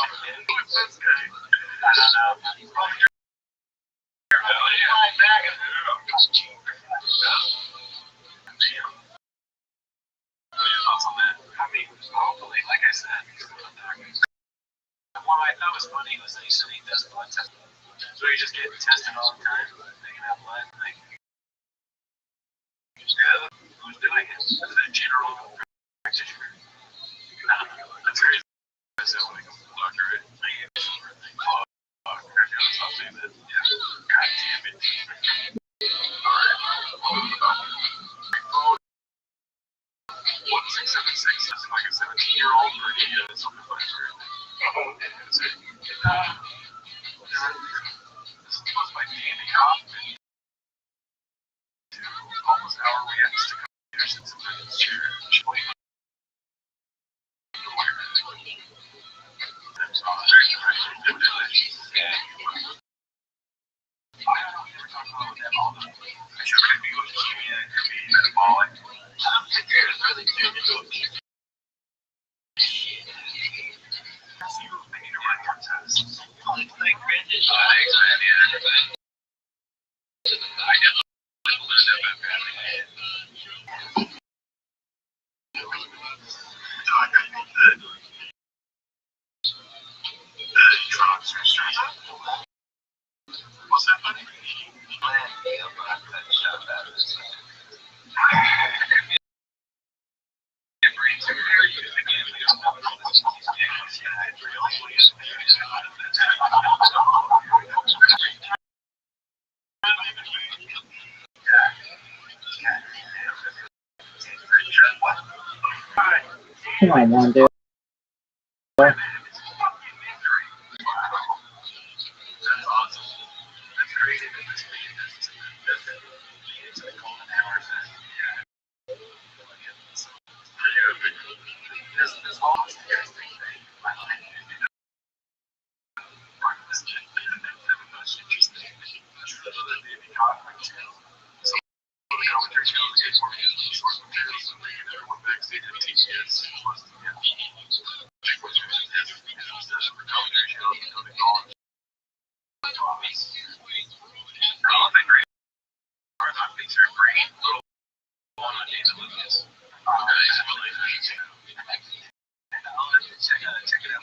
What's this guy? I don't know. Hell yeah. Damn. What are your thoughts on that? I mean, hopefully, like I said, what I thought was funny was that he said he does blood testing. So he just getting tested all the time, taking out blood. Like, yeah, who's doing it? Is it a general practitioner? That's crazy. I said, like, doctor, right? Fuck, I feel it's not saying that. Yeah. God damn it. Alright. 1676 is like a 17-year-old or he something like that. Is it? This is caused by Danny Hoffman. Almost hour we have to come here since it's chair. What's that funny? Come on, Wanda. That's awesome. That's crazy that this thing is the golden hours. This whole thing, my life. This is the most interesting. Maybe conference. So the commentaries go to short materials and read everyone backstage at TCS. Check it out.